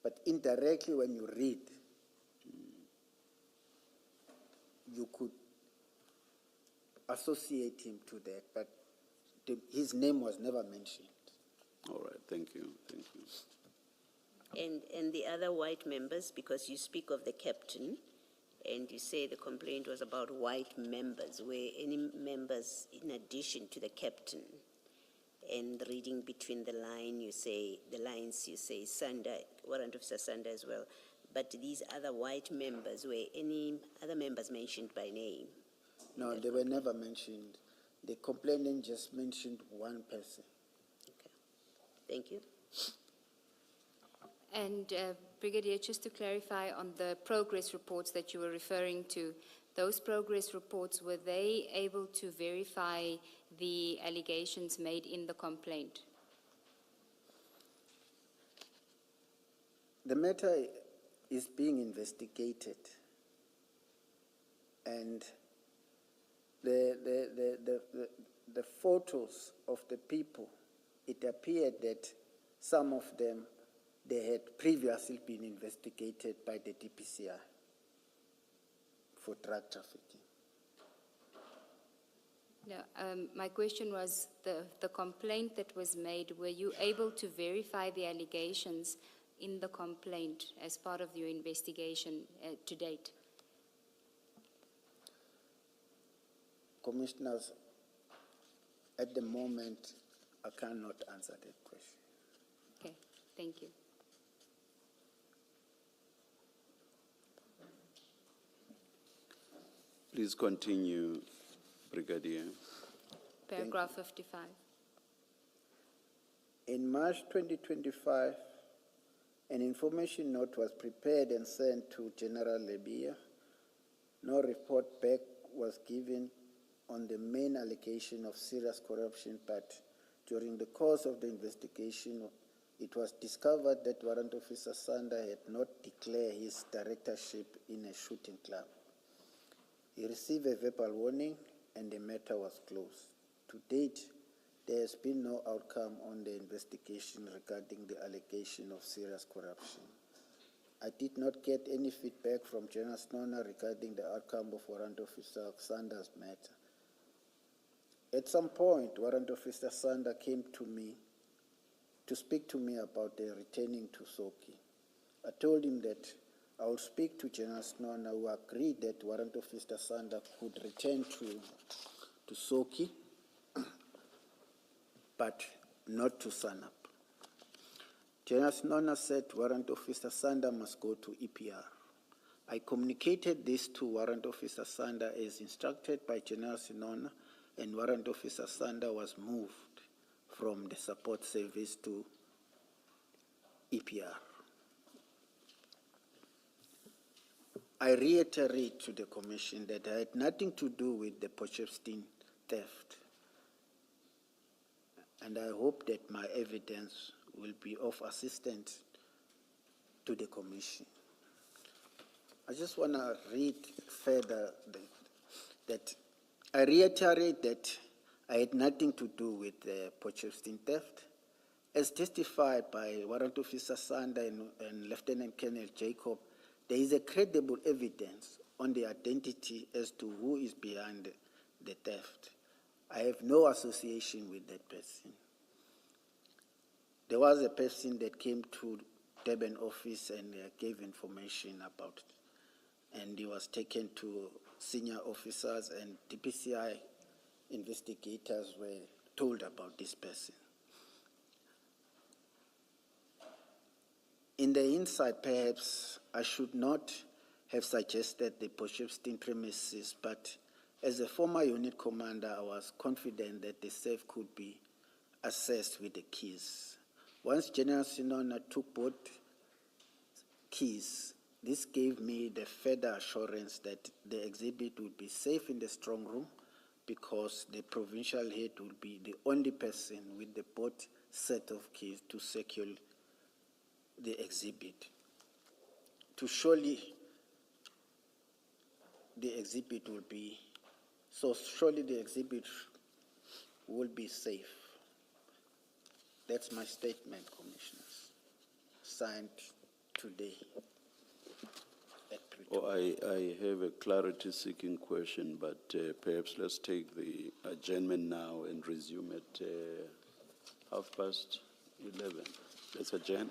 But indirectly, when you read, you could associate him to that, but his name was never mentioned. All right, thank you, thank you. And the other white members, because you speak of the captain, and you say the complaint was about white members, were any members in addition to the captain? And reading between the lines, you say Sanda, Warrant Officer Sanda as well. But these other white members, were any other members mentioned by name? No, they were never mentioned. The complainant just mentioned one person. Okay. Thank you. And Brigadier, just to clarify on the progress reports that you were referring to, those progress reports, were they able to verify the allegations made in the complaint? The matter is being investigated, and the photos of the people, it appeared that some of them, they had previously been investigated by the DPCI for drug trafficking. No, my question was the complaint that was made, were you able to verify the allegations in the complaint as part of your investigation to date? Commissioners, at the moment, I cannot answer that question. Okay, thank you. Please continue, Brigadier. Paragraph 55. In March 2025, an information note was prepared and sent to General Lebia. No report back was given on the main allegation of serious corruption, but during the course of the investigation, it was discovered that Warrant Officer Sanda had not declared his directorship in a shooting club. He received a verbal warning and the matter was closed. To date, there has been no outcome on the investigation regarding the allegation of serious corruption. I did not get any feedback from General Snona regarding the outcome of Warrant Officer Sanda's matter. At some point, Warrant Officer Sanda came to me to speak to me about the returning to Soki. I told him that I would speak to General Snona, who agreed that Warrant Officer Sanda could return to Soki, but not to Sanap. General Snona said Warrant Officer Sanda must go to EPR. I communicated this to Warrant Officer Sanda as instructed by General Snona, and Warrant Officer Sanda was moved from the support service to EPR. I reiterate to the Commission that I had nothing to do with the Potchefstroom theft, and I hope that my evidence will be of assistance to the Commission. I just want to read further that I reiterate that I had nothing to do with the Potchefstroom theft. As testified by Warrant Officer Sanda and Lieutenant Colonel Jacob, there is a credible evidence on the identity as to who is behind the theft. I have no association with that person. There was a person that came to Durban office and gave information about it, and he was taken to senior officers, and DPCI investigators were told about this person. In the inside, perhaps I should not have suggested the Potchefstroom premises, but as a former unit commander, I was confident that the safe could be accessed with the keys. Once General Sinona took both keys, this gave me the further assurance that the exhibit would be safe in the strong room, because the provincial head would be the only person with the both set of keys to secure the exhibit. To surely the exhibit will be, so surely the exhibit will be safe. That's my statement, Commissioners. Signed today at Oh, Pretoria. I have a clarity seeking question, but perhaps let's take the adjournment now and resume at 11:30. Let's adjourn.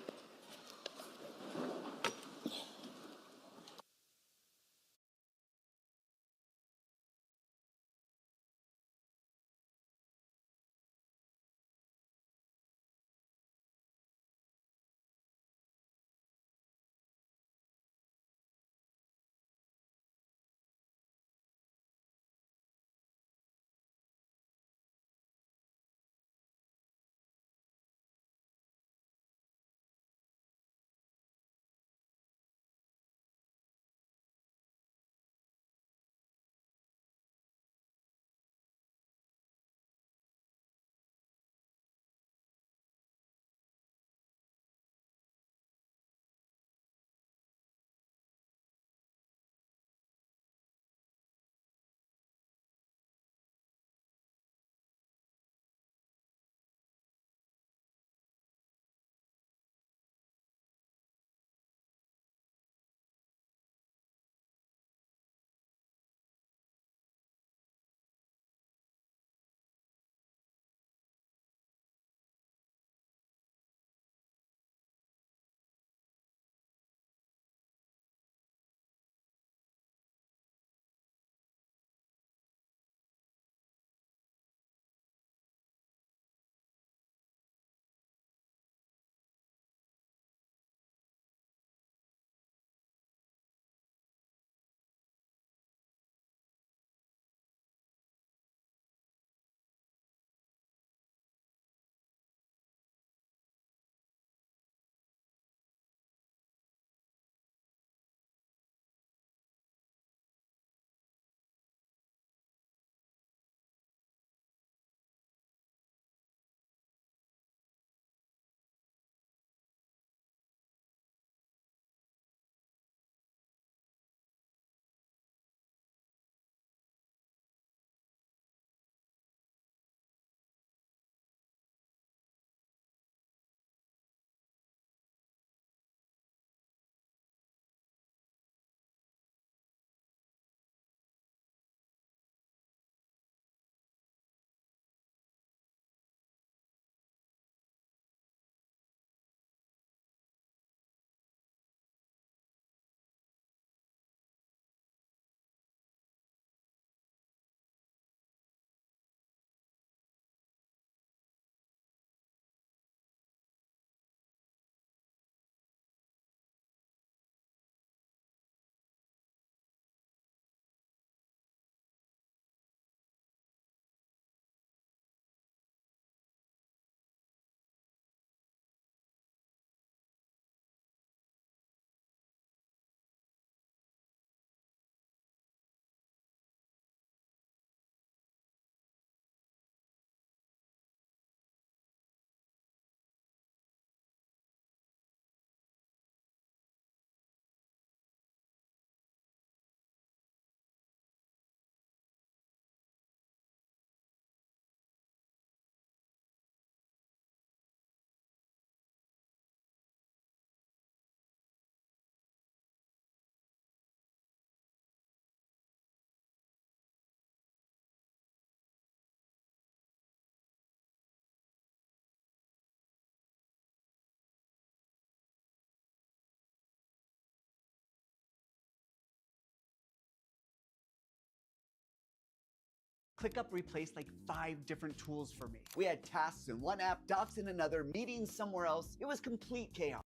ClickUp replaced like 5 different tools for me. We had tasks in one app, docs in another, meetings somewhere else. It was complete chaos.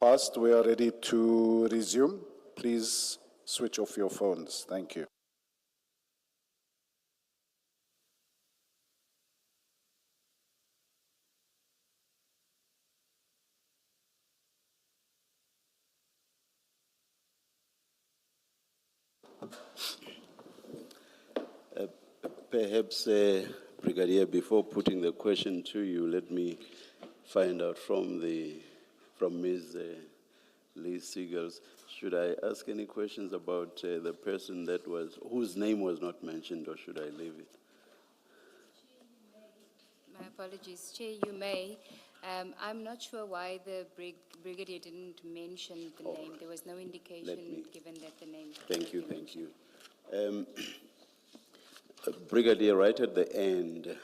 Passed. We are ready to resume. Please switch off your phones. Thank you. Perhaps, Brigadier, before putting the question to you, let me find out from Ms. Lee Siegels. Should I ask any questions about the person whose name was not mentioned, or should I leave it? My apologies. Chair, you may. I'm not sure why the brigadier didn't mention the name. There was no indication given that the name. Thank you, thank you. Brigadier, right at the end,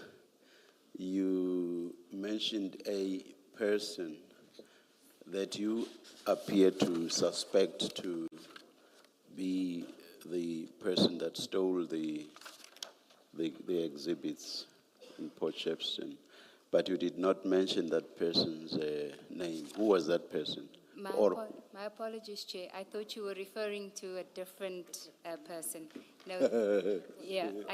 you mentioned a person that you appear to suspect to be the person that stole the exhibits in Port Shepstone, but you did not mention that person's name. Who was that person? My apologies, Chair. I thought you were referring to a different person. No, yeah. No.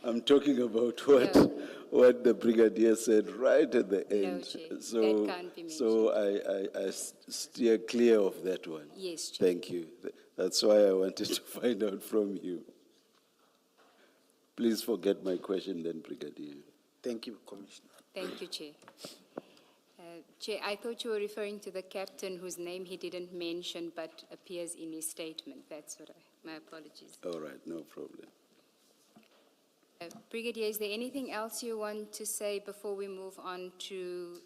I'm talking about what the brigadier said right at the end. Chair, so that can't be mentioned. So I steer clear of that one. Yes, Chair. Thank you. That's why I wanted to find out from you. Please forget my question then, Brigadier. Thank you, Commissioner. Thank you, Chair. Chair, I thought you were referring to the captain whose name he didn't mention but appears in his statement. That's what my apologies. All right, no problem. Brigadier, is there anything else you want to say before we move on to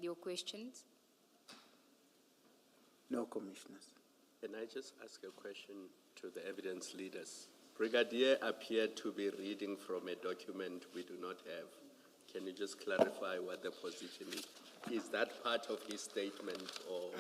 your questions? No, Commissioners. Can I just ask a question to the evidence leaders? Brigadier appeared to be reading from a document we do not have. Can you just clarify what the position is? Is that part of his statement, or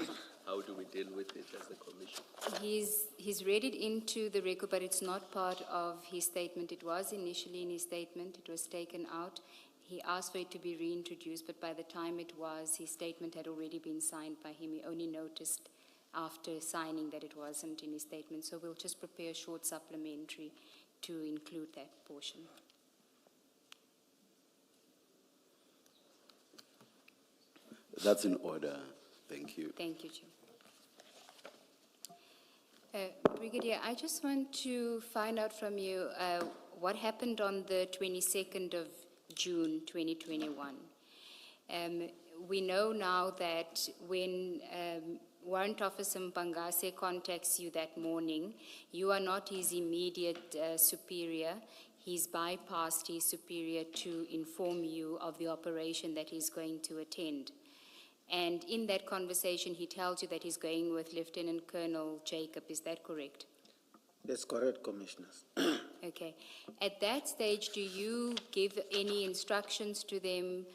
how do we deal with it as a commission? He's read it into the record, but it's not part of his statement. It was initially in his statement. It was taken out. He asked for it to be reintroduced, but by the time it was, his statement had already been signed by him. He only noticed after signing that it wasn't in his statement. So we'll just prepare a short supplementary to include that portion. That's in order. Thank you. Thank you, Chair. Brigadier, I just want to find out from you what happened on the 22nd of June 2021. We know now that when Warrant Officer Mpangase contacts you that morning, you are not his immediate superior. He's bypassed his superior to inform you of the operation that he's going to attend. And in that conversation, he tells you that he's going with Lieutenant Colonel Jacob. Is that correct? That's correct, Commissioners. Okay. At that stage, do you give any instructions to them?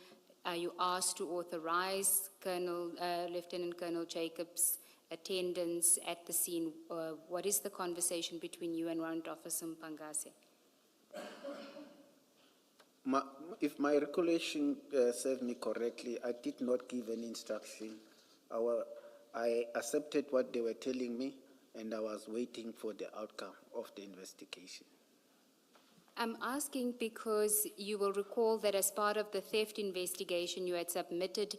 Are you asked to authorize Lieutenant Colonel Jacob's attendance at the scene? What is the conversation between you and Warrant Officer Mpangase? If my recollection serves me correctly, I did not give any instruction. I accepted what they were telling me, and I was waiting for the outcome of the investigation. I'm asking because you will recall that as part of the theft investigation, you had submitted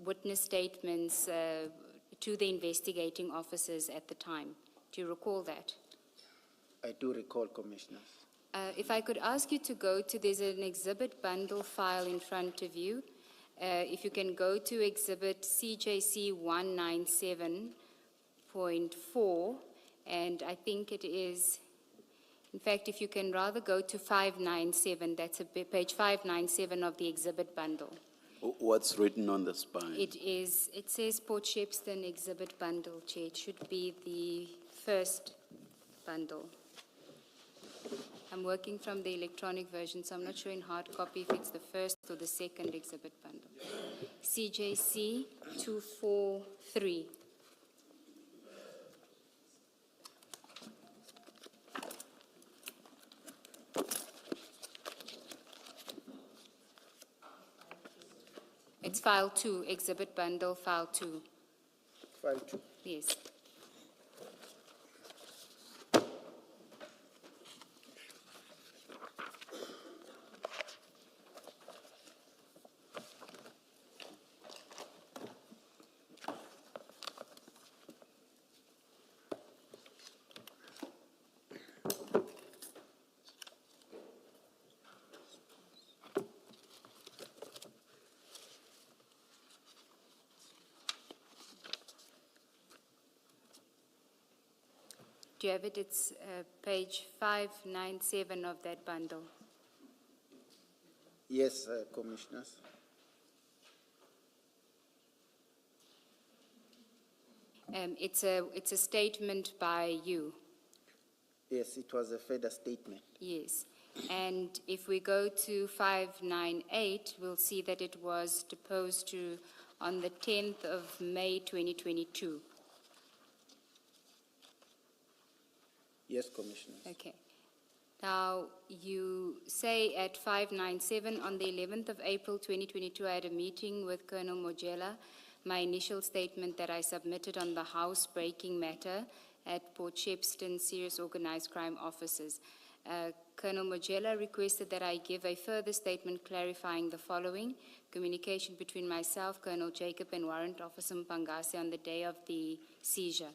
witness statements to the investigating officers at the time. Do you recall that? I do recall, Commissioners. If I could ask you to go to, there's an exhibit bundle file in front of you. If you can go to exhibit CJC 197.4, and I think it is, in fact, if you can rather go to 597, that's page 597 of the exhibit bundle. What's written on the spine? It says Port Shepstone exhibit bundle, Chair. It should be the first bundle. I'm working from the electronic version, so I'm not sure in hard copy if it's the first or the second exhibit bundle. CJC 243. It's file 2, exhibit bundle, file 2. File 2. Yes. Do you have it? It's page 597 of that bundle. Yes, Commissioners. It's a statement by you. Yes, it was a further statement. Yes. And if we go to 598, we'll see that it was deposed to on the 10th of May 2022. Yes, Commissioners. Okay. Now, you say at 597, on the 11th of April 2022, I had a meeting with Colonel Mojela. My initial statement that I submitted on the house-breaking matter at Port Shepstone Serious Organized Crime Officers. Colonel Mojela requested that I give a further statement clarifying the following: communication between myself, Colonel Jacob, and Warrant Officer Mpangase on the day of the seizure.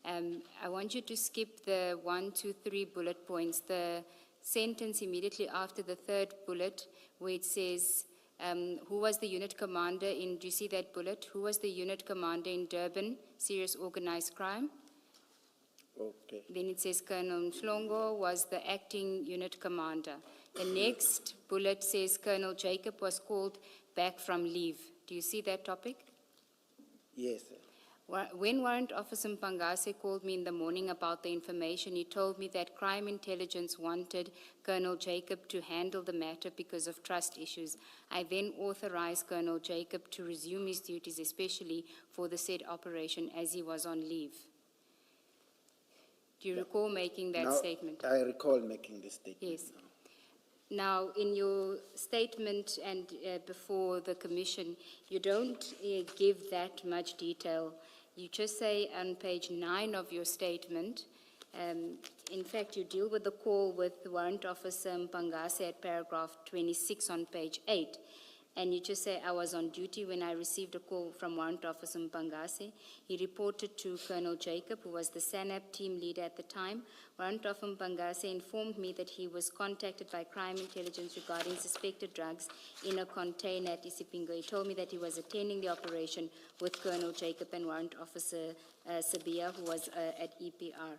I want you to skip the 1, 2, 3 bullet points. The sentence immediately after the third bullet where it says, who was the unit commander in, do you see that bullet? Who was the unit commander in Durban, serious organized crime? Okay. Then it says Colonel Mhlongo was the acting unit commander. The next bullet says Colonel Jacob was called back from leave. Do you see that topic? Yes, sir. When Warrant Officer Mpangase called me in the morning about the information, he told me that crime intelligence wanted Colonel Jacob to handle the matter because of trust issues. I then authorized Colonel Jacob to resume his duties, especially for the said operation, as he was on leave. Do you recall making that statement? I recall making this statement. Yes. Now, in your statement and before the commission, you don't give that much detail. You just say on page 9 of your statement, in fact, you deal with the call with Warrant Officer Mpangase at paragraph 26 on page 8. And you just say, I was on duty when I received a call from Warrant Officer Mpangase. He reported to Colonel Jacob, who was the SANAP team leader at the time. Warrant Officer Mpangase informed me that he was contacted by crime intelligence regarding suspected drugs in a container at Isipingo. He told me that he was attending the operation with Colonel Jacob and Warrant Officer Sabia, who was at EPR.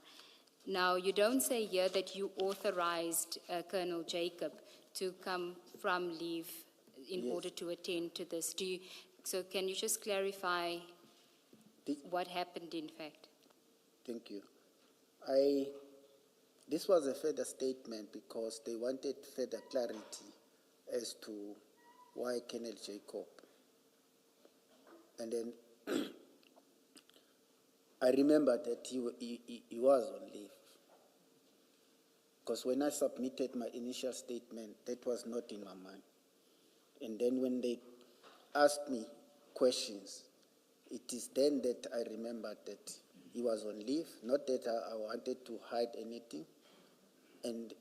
Now, you don't say here that you authorized Colonel Jacob to come from leave in order to attend to this. So can you just clarify what happened in fact? Thank you. This was a further statement because they wanted further clarity as to why Colonel Jacob. And then I remember that he was on leave. Because when I submitted my initial statement, that was not in my mind. And then when they asked me questions, it is then that I remembered that he was on leave, not that I wanted to hide anything. And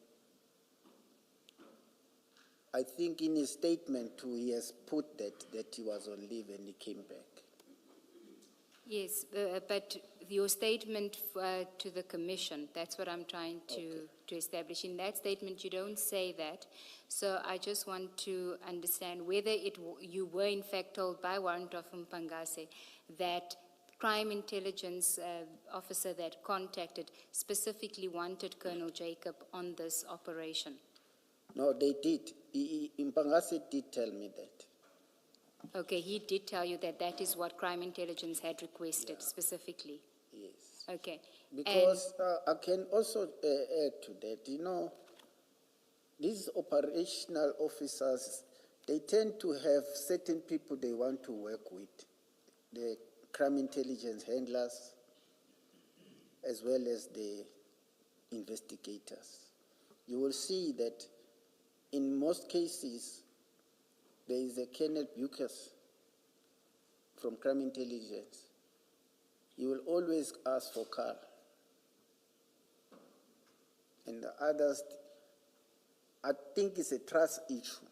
I think in his statement too, he has put that he was on leave and he came back. Yes, but your statement to the commission, that's what I'm trying to establish. In that statement, you don't say that. So I just want to understand whether you were in fact told by Warrant Officer Mpangase that crime intelligence officer that contacted specifically wanted Colonel Jacob on this operation. No, they did. Mpangase did tell me that. Okay, he did tell you that that is what crime intelligence had requested specifically. Yes. Okay. Because I can also add to that, these operational officers, they tend to have certain people they want to work with, the crime intelligence handlers, as well as the investigators. You will see that in most cases, there is a Colonel Bucas from crime intelligence, he will always ask for Carl. And the others, I think it's a trust issue.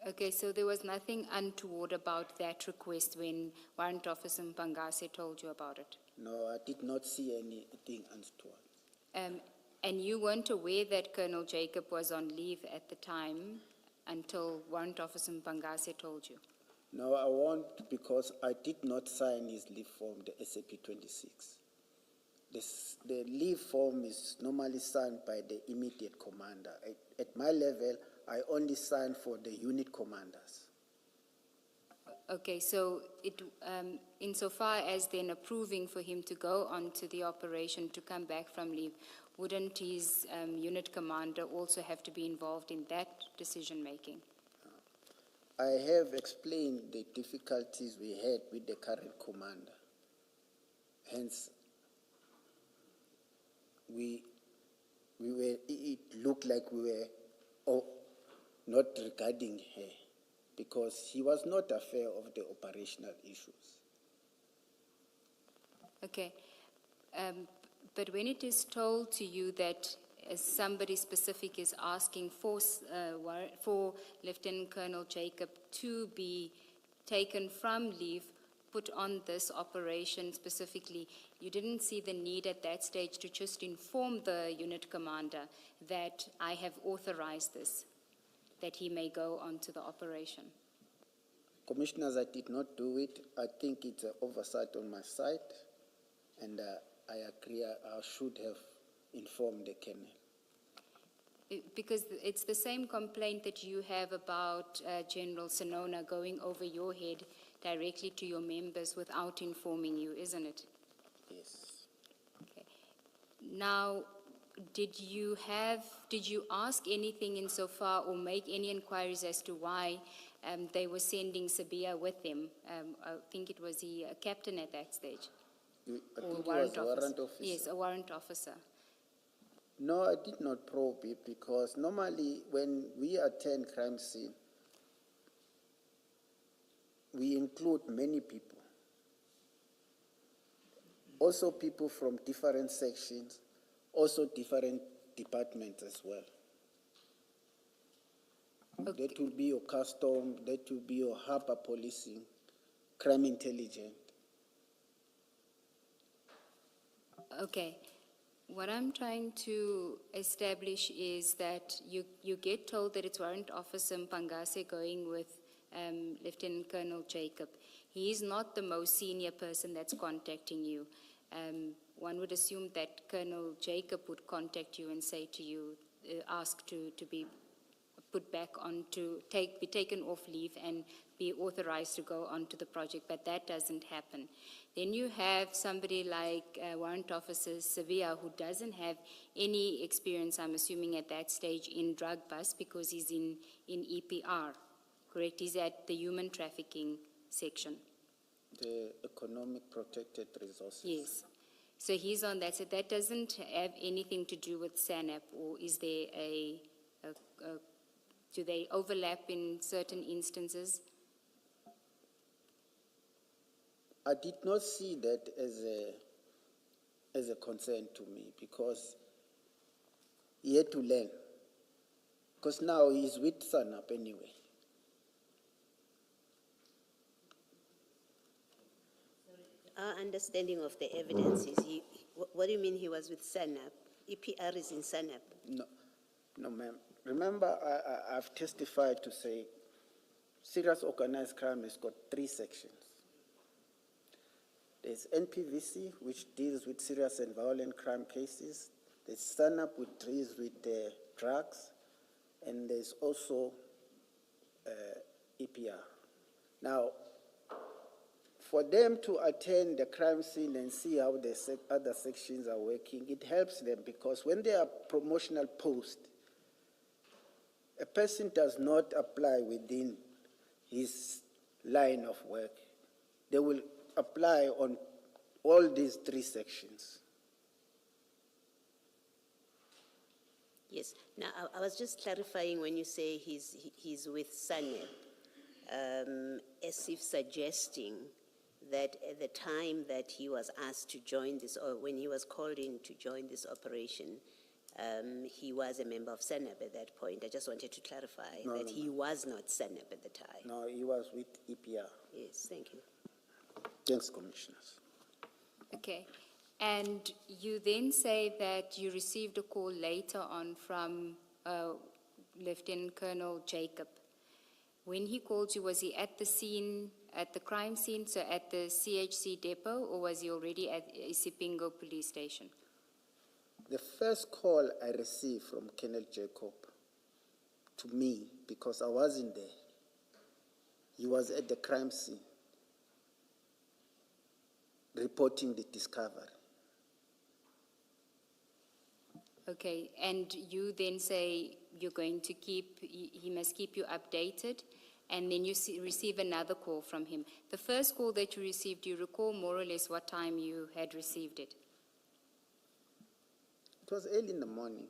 Okay, so there was nothing untoward about that request when Warrant Officer Mpangase told you about it? No, I did not see anything untoward. And you weren't aware that Colonel Jacob was on leave at the time until Warrant Officer Mpangase told you? No, I won't, because I did not sign his leave form, the SAP 26. The leave form is normally signed by the immediate commander. At my level, I only sign for the unit commanders. Okay, so insofar as then approving for him to go on to the operation to come back from leave, wouldn't his unit commander also have to be involved in that decision-making? I have explained the difficulties we had with the current commander. Hence, it looked like we were not regarding her, because he was not aware of the operational issues. Okay, but when it is told to you that somebody specific is asking for Lieutenant Colonel Jacob to be taken from leave, put on this operation specifically, you didn't see the need at that stage to just inform the unit commander that I have authorized this, that he may go on to the operation? Commissioners, I did not do it. I think it's an oversight on my side, and I agree I should have informed the colonel. Because it's the same complaint that you have about General Sonona going over your head directly to your members without informing you, isn't it? Yes. Okay. Now, did you ask anything insofar or make any inquiries as to why they were sending Sabia with them? I think it was the captain at that stage. I think it was a warrant officer. Yes, a warrant officer. No, I did not probe it, because normally when we attend crime scene, we include many people. Also people from different sections, also different departments as well. Okay. That will be your custom, that will be your harbor policing, crime intelligence. Okay. What I'm trying to establish is that you get told that it's Warrant Officer Mpangase going with Lieutenant Colonel Jacob. He is not the most senior person that's contacting you. One would assume that Colonel Jacob would contact you and say to you, ask to be put back on, to be taken off leave and be authorized to go on to the project, but that doesn't happen. Then you have somebody like Warrant Officer Sevilla, who doesn't have any experience, I'm assuming at that stage, in drug bust, because he's in EPR, correct? He's at the human trafficking section. The economic protected resources. Yes. So he's on that. So that doesn't have anything to do with SANAP, or is there do they overlap in certain instances? I did not see that as a concern to me, because he had to learn. Because now he's with SANAP anyway. Our understanding of the evidence is, what do you mean he was with SANAP? EPR is in SANAP. No, ma'am. Remember, I've testified to say serious organized crime has got 3 sections. There's NPVC, which deals with serious and violent crime cases. There's SANAP, which deals with drugs. And there's also EPR. Now, for them to attend the crime scene and see how the other sections are working, it helps them, because when they are promotional posts, a person does not apply within his line of work. They will apply on all these 3 sections. Yes. Now, I was just clarifying when you say he's with SANAP. as if suggesting that at the time that he was asked to join this, or when he was called in to join this operation, he was a member of SENEP at that point. I just wanted to clarify that he was not SENEP at the time. No, he was with EPR. Yes, thank you. Thanks, Commissioners. Okay. And you then say that you received a call later on from Lieutenant Colonel Jacob. When he called you, was he at the scene, at the crime scene, so at the CHC depot, or was he already at Isipingo police station? The first call I received from Colonel Jacob to me, because I wasn't there, he was at the crime scene reporting the discovery. Okay, and you then say you're going to he must keep you updated, and then you receive another call from him. The first call that you received, do you recall more or less what time you had received it? It was early in the morning.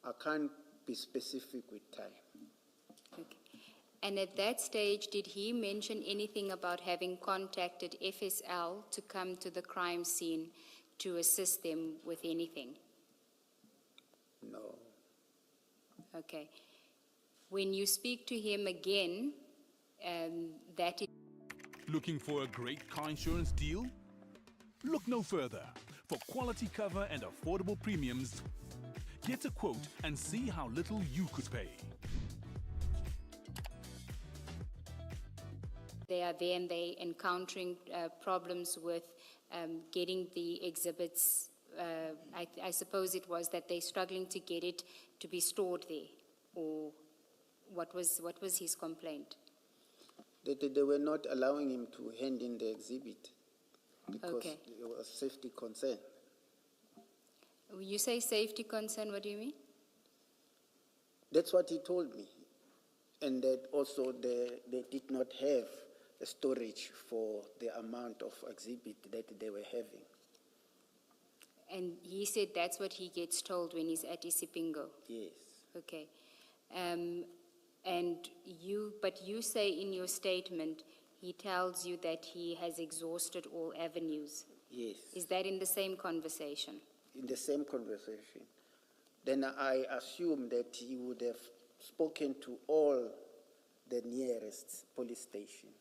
I can't be specific with time. Okay. And at that stage, did he mention anything about having contacted FSL to come to the crime scene to assist them with anything? No. Okay. When you speak to him again, that is... Looking for a great car insurance deal? Look no further. For quality cover and affordable premiums, get a quote and see how little you could pay. They are there and they're encountering problems with getting the exhibits. I suppose it was that they're struggling to get it to be stored there, or what was his complaint? They were not allowing him to hand in the exhibit because Okay. there was safety concern. When you say safety concern, what do you mean? That's what he told me. And that also they did not have a storage for the amount of exhibit that they were having. And he said that's what he gets told when he's at Isipingo. Yes. Okay. But you say in your statement, he tells you that he has exhausted all avenues. Yes. Is that in the same conversation? In the same conversation. Then I assume that he would have spoken to all the nearest police stations.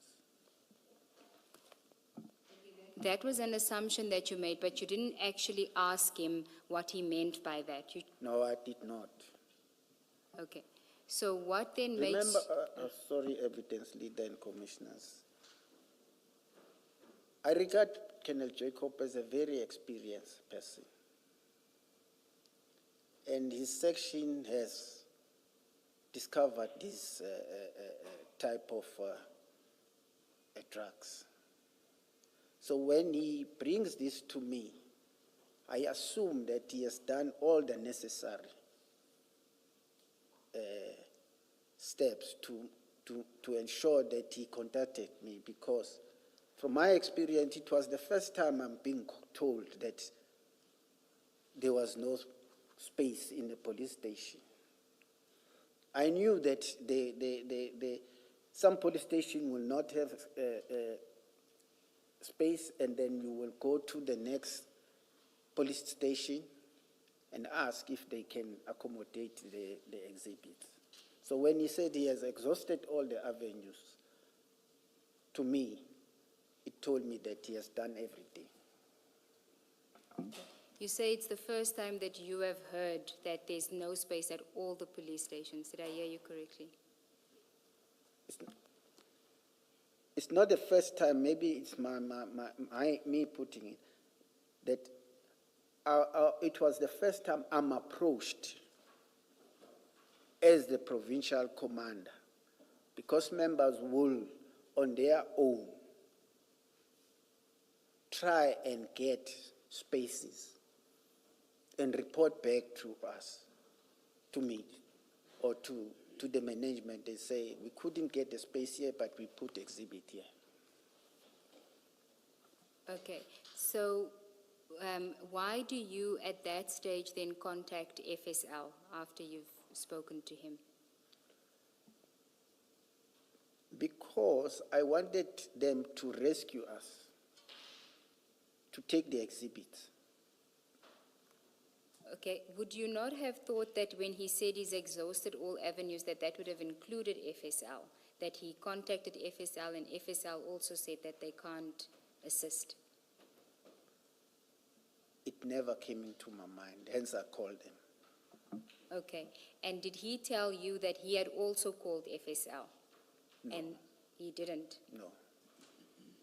That was an assumption that you made, but you didn't actually ask him what he meant by that. No, I did not. Okay. So what then makes... Remember, sorry, evidence leader and commissioners. I regard Colonel Jacob as a very experienced person. And his section has discovered this type of drugs. So when he brings this to me, I assume that he has done all the necessary steps to ensure that he contacted me, because from my experience, it was the first time I'm being told that there was no space in the police station. I knew that some police station will not have space, and then you will go to the next police station and ask if they can accommodate the exhibits. So when he said he has exhausted all the avenues, to me, it told me that he has done everything. You say it's the first time that you have heard that there's no space at all the police stations. Did I hear you correctly? It's not the first time, maybe it's me putting it, that it was the first time I'm approached as the provincial commander, because members will, on their own, try and get spaces and report back to us, to me, or to the management. They say, we couldn't get a space here, but we put exhibit here. Okay. So why do you, at that stage, then contact FSL after you've spoken to him? Because I wanted them to rescue us, to take the exhibits. Okay, would you not have thought that when he said he's exhausted all avenues, that that would have included FSL? That he contacted FSL and FSL also said that they can't assist? It never came into my mind, hence I called him. Okay, and did he tell you that he had also called FSL? No. And he didn't? No.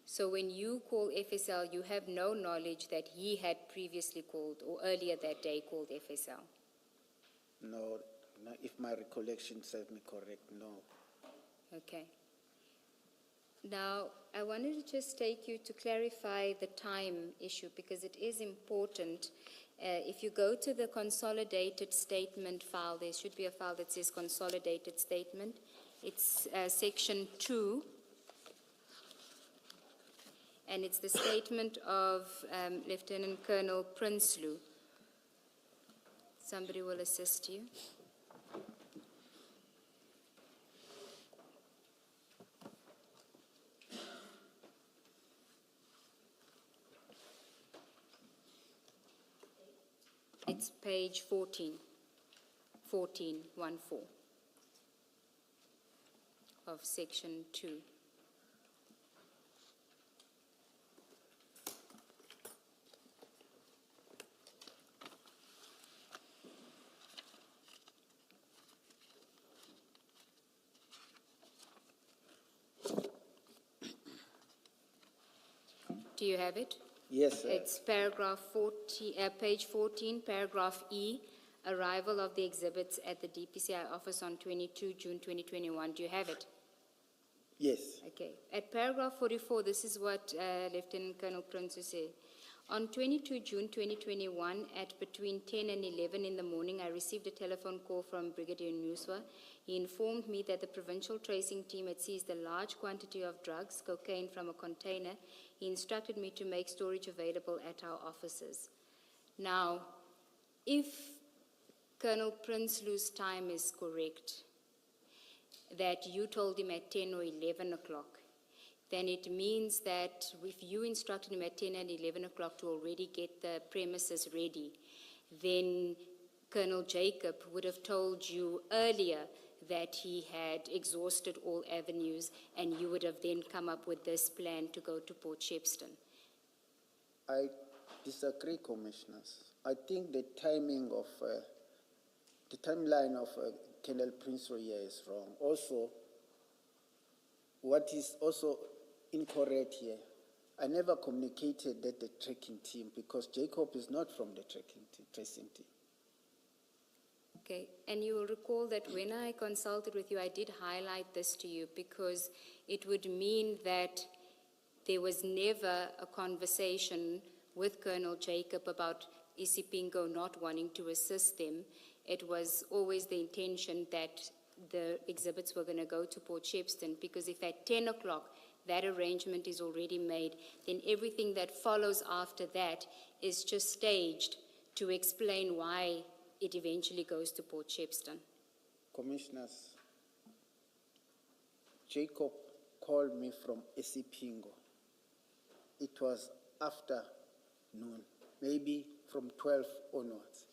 So when you call FSL, you have no knowledge that he had previously called or earlier that day called FSL? No, no, if my recollection serves me correct, no. Okay. Now, I wanted to just take you to clarify the time issue because it is important. If you go to the consolidated statement file, there should be a file that says consolidated statement. It's section 2. And it's the statement of Lieutenant Colonel Prinsloo. Somebody will assist you. It's page 14, 14 of section 2. Do you have it? Yes, sir. It's paragraph 40, page 14, paragraph E, arrival of the exhibits at the DPCI office on 22 June 2021. Do you have it? Yes. Okay. At paragraph 44, this is what Lieutenant Colonel Prince said. On 22 June 2021, at between 10 and 11 in the morning, I received a telephone call from Brigadier Nuswa. He informed me that the provincial tracing team had seized a large quantity of drugs, cocaine, from a container. He instructed me to make storage available at our offices. Now, if Colonel Prinsloo's time is correct, that you told him at 10 or 11 o'clock, then it means that if you instructed him at 10 and 11 o'clock to already get the premises ready, then Colonel Jacob would have told you earlier that he had exhausted all avenues and you would have then come up with this plan to go to Port Shepstone. I disagree, Commissioners. I think the timing of, the timeline of Colonel Prinsloo here is wrong. Also, what is also incorrect here, I never communicated that the tracking team, because Jacob is not from the tracing team. Okay, and you will recall that when I consulted with you, I did highlight this to you because it would mean that there was never a conversation with Colonel Jacob about Isipingo not wanting to assist them. It was always the intention that the exhibits were going to go to Port Shepstone, because if at 10 o'clock that arrangement is already made, then everything that follows after that is just staged to explain why it eventually goes to Port Shepstone. Commissioners, Jacob called me from Isipingo. It was after noon, maybe from 12 onwards.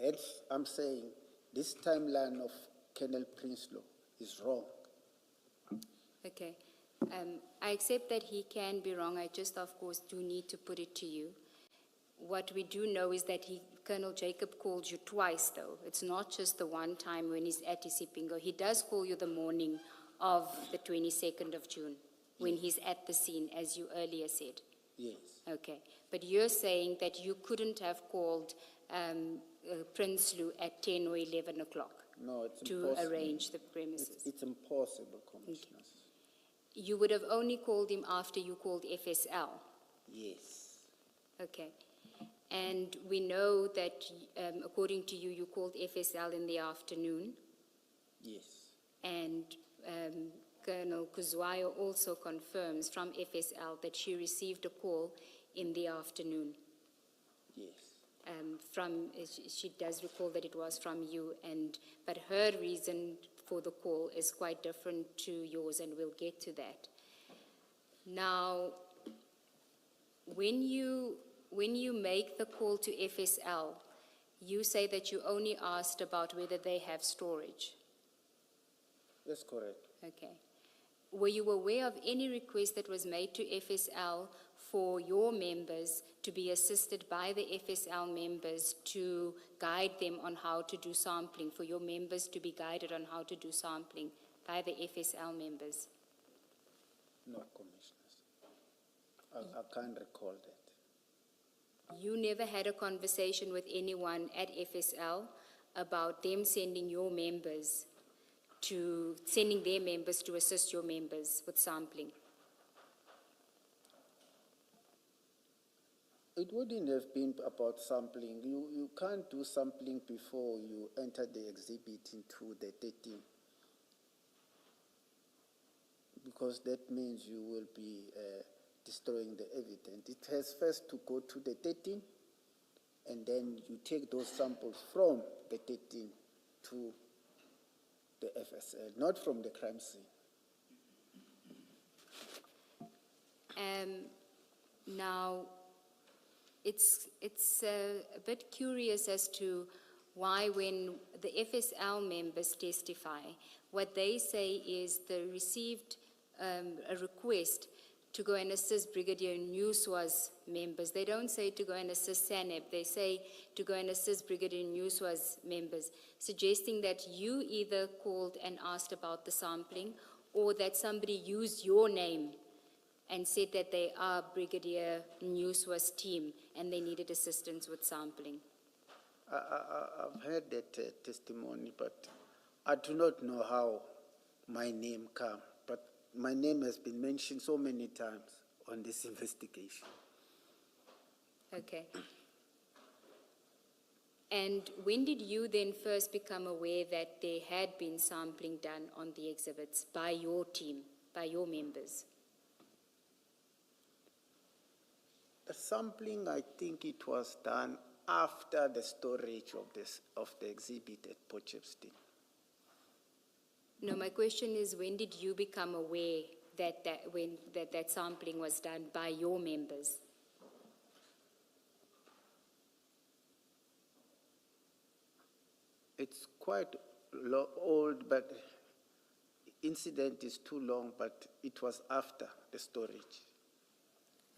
Hence, I'm saying this timeline of Colonel Prinsloo is wrong. Okay. I accept that he can be wrong. I just, of course, do need to put it to you. What we do know is that Colonel Jacob called you twice, though. It's not just the one time when he's at Isipingo. He does call you the morning of the 22nd of June, when he's at the scene, as you earlier said. Yes. Okay. But you're saying that you couldn't have called Prinsloo at 10 or 11 o'clock No, it's to impossible. arrange the premises. It's impossible, Commissioners. You would have only called him after you called FSL. Yes. Okay. And we know that, according to you, you called FSL in the afternoon. Yes. And Colonel Kuzwayo also confirms from FSL that she received a call in the afternoon. Yes. She does recall that it was from you, but her reason for the call is quite different to yours, and we'll get to that. Now, when you make the call to FSL, you say that you only asked about whether they have storage. That's correct. Okay. Were you aware of any request that was made to FSL for your members to be assisted by the FSL members to guide them on how to do sampling, for your members to be guided on how to do sampling by the FSL members? No, Commissioners. I can't recall that. You never had a conversation with anyone at FSL about them sending their members to assist your members with sampling? It wouldn't have been about sampling. You can't do sampling before you enter the exhibit into the 13. Because that means you will be destroying the evidence. It has first to go to the 13, and then you take those samples from the 13 to the FSL, not from the crime scene. Now, it's a bit curious as to why, when the FSL members testify, what they say is they received a request to go and assist Brigadier Newswa's members. They don't say to go and assist SANEP, they say to go and assist Brigadier Newswa's members, suggesting that you either called and asked about the sampling, or that somebody used your name and said that they are Brigadier Newswa's team and they needed assistance with sampling. I've heard that testimony, but I do not know how my name came. But my name has been mentioned so many times on this investigation. Okay. And when did you then first become aware that there had been sampling done on the exhibits by your team, by your members? The sampling, I think it was done after the storage of the exhibit at Potchefstroom. No, my question is, when did you become aware that sampling was done by your members? It's quite old, but incident is too long, but it was after the storage.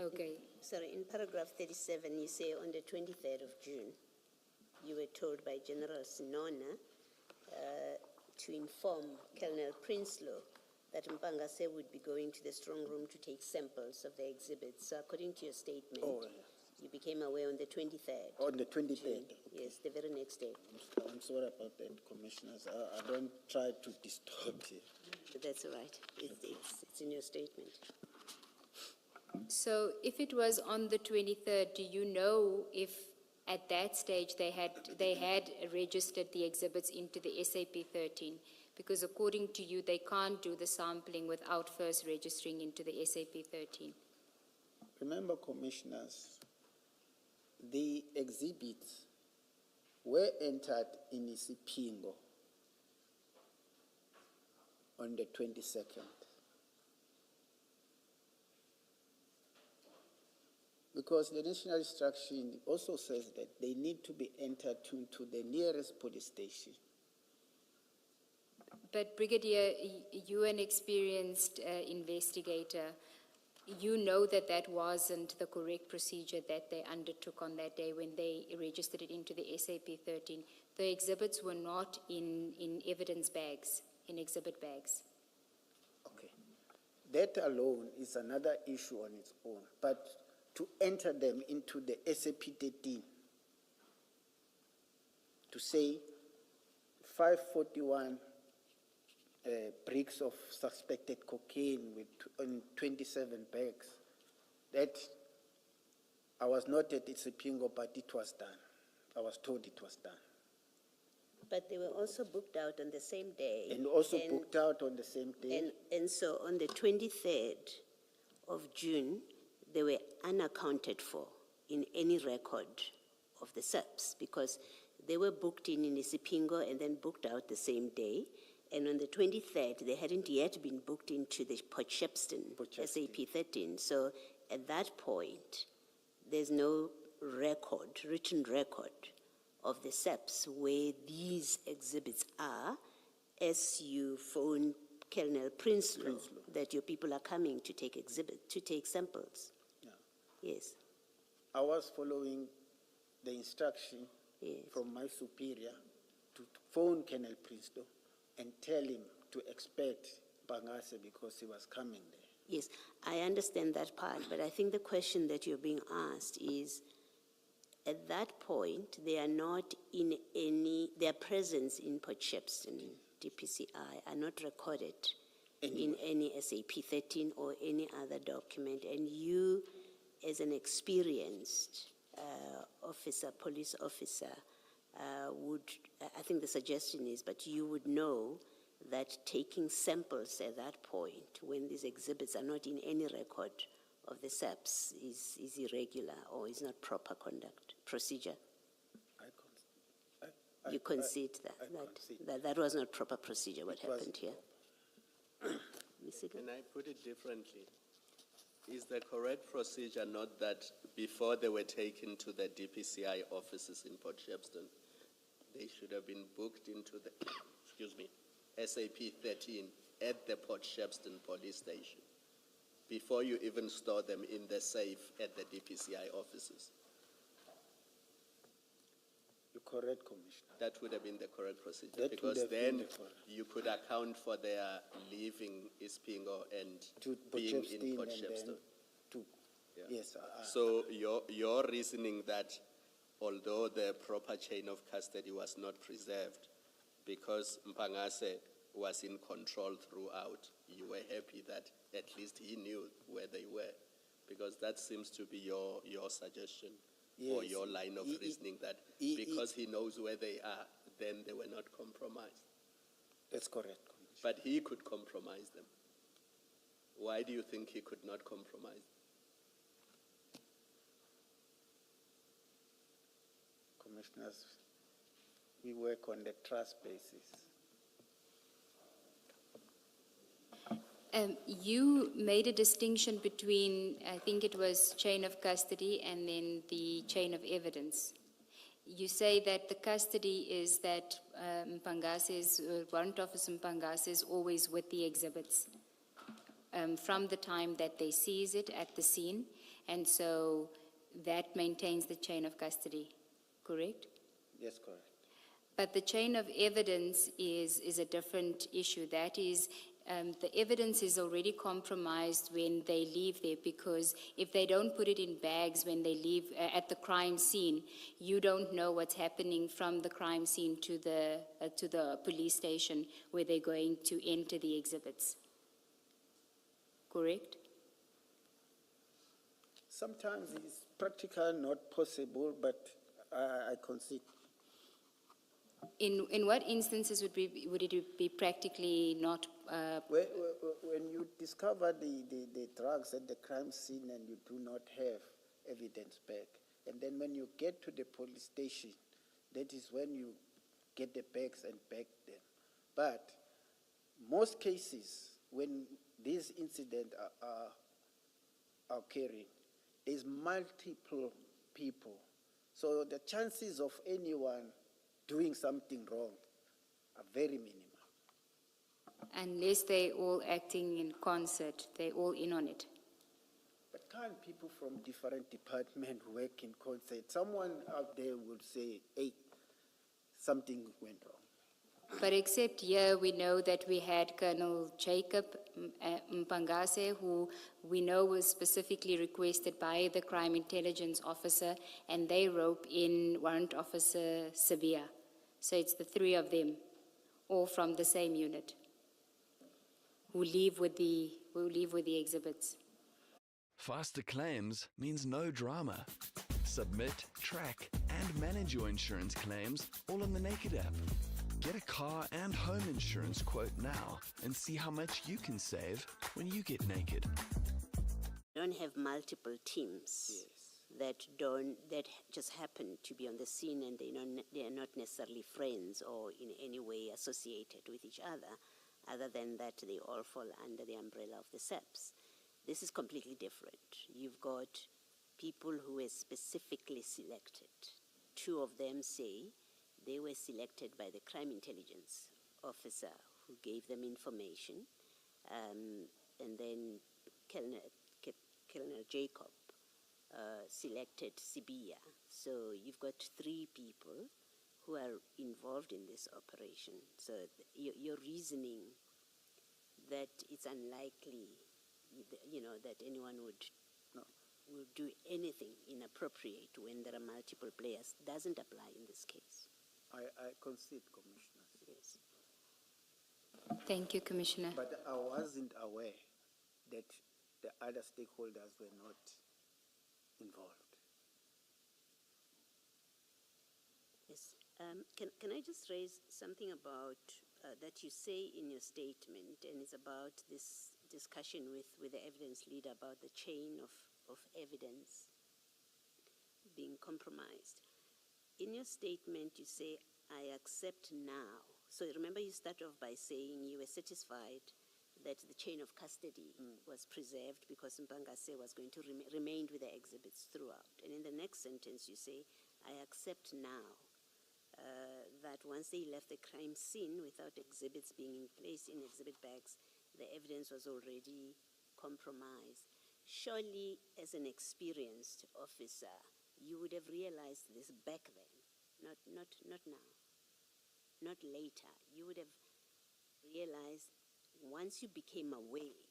Okay. Sorry, in paragraph 37, you say on the 23rd of June, you were told by General Sinona to inform Colonel Prinsloo that Mpangase would be going to the strong room to take samples of the exhibits. So according to your statement, you became aware on the 23rd. On the 23rd? June. Yes, the very next day. I'm sorry about that, Commissioners. I don't try to distort here. That's all right. It's in your statement. So if it was on the 23rd, do you know if at that stage they had registered the exhibits into the SAP 13? Because according to you, they can't do the sampling without first registering into the SAP 13. Remember, Commissioners, the exhibits were entered in Isipingo on the 22nd. Because the national instruction also says that they need to be entered to the nearest police station. But Brigadier, you an experienced investigator, you know that that wasn't the correct procedure that they undertook on that day when they registered it into the SAP 13. The exhibits were not in evidence bags, in exhibit bags. Okay. That alone is another issue on its own. But to enter them into the SAP 13, to say 541 bricks of suspected cocaine on 27 bags, that I was not at Isipingo, but it was done. I was told it was done. But they were also booked out on the same day. And also booked out on the same day. And so on the 23rd of June, they were unaccounted for in any record of the SEPs because they were booked in Isipingo and then booked out the same day. And on the 23rd, they hadn't yet been booked into the Port Shepstone SAP 13. So at that point, there's no written record of the SEPs where these exhibits are, as you phone Colonel Prinsloo that your people are coming to take samples. Yeah. Yes, I was following the instruction yes. from my superior to phone Colonel Prinsloo and tell him to expect Bangase because he was coming there. Yes, I understand that part, but I think the question that you're being asked is, at that point, they are not in their presence in Port Shepstone, DPCI, are not recorded in any SAP 13 or any other document. And you, as an experienced officer, police officer, I think the suggestion is, but you would know that taking samples at that point, when these exhibits are not in any record of the SAPs, is irregular or is not proper procedure. You concede that was not proper procedure, what happened here. Can I put it differently? Is the correct procedure not that before they were taken to the DPCI offices in Port Shepstone, they should have been booked into the, SAP 13 at the Port Shepstone police station before you even store them in the safe at the DPCI offices? You're correct, Commissioner. That would have been the correct procedure, That would because have then been the correct. you could account for their leaving Ispingo and To being Potchefstroom in Port and then Shepstone. to, Yeah. yes. So your reasoning that although the proper chain of custody was not preserved, because Mpangase was in control throughout, you were happy that at least he knew where they were, because that seems to be your suggestion or Yes. your line of reasoning, that because he knows where they are, then they were not compromised. That's correct, Commissioner. But he could compromise them. Why do you think he could not compromise? Commissioners, we work on the trust basis. You made a distinction between, I think it was chain of custody and then the chain of evidence. You say that the custody is that Warrant Officer Mpangase is always with the exhibits from the time that they seize it at the scene, and so that maintains the chain of custody, correct? Yes, correct. But the chain of evidence is a different issue. That is, the evidence is already compromised when they leave there, because if they don't put it in bags when they leave at the crime scene, you don't know what's happening from the crime scene to the police station where they're going to enter the exhibits. Correct? Sometimes it's practical, not possible, but I concede. In what instances would it be practically not? When you discover the drugs at the crime scene and you do not have evidence back, and then when you get to the police station, that is when you get the bags and bag them. But most cases, when these incidents are occurring, there's multiple people. So the chances of anyone doing something wrong are very minimal. Unless they're all acting in concert, they're all in on it. But can't people from different departments work in concert? Someone out there would say, hey, something went wrong. But except here, we know that we had Colonel Jacob Mpangase, who we know was specifically requested by the crime intelligence officer, and they rope in Warrant Officer Sabia. So it's the three of them, all from the same unit, who leave with the exhibits. Faster claims means no drama. Submit, track, and manage your insurance claims all on the Naked app. Get a car and home insurance quote now and see how much you can save when you get naked. Don't have multiple teams. Yes. that just happen to be on the scene, and they are not necessarily friends or in any way associated with each other than that they all fall under the umbrella of the SAPS. This is completely different. You've got people who were specifically selected. Two of them say they were selected by the crime intelligence officer who gave them information, and then Colonel Jacob selected Sibia. So you've got three people who are involved in this operation. So your reasoning that it's unlikely, that anyone would do anything inappropriate when there are multiple players doesn't apply in this case. I concede, Commissioner. Yes. Thank you, Commissioner. But I wasn't aware that the other stakeholders were not involved. Yes. Can I just raise something about that you say in your statement, and it's about this discussion with the evidence leader about the chain of evidence being compromised. In your statement, you say, I accept now. So remember, you start off by saying you were satisfied that the chain of custody was preserved because Mpangase was going to remain with the exhibits throughout. And in the next sentence, you say, I accept now that once they left the crime scene without exhibits being in place in exhibit bags, the evidence was already compromised. Surely, as an experienced officer, you would have realized this back then, not now, not later. You would have realized once you became aware.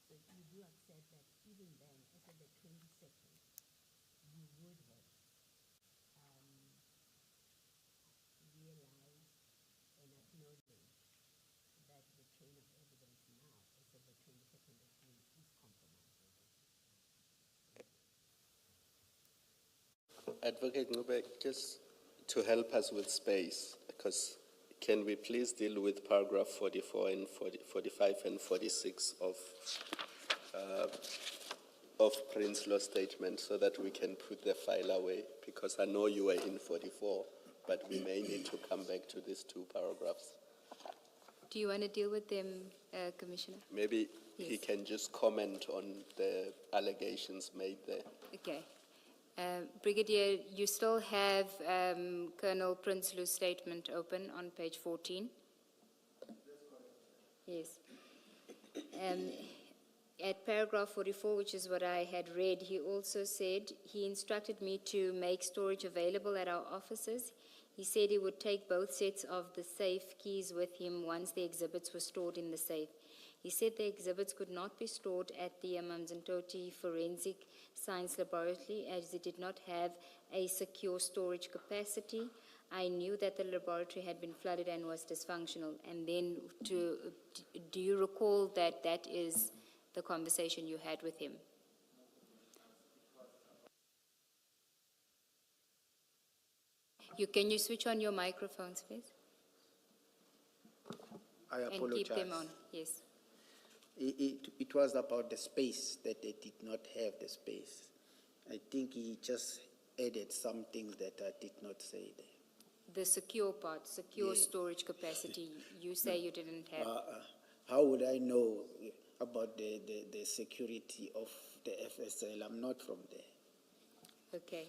So you do accept that even then, as of the 22nd, you would have realized and acknowledged that the chain of evidence now, as of the 22nd of June, is compromised. Advocate Ngube, just to help us with space, because can we please deal with paragraph 44 and 45 and 46 of Prince Law's statement so that we can put the file away? Because I know you were in 44, but we may need to come back to these two paragraphs. Do you want to deal with them, Commissioner? Maybe he Yes. can just comment on the allegations made there. Okay. Brigadier, you still have Colonel Prinsloo's statement open on page 14? Yes. At paragraph 44, which is what I had read, he also said he instructed me to make storage available at our offices. He said he would take both sets of the safe keys with him once the exhibits were stored in the safe. He said the exhibits could not be stored at the Mamzantoti Forensic Science Laboratory as it did not have a secure storage capacity. I knew that the laboratory had been flooded and was dysfunctional. And then, do you recall that that is the conversation you had with him? Can you switch on your microphones, please? I apologize. And keep them on, yes. It was about the space, that they did not have the space. I think he just added some things that I did not say there. The secure part, secure Yeah. storage capacity, you say you didn't have. How would I know about the security of the FSL? I'm not from there. Okay.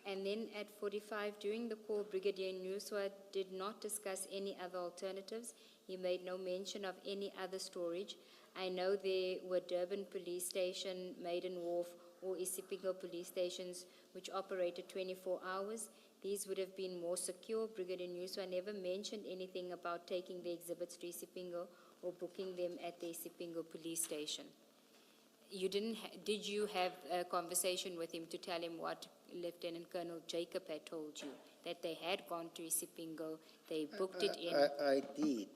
And then at 45, during the call, Brigadier Nuswa did not discuss any other alternatives. He made no mention of any other storage. I know there were Durban Police Station, Maiden Wharf, or Isipingo police stations which operated 24 hours. these would have been more secure. Brigadier Newswa never mentioned anything about taking the exhibits to Isipingo or booking them at the Isipingo police station. You didn't did you have a conversation with him to tell him what Lieutenant Colonel Jacob had told you, that they had gone to Isipingo, they booked it in? I did.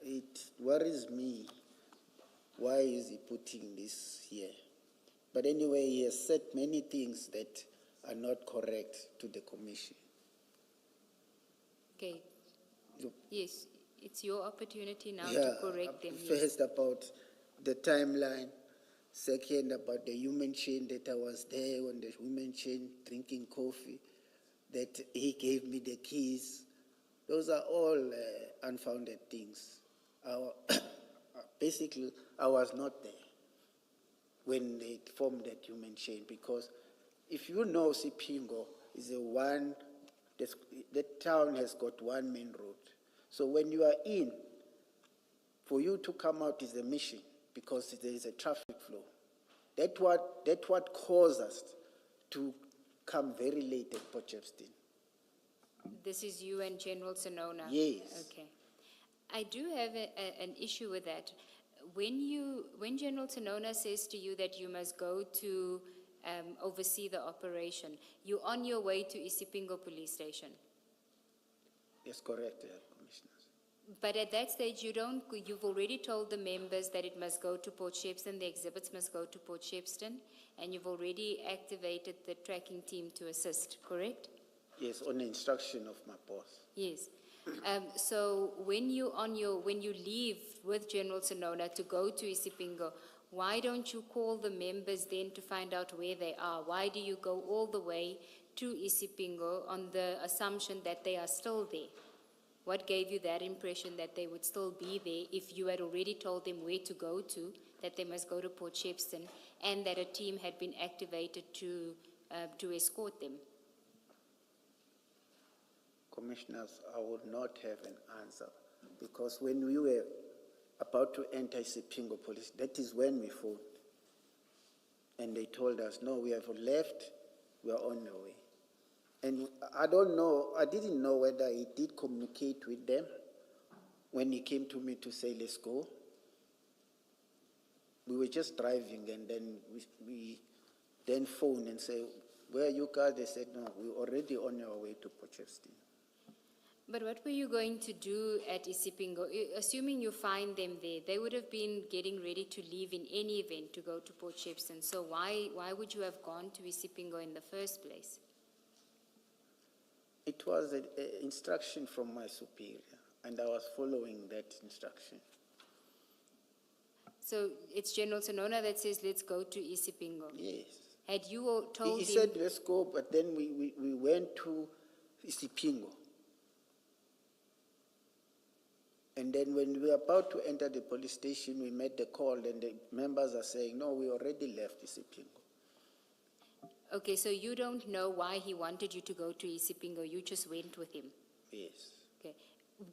It worries me. Why is he putting this here? But anyway, he has said many things that are not correct to the commission. Okay. You- Yes, it's your opportunity now Yeah, to correct them. Yes. First about the timeline. Second about the human chain, that I was there on the human chain drinking coffee, that he gave me the keys. Those are all unfounded things. Basically, I was not there when they formed that human chain, because if you know Sipingo is the town has got one main road. So when you are in, for you to come out is a mission, because there is a traffic flow. That's what caused us to come very late at Potchefstroom. This is you and General Sonona? Yes. Okay. I do have an issue with that. When General Sonona says to you that you must go to oversee the operation, you're on your way to Isipingo police station. Yes, correct, Commissioners. But at that stage, you've already told the members that it must go to Port Shepstone, the exhibits must go to Port Shepstone, and you've already activated the tracking team to assist, correct? Yes, on the instruction of my boss. Yes. So when you leave with General Sonona to go to Isipingo, why don't you call the members then to find out where they are? Why do you go all the way to Isipingo on the assumption that they are still there? What gave you that impression that they would still be there if you had already told them where to go to, that they must go to Port Shepstone, and that a team had been activated to escort them? Commissioners, I would not have an answer, because when we were about to enter Isipingo police, that is when we phoned. And they told us, no, we have left, we are on the way. And I don't know, I didn't know whether he did communicate with them when he came to me to say, let's go. We were just driving, and then we then phoned and said, where are you guys? They said, no, we're already on our way to Potchefstroom. But what were you going to do at Isipingo? Assuming you find them there, they would have been getting ready to leave in any event to go to Port Shepstone. So why would you have gone to Isipingo in the first place? It was an instruction from my superior, and I was following that instruction. So it's General Sonona that says, let's go to Isipingo. Yes. Had you all told He him? said, let's go, but then we went to Isipingo. And then when we were about to enter the police station, we made the call, and the members are saying, no, we already left Isipingo. Okay, so you don't know why he wanted you to go to Isipingo, you just went with him? Yes. Okay.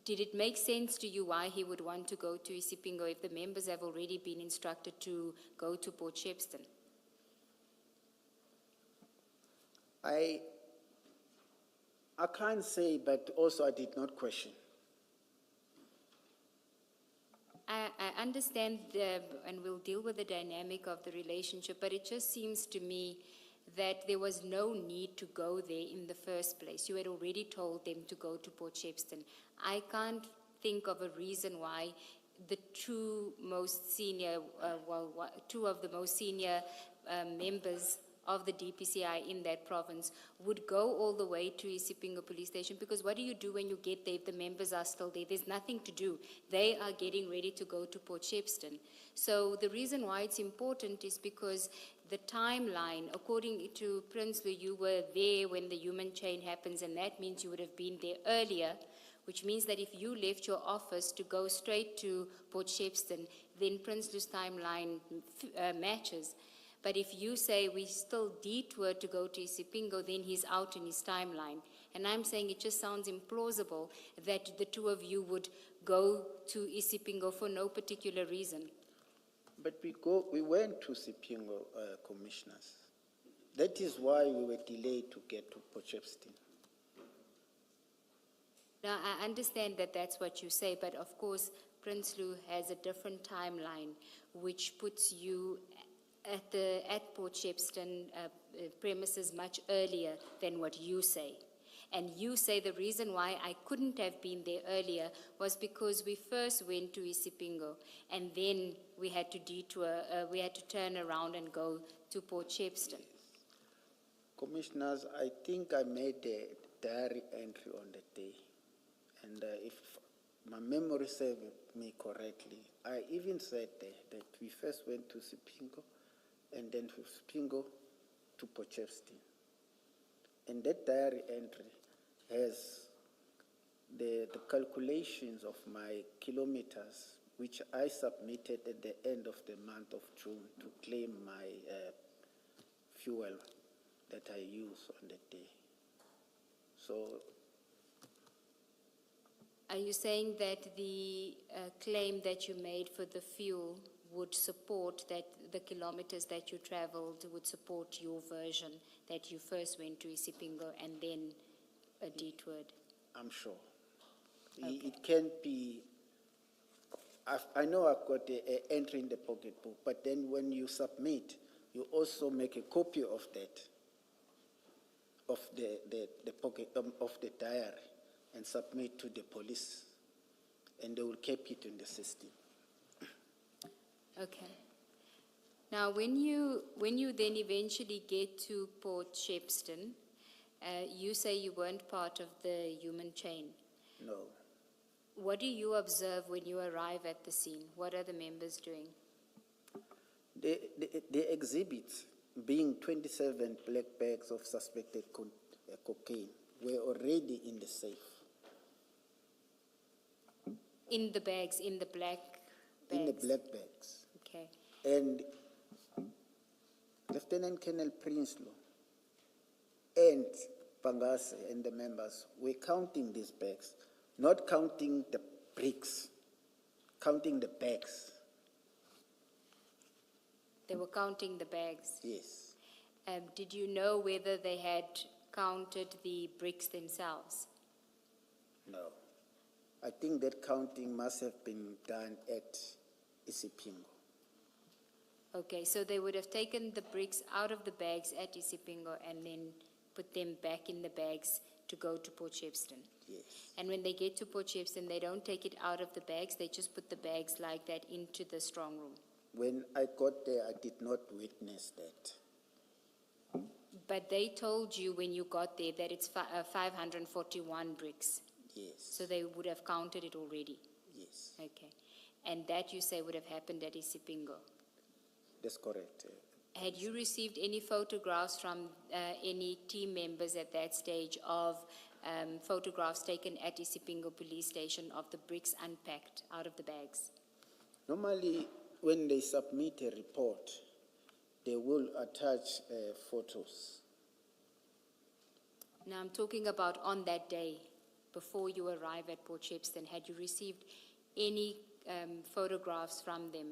Did it make sense to you why he would want to go to Isipingo if the members have already been instructed to go to Port Shepstone? I can't say, but also I did not question. I understand, and we'll deal with the dynamic of the relationship, but it just seems to me that there was no need to go there in the first place. You had already told them to go to Port Shepstone. I can't think of a reason why the two of the most senior members of the DPCI in that province would go all the way to Isipingo police station, because what do you do when you get there if the members are still there? There's nothing to do. They are getting ready to go to Port Shepstone. So the reason why it's important is because the timeline, according to Prinsloo, you were there when the human chain happens, and that means you would have been there earlier, which means that if you left your office to go straight to Port Shepstone, then Prinsloo's timeline matches. But if you say we still detour to go to Isipingo, then he's out in his timeline. And I'm saying it just sounds implausible that the two of you would go to Isipingo for no particular reason. But we went to Isipingo, Commissioners. That is why we were delayed to get to Potchefstroom. Now, I understand that that's what you say, but of course, Prince Lou has a different timeline, which puts you at Port Shepstone premises much earlier than what you say. And you say the reason why I couldn't have been there earlier was because we first went to Isipingo, and then we had to detour, we had to turn around and go to Port Shepstone. Commissioners, I think I made a diary entry on the day. And if my memory serves me correctly, I even said there that we first went to Sipingo and then from Sipingo to Potchefstroom. And that diary entry has the calculations of my kilometers, which I submitted at the end of the month of June to claim my fuel that I use on the day. So, Are you saying that the claim that you made for the fuel would support that the kilometers that you traveled would support your version that you first went to Isipingo and then detoured? I'm sure. Okay. It can't be, I know I've got an entry in the pocketbook, but then when you submit, you also make a copy of that, of the pocket, of the diary, and submit to the police, and they will keep it in the system. Okay. Now, when you then eventually get to Port Shepstone, you say you weren't part of the human chain. No. What do you observe when you arrive at the scene? What are the members doing? The exhibits, being 27 black bags of suspected cocaine, were already in the safe. In the bags, in the black bags? In the black bags. Okay. And Lieutenant Colonel Prinsloo and Pangase and the members were counting these bags, not counting the bricks, counting the bags. They were counting the bags. Yes. Did you know whether they had counted the bricks themselves? No. I think that counting must have been done at Isipingo. Okay, so they would have taken the bricks out of the bags at Isipingo and then put them back in the bags to go to Port Shepstone. Yes. And when they get to Port Shepstone, they don't take it out of the bags, they just put the bags like that into the strong room. When I got there, I did not witness that. But they told you when you got there that it's 541 bricks. Yes. So they would have counted it already. Yes. Okay. And that you say would have happened at Isipingo. That's correct. Had you received any photographs from any team members at that stage of photographs taken at Isipingo police station of the bricks unpacked out of the bags? Normally, when they submit a report, they will attach photos. Now I'm talking about on that day, before you arrive at Port Shepstone, had you received any photographs from them,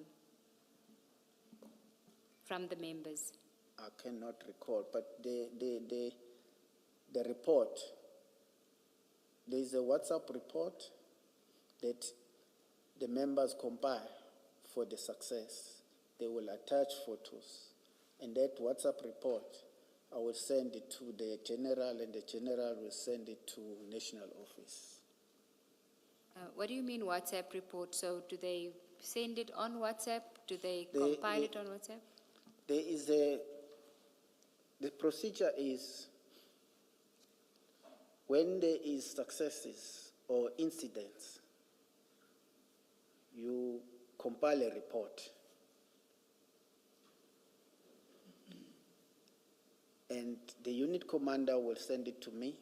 from the members? I cannot recall, but the report, there is a WhatsApp report that the members compile for the success. They will attach photos, and that WhatsApp report, I will send it to the general, and the general will send it to national office. What do you mean WhatsApp report? So do they send it on WhatsApp? Do they compile it on WhatsApp? There is the procedure is when there is successes or incidents, you compile a report. And the unit commander will send it to me.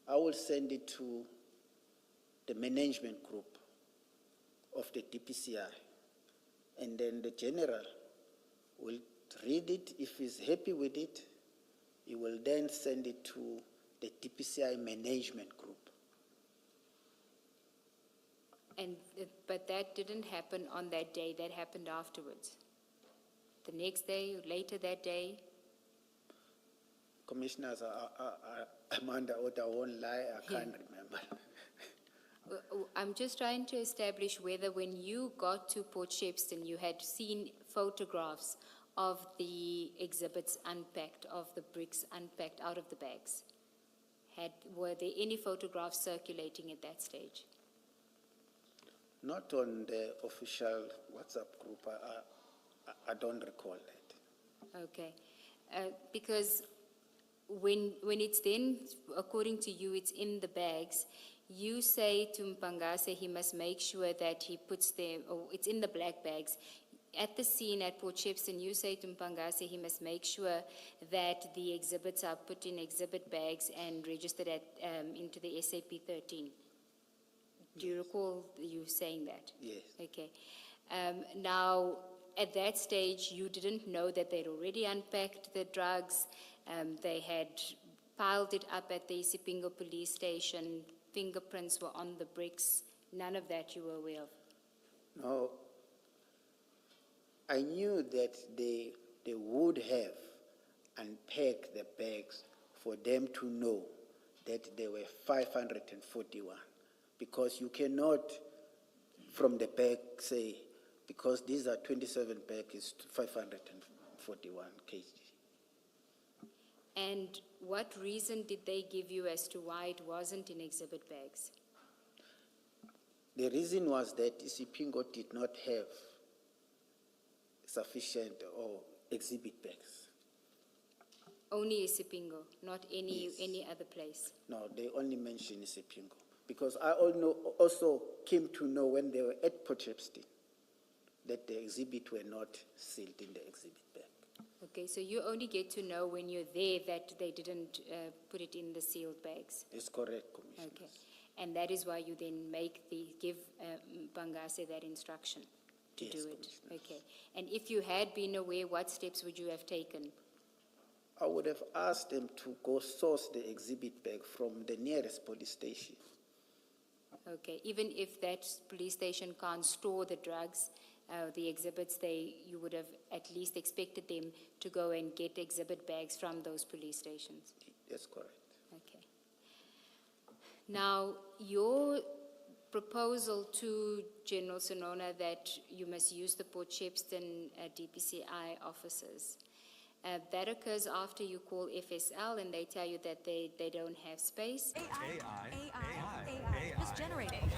I will send it to the management group of the DPCI. And then the general will read it. If he's happy with it, he will then send it to the DPCI management group. And but that didn't happen on that day. That happened afterwards. The next day, or later that day. Commissioners, I'm under oath, I won't lie, I can't remember. I'm just trying to establish whether when you got to Port Shepstone, you had seen photographs of the exhibits unpacked, of the bricks unpacked out of the bags. Were there any photographs circulating at that stage? Not on the official WhatsApp group, I don't recall that. Okay. Because when it's then, according to you, it's in the bags, you say to Mpangase he must make sure that he puts them, or it's in the black bags. At the scene at Port Shepstone, you say to Mpangase he must make sure that the exhibits are put in exhibit bags and registered into the SAP 13. Do you recall you saying that? Yes. Okay. Now, at that stage, you didn't know that they'd already unpacked the drugs. They had piled it up at the Isipingo police station. Fingerprints were on the bricks. None of that you were aware of? No, I knew that they would have unpacked the bags for them to know that there were 541, because you cannot, from the bag, say, because these are 27 bags, it's 541 kg. And what reason did they give you as to why it wasn't in exhibit bags? The reason was that Isipingo did not have sufficient or exhibit bags. Only Isipingo, not Yes. any other place? No, they only mentioned Isipingo. Because I also came to know when they were at Port Shepstone that the exhibit were not sealed in the exhibit bag. Okay, so you only get to know when you're there that they didn't put it in the sealed bags? It's correct, Commissioner. Okay, and that is why you then give Mpangase that instruction to Yes, do it? Commissioner. Okay, and if you had been aware, what steps would you have taken? I would have asked them to go source the exhibit bag from the nearest police station. Okay, even if that police station can't store the drugs, the exhibits, you would have at least expected them to go and get exhibit bags from those police stations? That's correct. Okay. Now, your proposal to General Sonona that you must use the Port Shepstone DPCI officers, that occurs after you call FSL and they tell you that they don't have space. AI. Just generating.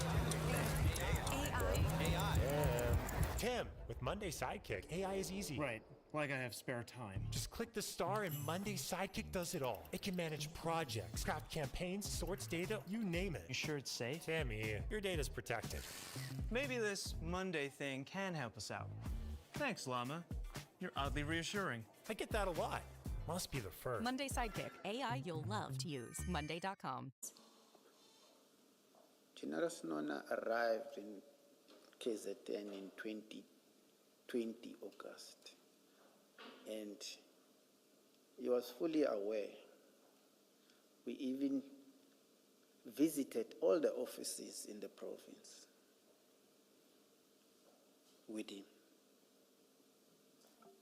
Tim, with Monday Sidekick, AI is easy. Right, like I have spare time. Just click the star and Monday Sidekick does it all. It can manage projects, craft campaigns, sorts data, you name it. You sure it's safe? Tammy, your data's protected. Maybe this Monday thing can help us out. Thanks, Llama. You're oddly reassuring. I get that a lot. Must be the first. Monday Sidekick. AI you'll love to use. Monday.com. General Sonona arrived in KZN in 2020 August, and he was fully aware. We even visited all the offices in the province with him.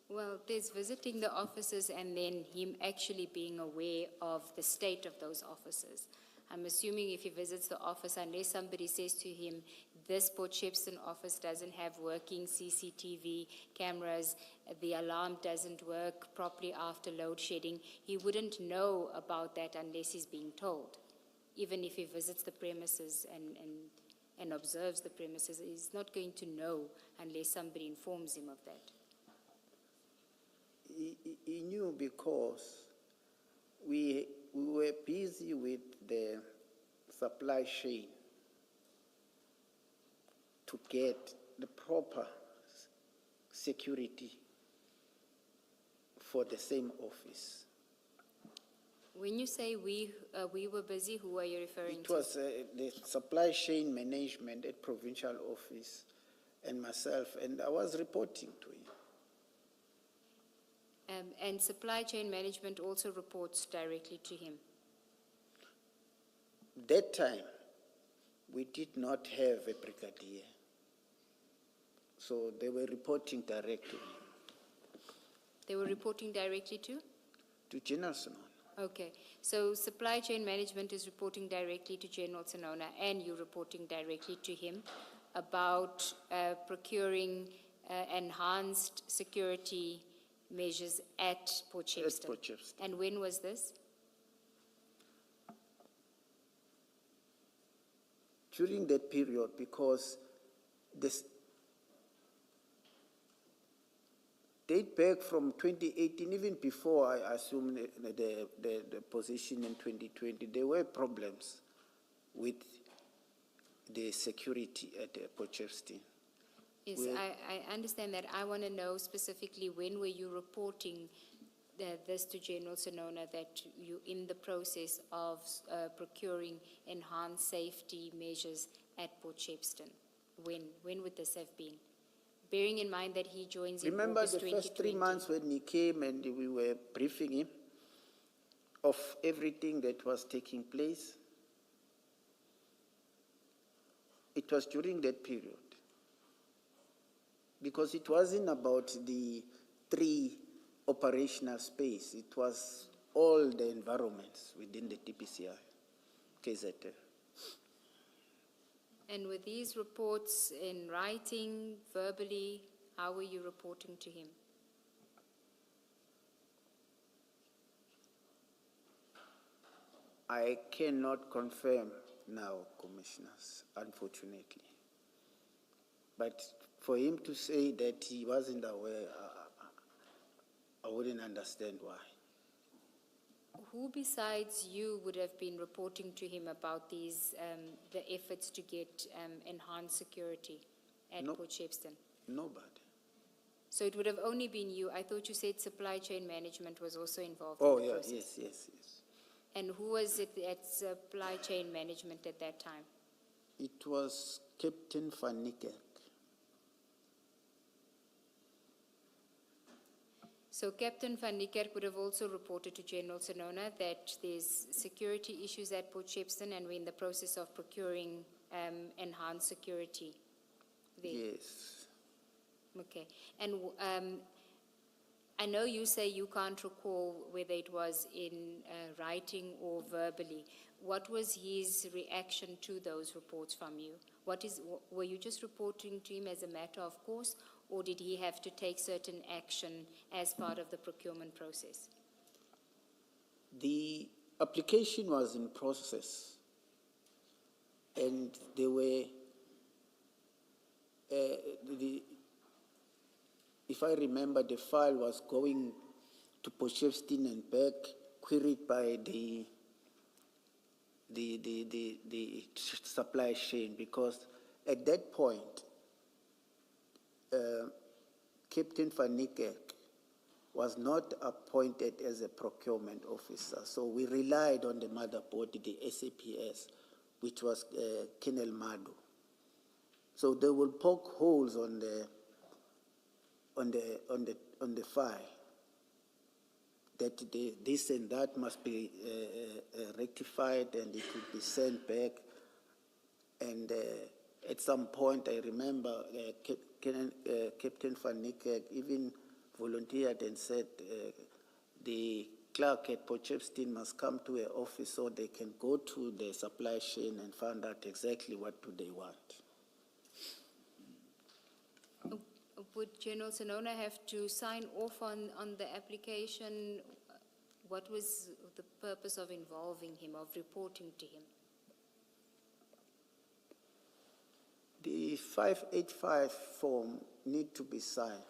Well, there's visiting the offices and then him actually being aware of the state of those offices. I'm assuming if he visits the office, unless somebody says to him, this Port Shepstone office doesn't have working CCTV cameras, the alarm doesn't work properly after load shedding, he wouldn't know about that unless he's being told. Even if he visits the premises and observes the premises, he's not going to know unless somebody informs him of that. He knew because we were busy with the supply chain to get the proper security for the same office. When you say we were busy, who are you referring It to? was the supply chain management at provincial office and myself, and I was reporting to him. And supply chain management also reports directly to him. That time, we did not have a brigadier, so they were reporting directly to him. They were reporting directly to? To General Sonona. Okay, so supply chain management is reporting directly to General Sonona and you're reporting directly to him about procuring enhanced security measures at Port Shepstone. Port Shepstone. And when was this? During that period, because this date back from 2018, even before I assumed the position in 2020, there were problems with the security at Port Shepstone. Yes, I understand that. I want to know specifically when were you reporting this to General Sonona that you in the process of procuring enhanced safety measures at Port Shepstone? When would this have been? Bearing in mind that he joins in Remember August the 2020. first 3 months when he came and we were briefing him of everything that was taking place? It was during that period. Because it wasn't about the 3 operational space, it was all the environments within the TPCI, KZN. And were these reports in writing, verbally? How were you reporting to him? I cannot confirm now, Commissioners, unfortunately. But for him to say that he wasn't aware, I wouldn't understand why. Who besides you would have been reporting to him about these, the efforts to get enhanced security at Port Shepstone? Nobody. So it would have only been you. I thought you said supply chain management was also involved Oh, in the yeah, process. yes. And who was it at supply chain management at that time? It was Captain Van Niekerk. So Captain Van Niekerk would have also reported to General Sonona that there's security issues at Port Shepstone and we're in the process of procuring enhanced security there. Yes. Okay. And I know you say you can't recall whether it was in writing or verbally. What was his reaction to those reports from you? Were you just reporting to him as a matter of course, or did he have to take certain action as part of the procurement process? The application was in process, and they were, if I remember, the file was going to Port Shepstone and back, queried by the supply chain, because at that point, Captain Van Niekerk was not appointed as a procurement officer, so we relied on the motherboard, the SAPS, which was Colonel Madu. So they will poke holes on the file that this and that must be rectified and it will be sent back. And at some point, I remember Captain Van Niekerk even volunteered and said the clerk at Port Shepstone must come to her office so they can go to the supply chain and find out exactly what do they want. Would General Sonona have to sign off on the application? What was the purpose of involving him, of reporting to him? The 585 form need to be signed.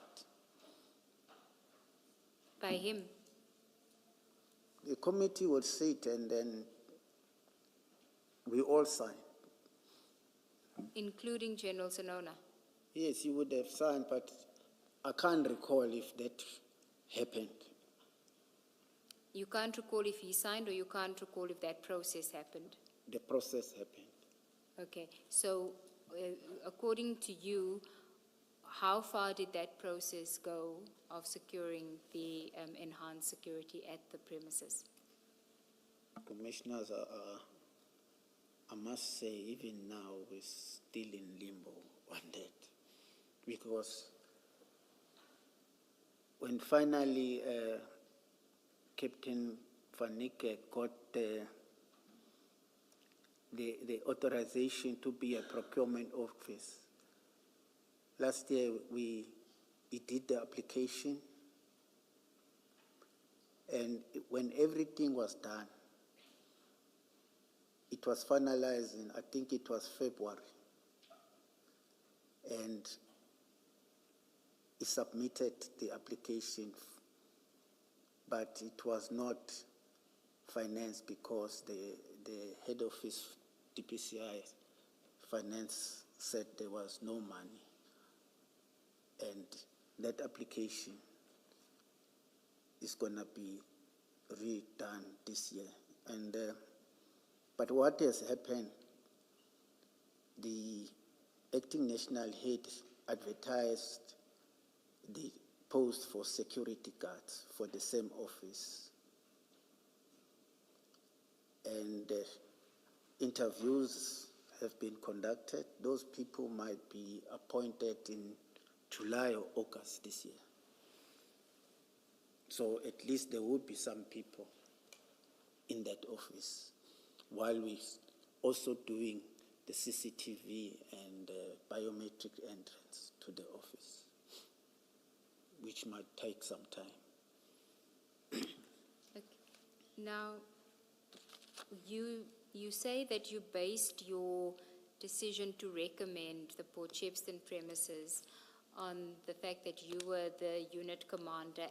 By him? The committee will sit and then we all sign. Including General Sonona? Yes, you would have signed, but I can't recall if that happened. You can't recall if he signed, or you can't recall if that process happened? The process happened. Okay, so according to you, how far did that process go of securing the enhanced security at the premises? Commissioners, I must say, even now, we're still in limbo on that. Because when finally Captain Vanike got the authorization to be a procurement office. Last year, he did the application, and when everything was done, it was finalized in, I think it was February, and he submitted the application, but it was not financed because the head office, DPCI Finance, said there was no money. And that application is going to be redone this year. And but what has happened, the acting national head advertised the post for security guards for the same office. And interviews have been conducted. Those people might be appointed in July or August this year. So at least there would be some people in that office, while we're also doing the CCTV and biometric entrance to the office, which might take some time. Okay. Now, you say that you based your decision to recommend the Port Shepstone premises on the fact that you were the unit commander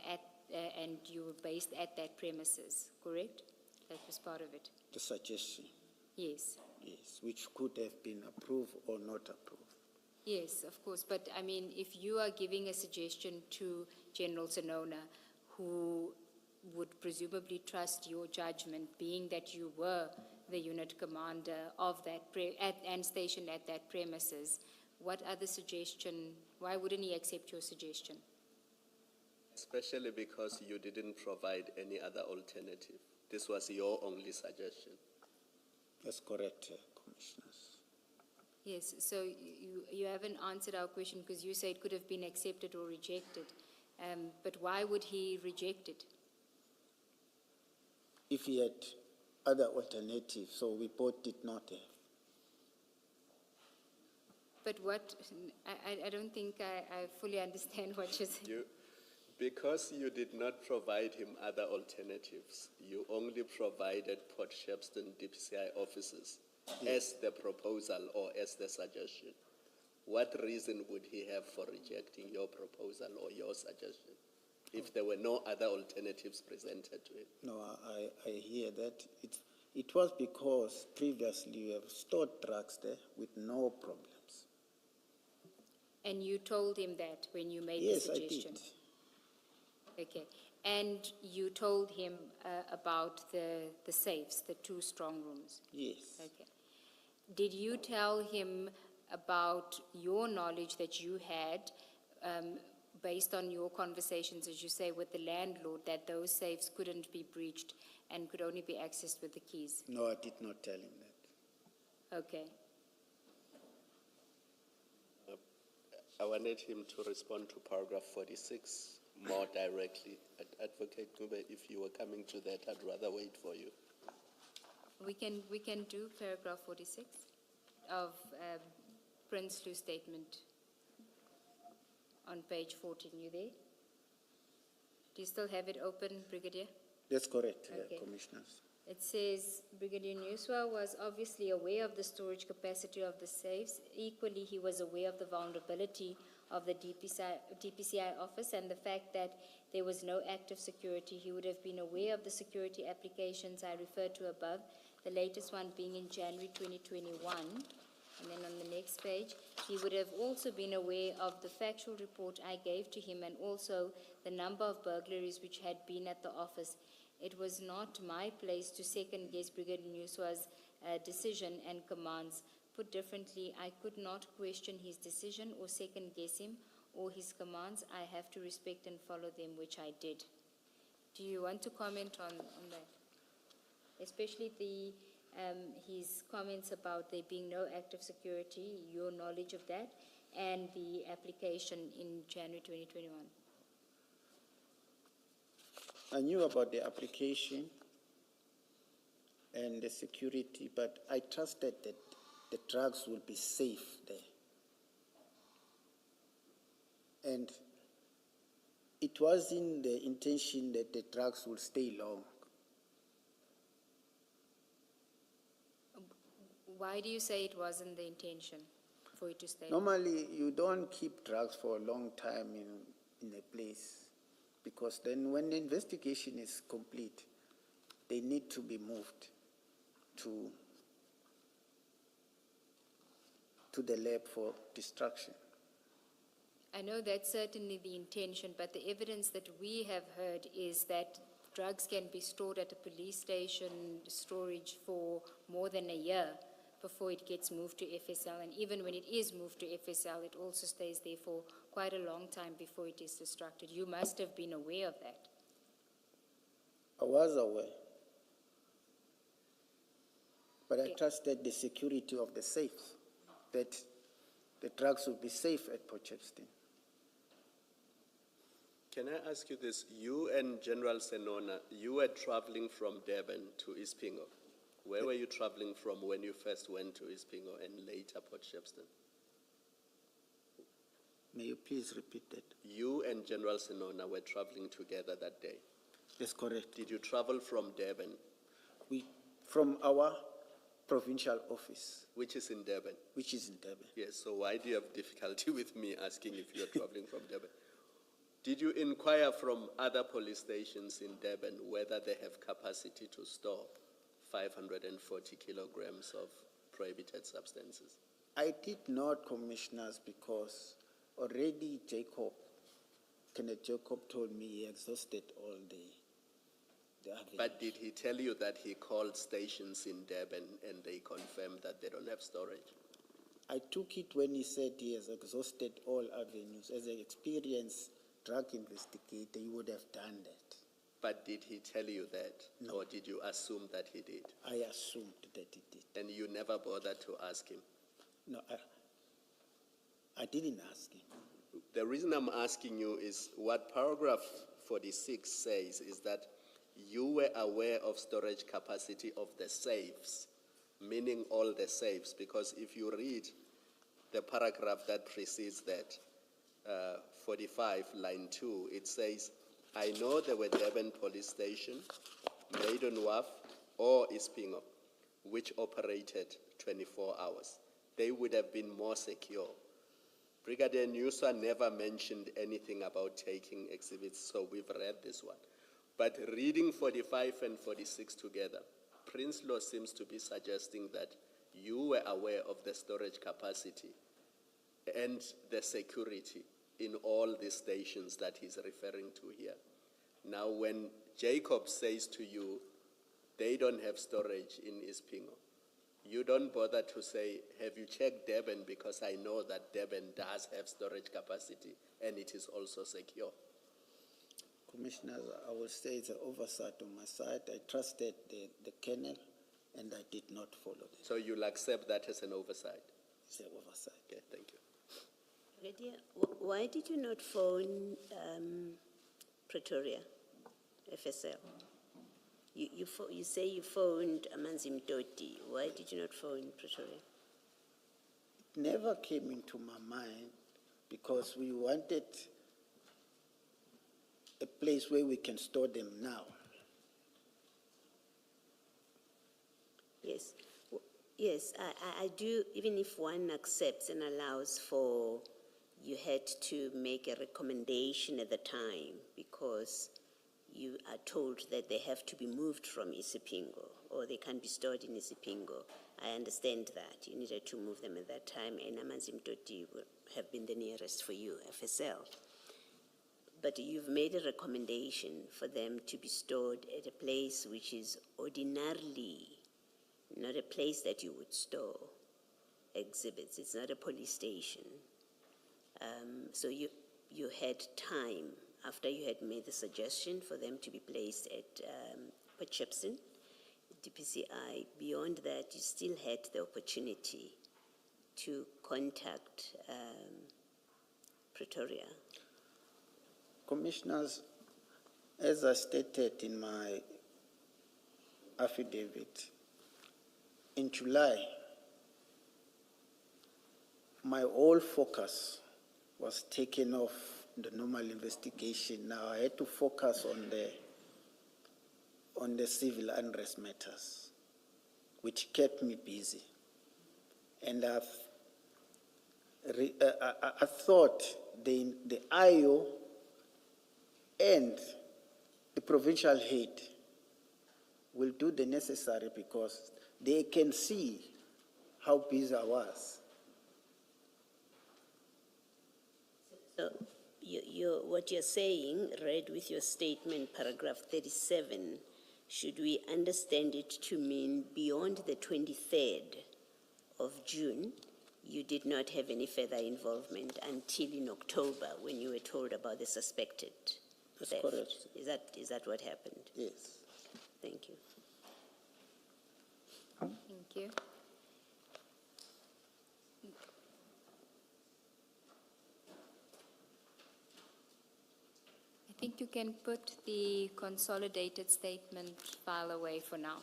and you were based at that premises, correct? That was part of it. The suggestion. Yes. Yes, which could have been approved or not approved. Yes, of course. But I mean, if you are giving a suggestion to General Zanona, who would presumably trust your judgment, being that you were the unit commander of that and stationed at that premises, what other suggestion, why wouldn't he accept your suggestion? Especially because you didn't provide any other alternative. This was your only suggestion. That's correct, Commissioners. Yes, so you haven't answered our question because you say it could have been accepted or rejected. But why would he reject it? If he had other alternatives, so we both did not have. But what, I don't think I fully understand what you're saying. Because you did not provide him other alternatives, you only provided Port Shepstone DPCI offices as the proposal or as the suggestion. What reason would he have for rejecting your proposal or your suggestion if there were no other alternatives presented to him? No, I hear that. It was because previously we have stored drugs there with no problems. And you told him that when you made Yes, the suggestion? I did. Okay. And you told him about the safes, the 2 strong rooms? Yes. Okay. Did you tell him about your knowledge that you had, based on your conversations, as you say, with the landlord, that those safes couldn't be breached and could only be accessed with the keys? No, I did not tell him that. Okay. I wanted him to respond to paragraph 46 more directly. Advocate Ngube, if you were coming to that, I'd rather wait for you. We can do paragraph 46 of Prince Lou's statement on page 14. You there? Do you still have it open, Brigadier? That's correct, Okay. Commissioners. It says, Brigadier Nuswa was obviously aware of the storage capacity of the safes. Equally, he was aware of the vulnerability of the DPCI office and the fact that there was no active security. He would have been aware of the security applications I referred to above, the latest one being in January 2021. And then on the next page, he would have also been aware of the factual report I gave to him and also the number of burglaries which had been at the office. It was not my place to second-guess Brigadier Nuswa's decision and commands. Put differently, I could not question his decision or second-guess him or his commands. I have to respect and follow them, which I did. Do you want to comment on that? Especially his comments about there being no active security, your knowledge of that, and the application in January 2021. I knew about the application and the security, but I trusted that the drugs will be safe there. And it wasn't the intention that the drugs will stay long. Why do you say it wasn't the intention for it to stay? Normally, you don't keep drugs for a long time in a place, because then when the investigation is complete, they need to be moved to the lab for destruction. I know that's certainly the intention, but the evidence that we have heard is that drugs can be stored at a police station storage for more than a year before it gets moved to FSL. And even when it is moved to FSL, it also stays there for quite a long time before it is destructed. You must have been aware of that. I was aware, but I Okay. trusted the security of the safes, that the drugs would be safe at Potchefstroom. Can I ask you this? You and General Senona, you were traveling from Durban to Ispingo. Where were you traveling from when you first went to Ispingo and later Potchefstroom? May you please repeat that? You and General Senona were traveling together that day. That's correct. Did you travel from Durban, From our provincial office, which is in Durban? which is in Durban. Yes, so why do you have difficulty with me asking if you're traveling from Durban? Did you inquire from other police stations in Durban whether they have capacity to store 540 kilograms of prohibited substances? I did not, commissioners, because already Kenneth Jacob told me he exhausted all the avenues. But did he tell you that he called stations in Durban and they confirmed that they don't have storage? I took it when he said he has exhausted all avenues. As an experienced drug investigator, he would have done that. But did he tell you that? No. Or did you assume that he did? I assumed that he did. And you never bothered to ask him? No, I didn't ask him. The reason I'm asking you is what paragraph 46 says is that you were aware of storage capacity of the safes, meaning all the safes, because if you read the paragraph that precedes that, 45, line 2, it says, I know there were Durban Police Station, Maiden Wharf, or Ispingo, which operated 24 hours. They would have been more secure. Brigadier Nusa never mentioned anything about taking exhibits, so we've read this one. But reading 45 and 46 together, Prinsloo seems to be suggesting that you were aware of the storage capacity and the security in all the stations that he's referring to here. Now, when Jacob says to you, they don't have storage in Ispingo, you don't bother to say, have you checked Durban, because I know that Durban does have storage capacity and it is also secure. Commissioners, I will say it's an oversight on my side. I trusted the kennel and I did not follow that. So you'll accept that as an oversight? It's an oversight. Okay, thank you. Brigadier, why did you not phone Pretoria, FSL? You say you phoned Amanzi Mtoti. Why did you not phone Pretoria? It never came into my mind because we wanted a place where we can store them now. Yes. Yes, I do, even if one accepts and allows for, you had to make a recommendation at the time because you are told that they have to be moved from Isipingo or they can't be stored in Isipingo. I understand that. You needed to move them at that time, and Amanzi Mtoti would have been the nearest for you, FSL. But you've made a recommendation for them to be stored at a place which is ordinarily not a place that you would store exhibits. It's not a police station. So you had time after you had made the suggestion for them to be placed at Potchefstroom, DPCI. Beyond that, you still had the opportunity to contact Pretoria. Commissioners, as I stated in my affidavit, in July, my whole focus was taken off the normal investigation. Now I had to focus on the civil unrest matters, which kept me busy. And I thought the IO and the provincial head will do the necessary because they can see how busy I was. So what you're saying, read with your statement, paragraph 37, should we understand it to mean beyond the 23rd of June, you did not have any further involvement until in October when you were told about the suspected That's theft? correct. Is that what happened? Yes. Thank you. Thank you. I think you can put the consolidated statement file away for now.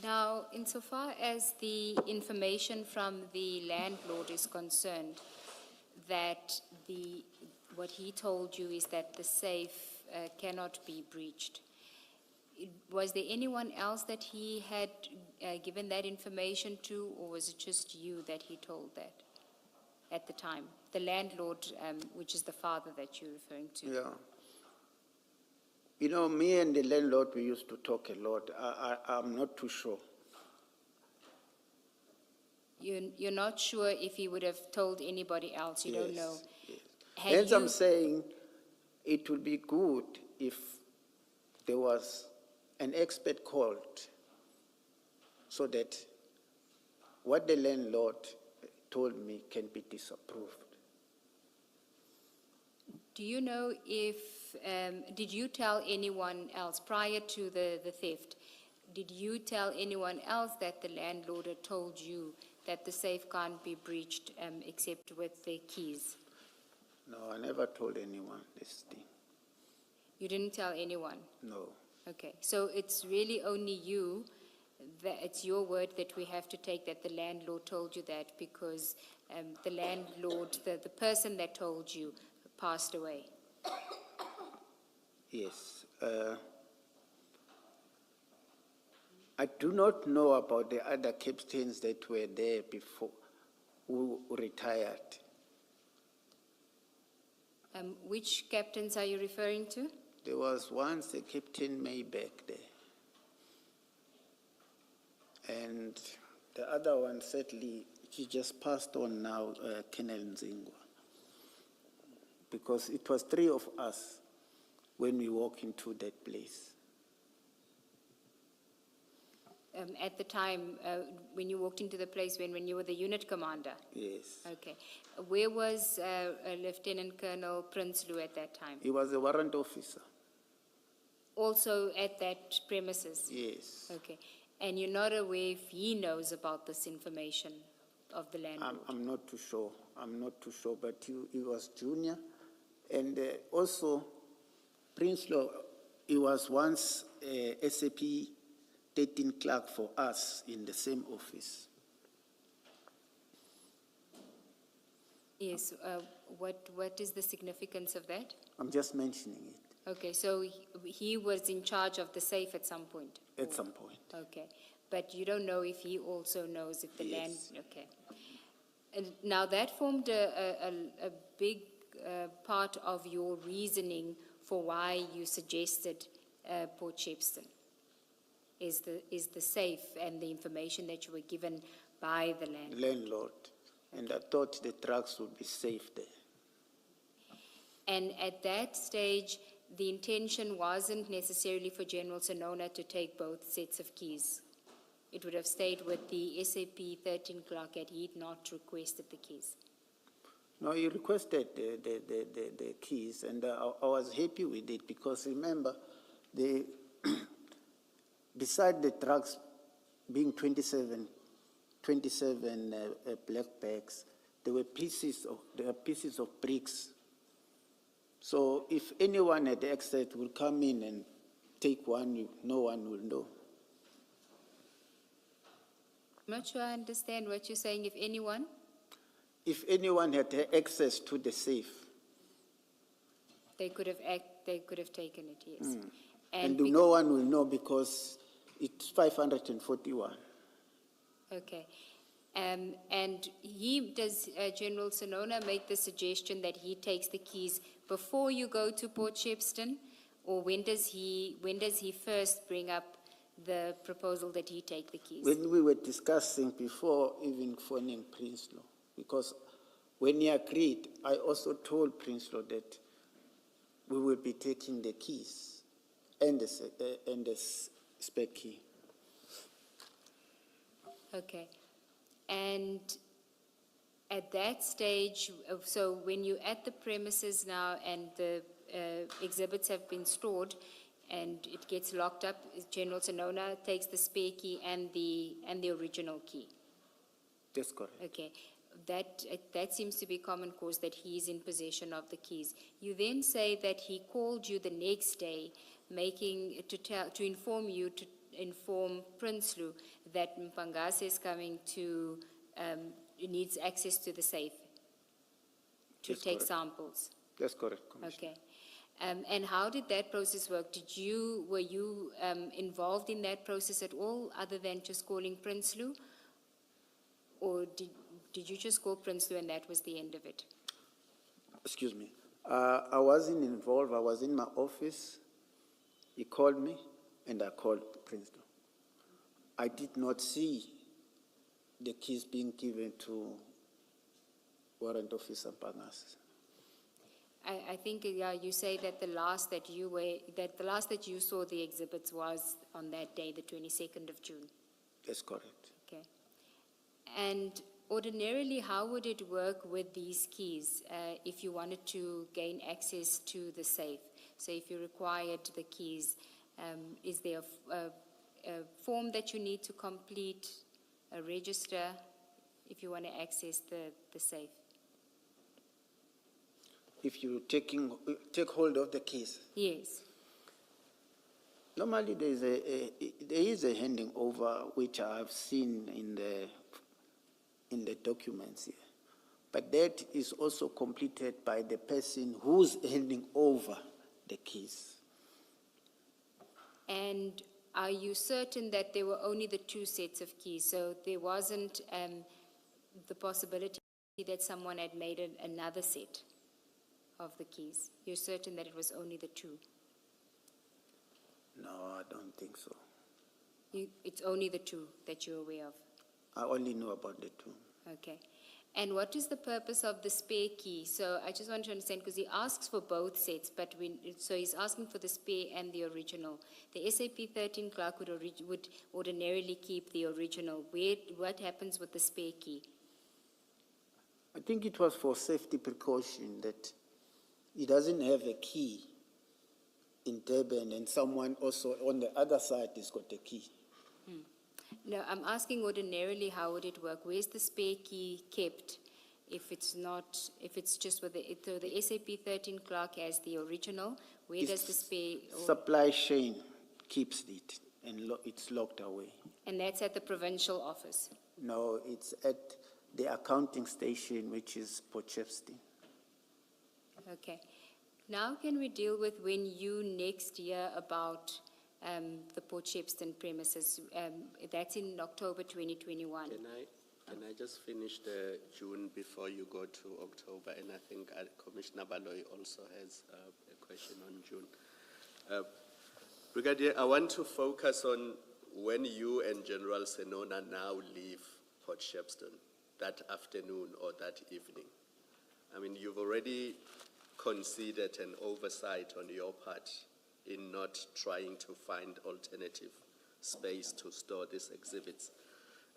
Now, insofar as the information from the landlord is concerned, that what he told you is that the safe cannot be breached. Was there anyone else that he had given that information to, or was it just you that he told that at the time? The landlord, which is the father that you're referring to. Yeah. You know, me and the landlord, we used to talk a lot. I'm not too sure. You're not sure if he would have told anybody else. You don't know. Yes. Had Hence, you- I'm saying it would be good if there was an expert called so that what the landlord told me can be disapproved. Do you know if, did you tell anyone else prior to the theft, did you tell anyone else that the landlord had told you that the safe can't be breached except with the keys? No, I never told anyone this thing. You didn't tell anyone? No. Okay, so it's really only you, that it's your word that we have to take, that the landlord told you that, because the landlord, the person that told you passed away. Yes. I do not know about the other captains that were there before, who retired. Which captains are you referring to? There was once a Captain Maybeck there. And the other one, sadly, he just passed on now, Colonel Nzingwa. Because it was three of us when we walked into that place. At the time, when you walked into the place, when you were the unit commander? Yes. Okay. Where was Lieutenant Colonel Prinsloo at that time? He was a warrant officer. Also at that premises? Yes. Okay. And you're not aware if he knows about this information of the landlord? I'm not too sure. I'm not too sure, but he was junior. And also, Prinsloo, he was once SAP 13 clerk for us in the same office. Yes. What is the significance of that? I'm just mentioning it. Okay, so he was in charge of the safe at some point? At some point. Okay, but you don't know if he also knows if the land, Yes. okay. And now that formed a big part of your reasoning for why you suggested Port Shepstone, is the safe and the information that you were given by the landlord. And I thought the trucks would be safe there. And at that stage, the intention wasn't necessarily for General Sonona to take both sets of keys. It would have stayed with the SAP 13 clerk had he not requested the keys. No, he requested the keys, and I was happy with it because remember, beside the trucks being 27 black bags, there were pieces of bricks. So if anyone had access will come in and take one, no one will know. I'm not sure I understand what you're saying, if anyone. If anyone had access to the safe, They could have taken it, yes. and be- no one will know because it's 541. Okay. And does General Sonona make the suggestion that he takes the keys before you go to Port Shepstone? Or when does he first bring up the proposal that he take the keys? When we were discussing before even phoning Prinsloo, because when he agreed, I also told Prinsloo that we will be taking the keys and the spare key. Okay. And at that stage, so when you're at the premises now and the exhibits have been stored and it gets locked up, General Sonona takes the spare key and the original key. That's correct. Okay. That seems to be common cause, that he is in possession of the keys. You then say that he called you the next day, to inform Prinsloo that Mpangase is coming to, needs access to the safe to That's take correct. samples. That's correct, Commissioner. Okay. And how did that process work? Were you involved in that process at all, other than just calling Prinsloo? Or did you just call Prinsloo and that was the end of it? Excuse me. I wasn't involved. I was in my office. He called me, and I called Prinsloo. I did not see the keys being given to Warrant Officer Mpangase. I think, yeah, you say that the last that you saw the exhibits was on that day, the 22nd of June. That's correct. Okay. And ordinarily, how would it work with these keys if you wanted to gain access to the safe? So if you required the keys, is there a form that you need to complete, a register, if you want to access the safe? If you take hold of the keys, Yes. normally there is a handing over which I have seen in the documents here, but that is also completed by the person who's handing over the keys. And are you certain that there were only the 2 sets of keys? So there wasn't the possibility that someone had made another set of the keys? You're certain that it was only the 2? No, I don't think so. It's only the 2 that you're aware of? I only know about the 2. Okay. And what is the purpose of the spare key? So I just want to understand, because he asks for both sets, so he's asking for the spare and the original. The SAP 13 clerk would ordinarily keep the original. What happens with the spare key? I think it was for safety precaution that he doesn't have a key in Durban and someone also on the other side has got a key. No, I'm asking ordinarily how would it work? Where's the spare key kept if it's just with the SAP 13 clerk has the original? Where does the spare... Supply chain keeps it and it's locked away. And that's at the provincial office? No, it's at the accounting station, which is Port Shepstone. Okay. Now can we deal with when you next hear about the Port Shepstone premises? That's in October 2021. Can I just finish the June before you go to October? And I think Commissioner Baloyi also has a question on June. Brigadier, I want to focus on when you and General Sonona now leave Port Shepstone, that afternoon or that evening. I mean, you've already conceded an oversight on your part in not trying to find alternative space to store these exhibits.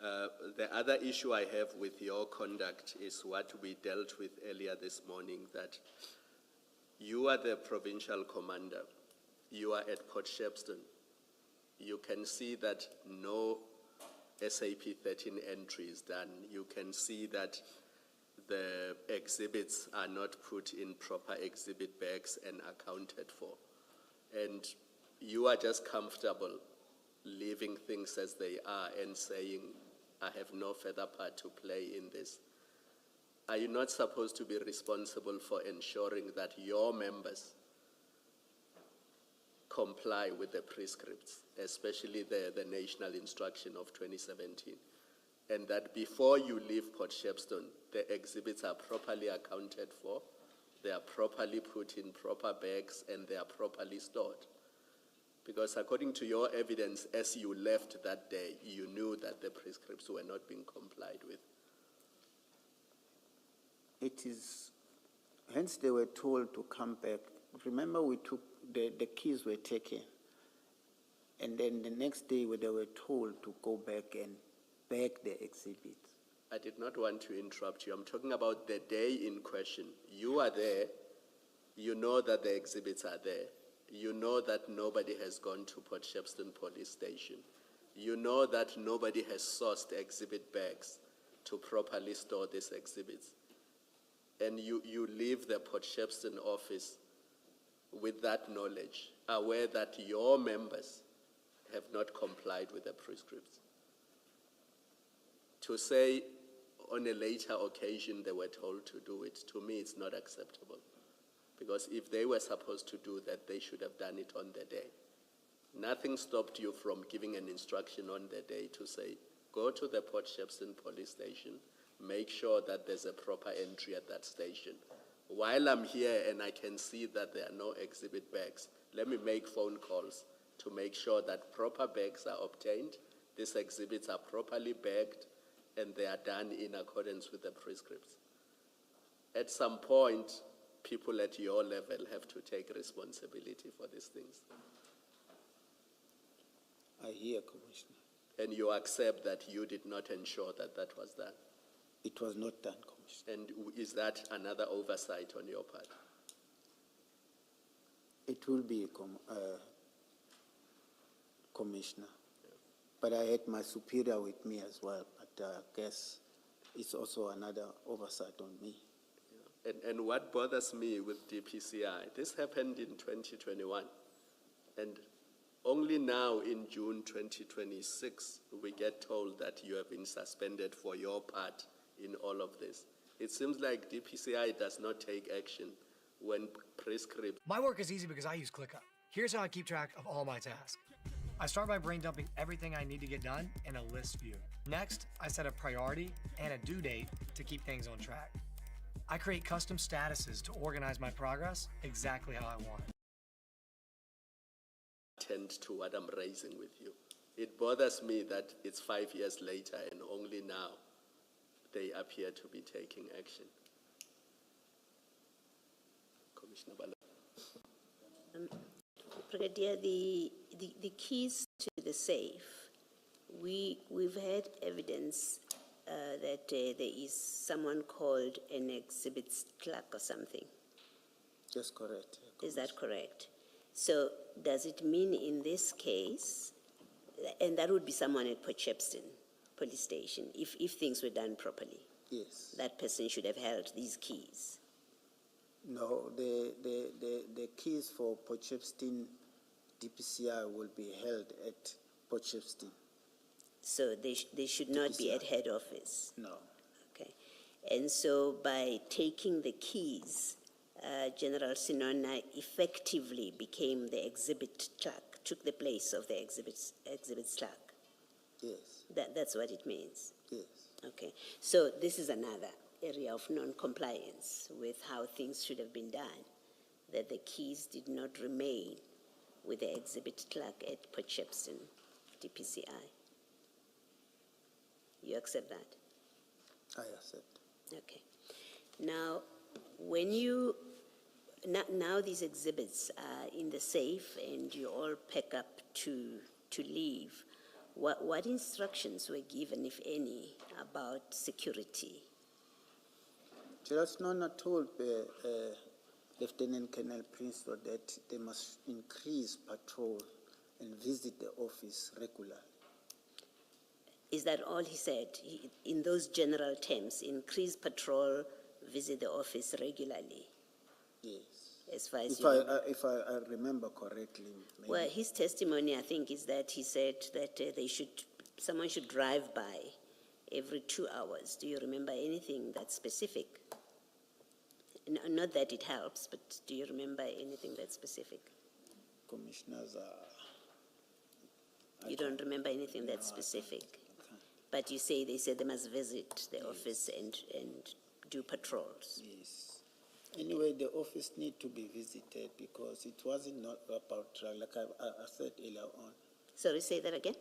The other issue I have with your conduct is what we dealt with earlier this morning, that you are the provincial commander. You are at Port Shepstone. You can see that no SAP 13 entry is done. You can see that the exhibits are not put in proper exhibit bags and accounted for. And you are just comfortable leaving things as they are and saying, I have no further part to play in this. Are you not supposed to be responsible for ensuring that your members comply with the prescripts, especially the National Instruction of 2017? And that before you leave Port Shepstone, the exhibits are properly accounted for, they are properly put in proper bags, and they are properly stored. Because according to your evidence, as you left that day, you knew that the prescripts were not being complied with. It is, hence they were told to come back. Remember, we took, the keys were taken. And then the next day they were told to go back and bag the exhibits. I did not want to interrupt you. I'm talking about the day in question. You are there. You know that the exhibits are there. You know that nobody has gone to Port Shepstone Police Station. You know that nobody has sourced exhibit bags to properly store these exhibits. And you leave the Port Shepstone office with that knowledge, aware that your members have not complied with the prescripts. To say on a later occasion they were told to do it, to me it's not acceptable. Because if they were supposed to do that, they should have done it on the day. Nothing stopped you from giving an instruction on the day to say, go to the Port Shepstone Police Station, make sure that there's a proper entry at that station. While I'm here and I can see that there are no exhibit bags, let me make phone calls to make sure that proper bags are obtained, these exhibits are properly bagged, and they are done in accordance with the prescripts. At some point, people at your level have to take responsibility for these things. I hear, Commissioner. And you accept that you did not ensure that that was done. It was not done, Commissioner. And is that another oversight on your part? It will be, Commissioner. Yeah. But I had my superior with me as well, but I guess it's also another oversight on me. Yeah. And what bothers me with DPCI, this happened in 2021, and only now in June 2026, we get told that you have been suspended for your part in all of this. It seems like DPCI does not take action when prescripts. My work is easy because I use ClickUp. Here's how I keep track of all my tasks. I start by brain dumping everything I need to get done in a list view. Next, I set a priority and a due date to keep things on track. I create custom statuses to organize my progress exactly how I want it. Tend to what I'm raising with you. It bothers me that it's 5 years later and only now they appear to be taking action. Commissioner Bala. Brigadier, the keys to the safe, we've had evidence that there is someone called an exhibits clerk or something. That's correct. Is that correct? So does it mean in this case, and that would be someone at Port Shepstone Police Station, if things were done properly? Yes. That person should have held these keys. No, the keys for Port Shepstone DPCI will be held at Port Shepstone. So they should not be at head office? No. Okay. And so by taking the keys, General Sinona effectively became the exhibit clerk, took the place of the exhibit clerk. Yes. That's what it means? Yes. Okay. So this is another area of non-compliance with how things should have been done, that the keys did not remain with the exhibit clerk at Port Shepstone DPCI. You accept that? I accept. Okay. Now, when you, now these exhibits are in the safe and you all pack up to leave, what instructions were given, if any, about security? General Sinona told Lieutenant Colonel Prince that they must increase patrol and visit the office regularly. Is that all he said? In those general terms, increase patrol visit the office regularly, Yes. as far as If you know? if I remember correctly, maybe. Well, his testimony, I think, is that he said that someone should drive by every 2 hours. Do you remember anything that's specific? Not that it helps, but do you remember anything that's specific? Commissioners are. You don't remember anything that's specific? But you say they said they must visit the office and do patrols. Yes. Anyway, the office need to be visited because it wasn't not about drug, like I said earlier on. Sorry, say that again?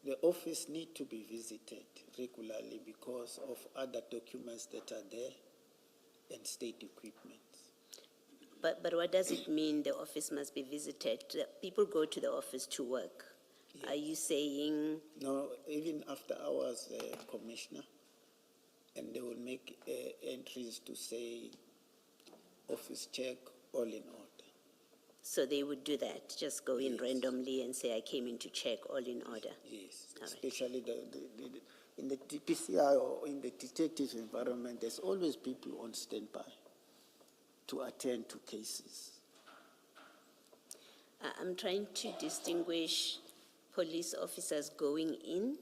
The office need to be visited regularly because of other documents that are there and state equipment. But what does it mean the office must be visited? People go to the office to work. Are you saying? No, even after hours, Commissioner, and they will make entries to say office check, all in order. So they would do that, just go in randomly and say, I came in to check, all in order? Yes, especially in the DPCI or in the detective environment, there's always people on standby to attend to cases. I'm trying to distinguish police officers going in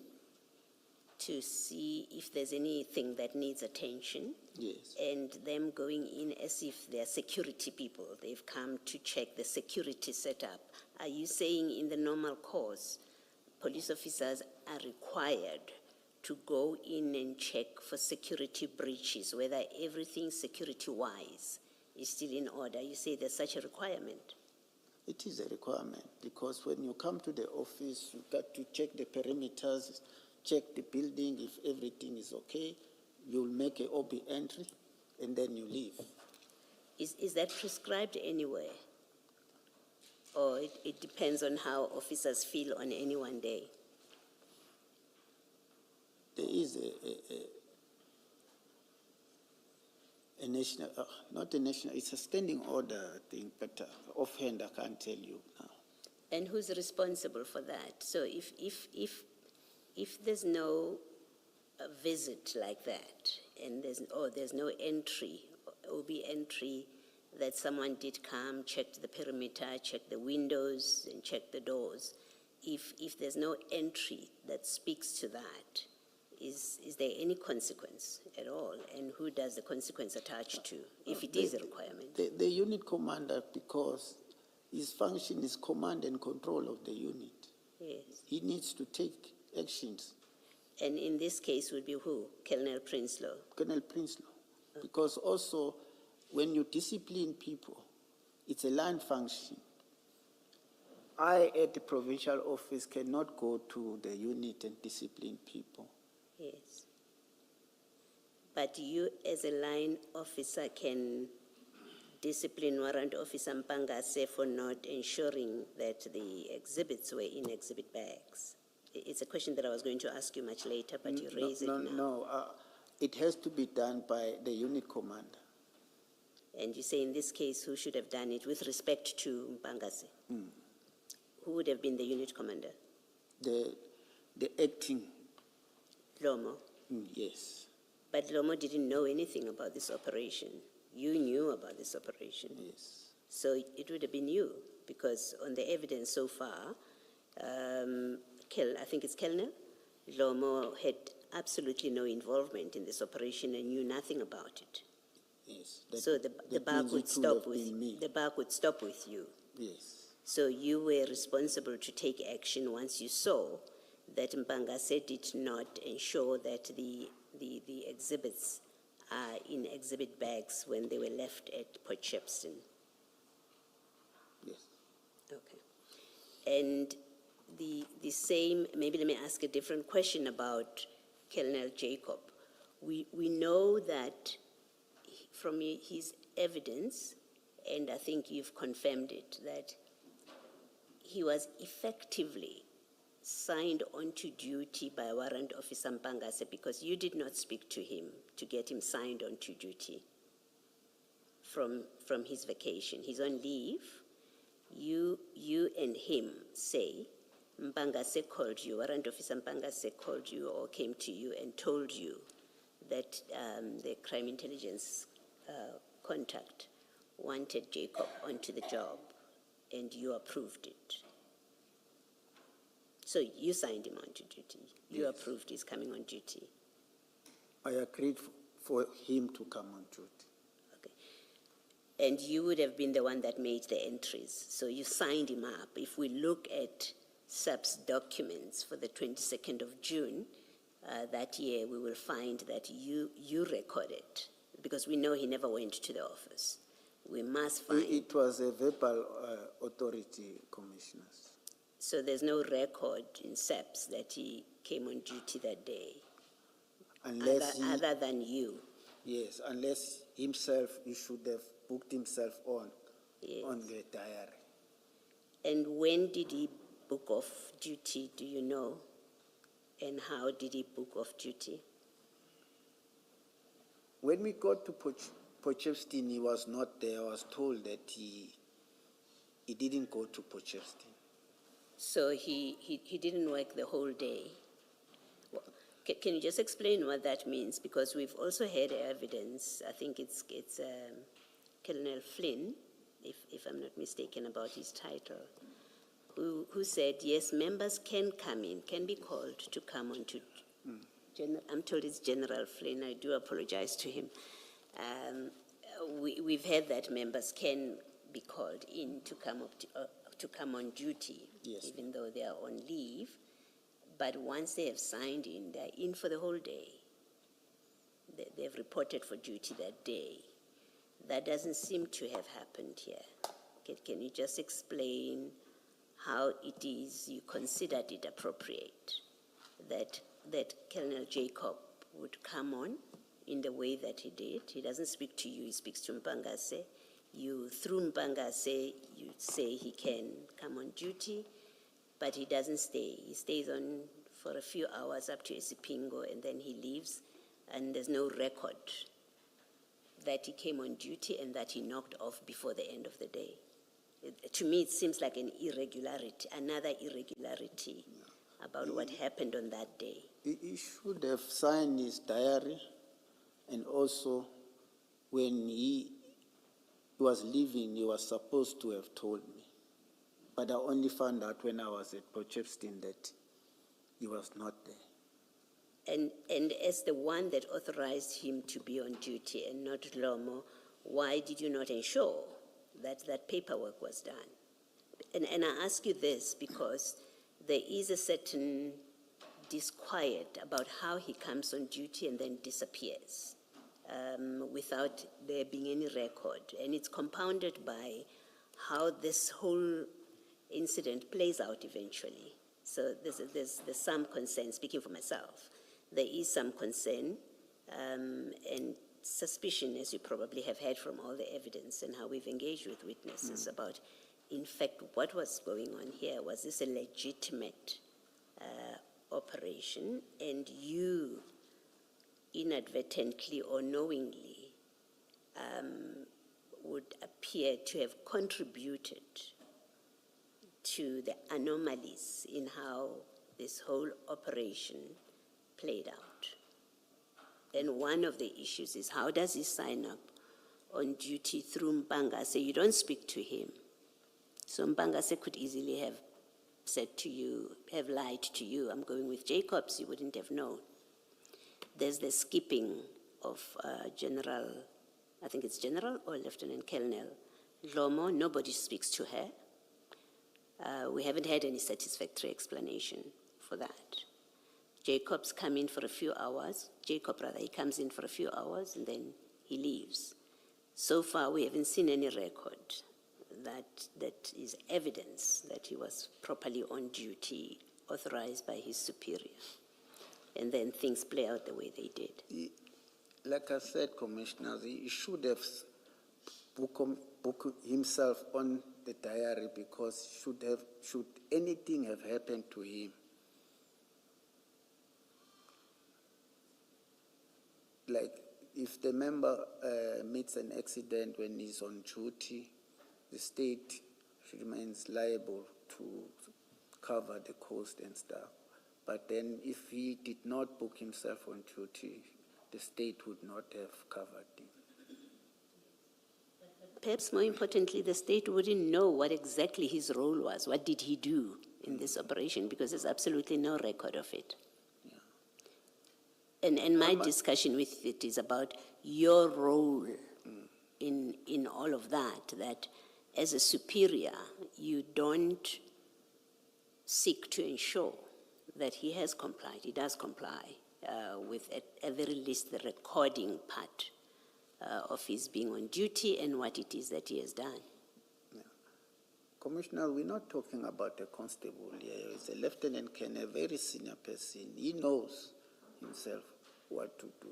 to see if there's anything that needs attention. Yes. And them going in as if they're security people. They've come to check the security setup. Are you saying in the normal course, police officers are required to go in and check for security breaches, whether everything security-wise is still in order? You say there's such a requirement? It is a requirement because when you come to the office, you got to check the perimeters, check the building. If everything is okay, you'll make an OB entry and then you leave. Is that prescribed anywhere? Or it depends on how officers feel on any one day? There is a national, not a national, it's a standing order, I think, but offhand I can't tell you now. And who's responsible for that? So if there's no visit like that, and there's no entry, OB entry, that someone did come, checked the perimeter, checked the windows, and checked the doors, if there's no entry that speaks to that, is there any consequence at all? And who does the consequence attach to, if it is a requirement? The unit commander, because his function is command and control of the unit. Yes. He needs to take actions. And in this case would be who? Colonel Prinsloo? Colonel Prinsloo. Because also, when you discipline people, it's a line function. I, at the provincial office, cannot go to the unit and discipline people. Yes. But you, as a line officer, can discipline Warrant Officer Mpangase for not ensuring that the exhibits were in exhibit bags. It's a question that I was going to ask you much later, but you raise it now. No, it has to be done by the unit commander. And you say in this case, who should have done it with respect to Mpangase? Who would have been the unit commander? The acting. Lomo? Yes. But Lomo didn't know anything about this operation. You knew about this operation. Yes. So it would have been you, because on the evidence so far, I think it's Kellner, Lomo had absolutely no involvement in this operation and knew nothing about it. Yes. So the buck would stop with you. Yes. So you were responsible to take action once you saw that Mpangase did not ensure that the exhibits are in exhibit bags when they were left at Port Shepstone. Yes. Okay. And the same, maybe let me ask a different question about Colonel Jacob. We know that from his evidence, and I think you've confirmed it, that he was effectively signed onto duty by Warrant Officer Mpangase because you did not speak to him to get him signed onto duty from his vacation. He's on leave. You and him say Mpangase called you, Warrant Officer Mpangase called you or came to you and told you that the crime intelligence contact wanted Jacob onto the job, and you approved it. So you signed him onto duty. You Yes. approved his coming on duty. I agreed for him to come on duty. Okay. And you would have been the one that made the entries. So you signed him up. If we look at SAP's documents for the 22nd of June that year, we will find that you recorded, because we know he never went to the office. We must find. It was a verbal authority, Commissioners. So there's no record in SAPS that he came on duty that day, Unless other than you. Yes, unless himself, he should have booked himself on the diary. And when did he book off duty, do you know? And how did he book off duty? When we got to Potchefstroom, he was not there. I was told that he didn't go to Potchefstroom. So he didn't work the whole day. Well, can you just explain what that means? Because we've also had evidence, I think it's Colonel Flynn, if I'm not mistaken about his title, who said, yes, members can come in, can be called to come on to, I'm told it's General Flynn, I do apologize to him. We've heard that members can be called in to come up to come on duty, Yes. even though they are on leave. But once they have signed in, they're in for the whole day. They've reported for duty that day. That doesn't seem to have happened here. Can you just explain how it is you considered it appropriate that Colonel Jacob would come on in the way that he did? He doesn't speak to you, he speaks to Mpangase. You, through Mpangase, you say he can come on duty, but he doesn't stay. He stays on for a few hours up to Isipingo, and then he leaves, and there's no record that he came on duty and that he knocked off before the end of the day. To me, it seems like an irregularity, another irregularity about what happened on that day. He should have signed his diary, and also when he was leaving, he was supposed to have told me. But I only found out when I was at Potchefstroom that he was not there. And as the one that authorized him to be on duty and not Lomo, why did you not ensure that that paperwork was done? And I ask you this because there is a certain disquiet about how he comes on duty and then disappears without there being any record. And it's compounded by how this whole incident plays out eventually. So there's some concern, speaking for myself, there is some concern and suspicion, as you probably have heard from all the evidence and how we've engaged with witnesses about, in fact, what was going on here. Was this a legitimate operation? And you inadvertently or knowingly would appear to have contributed to the anomalies in how this whole operation played out. And one of the issues is, how does he sign up on duty through Mpangase? You don't speak to him. So Mpangase could easily have said to you, have lied to you, I'm going with Jacobs, you wouldn't have known. There's the skipping of General, I think it's General or Lieutenant Colonel Lomo. Nobody speaks to her. We haven't had any satisfactory explanation for that. Jacobs come in for a few hours. He comes in for a few hours and then he leaves. So far, we haven't seen any record that is evidence that he was properly on duty, authorized by his superior. And then things play out the way they did. Like I said, Commissioner, he should have booked himself on the diary, because should anything have happened to him, like if the member meets an accident when he's on duty, the state remains liable to cover the cost and stuff. But then if he did not book himself on duty, the state would not have covered him. perhaps more importantly, the state wouldn't know what exactly his role was. What did he do in this operation? Because there's absolutely no record of it. And my discussion with it is about your role in all of that, that as a superior, you don't seek to ensure that he has complied, he does comply with at very least the recording part of his being on duty and what it is that he has done. Commissioner, we're not talking about a constable here. It's a lieutenant colonel, a very senior person. He knows himself what to do.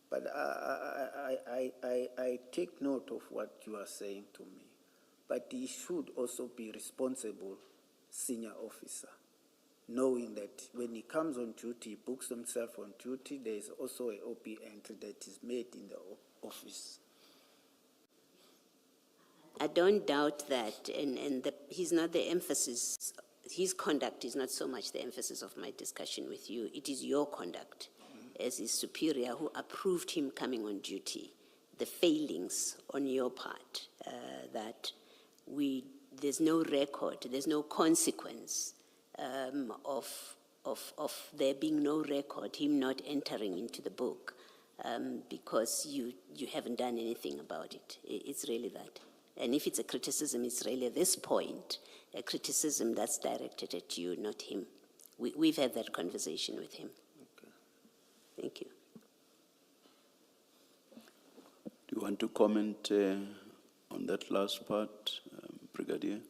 But I take note of what you are saying to me. But he should also be responsible senior officer, knowing that when he comes on duty, he books himself on duty, there is also a OP entry that is made in the office. I don't doubt that, and he's not the emphasis, his conduct is not so much the emphasis of my discussion with you. It is your conduct as his superior who approved him coming on duty, the failings on your part, that there's no record, there's no consequence of there being no record, him not entering into the book, because you haven't done anything about it. It's really that. And if it's a criticism, it's really at this point a criticism that's directed at you, not him. We've had that conversation with him. Okay. Thank you. Do you want to comment on that last part, Brigadier?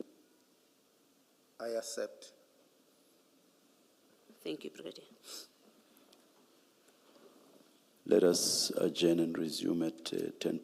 I accept. Thank you, Brigadier. Let us adjourn and resume at 2:10.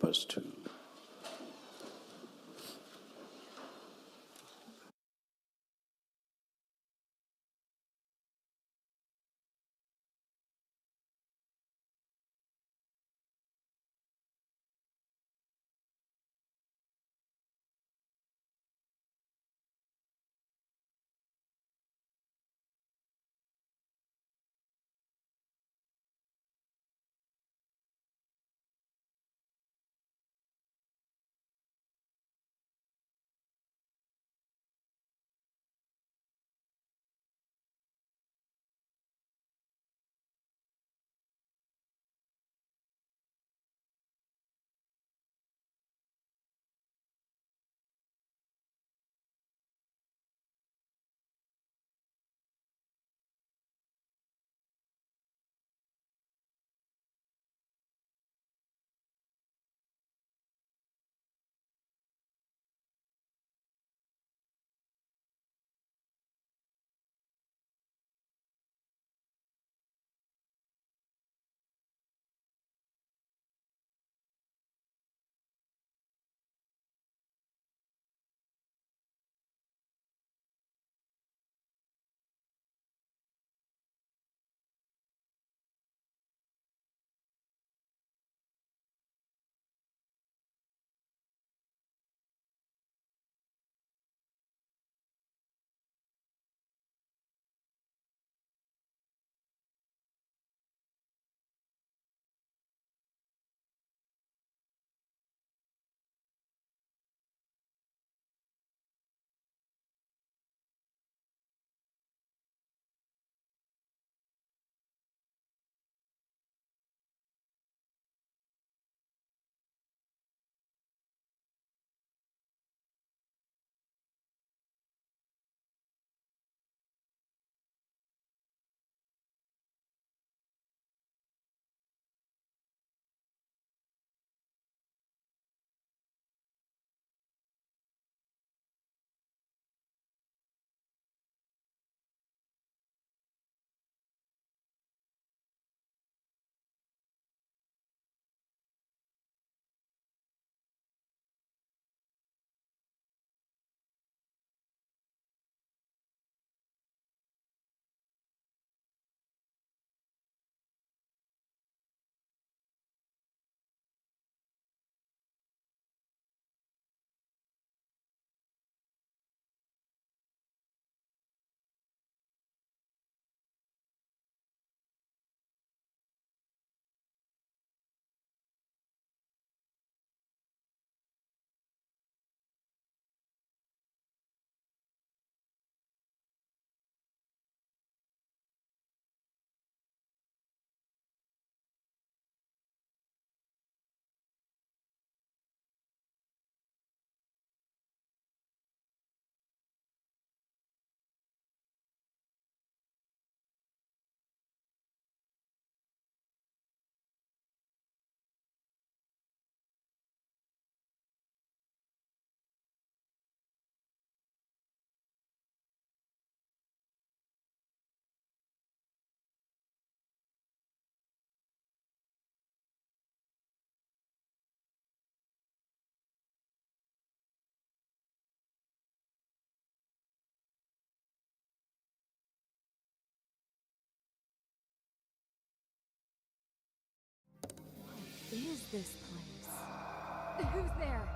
this place? Who's there?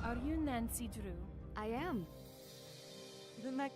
Are you Nancy Drew? I am. Then that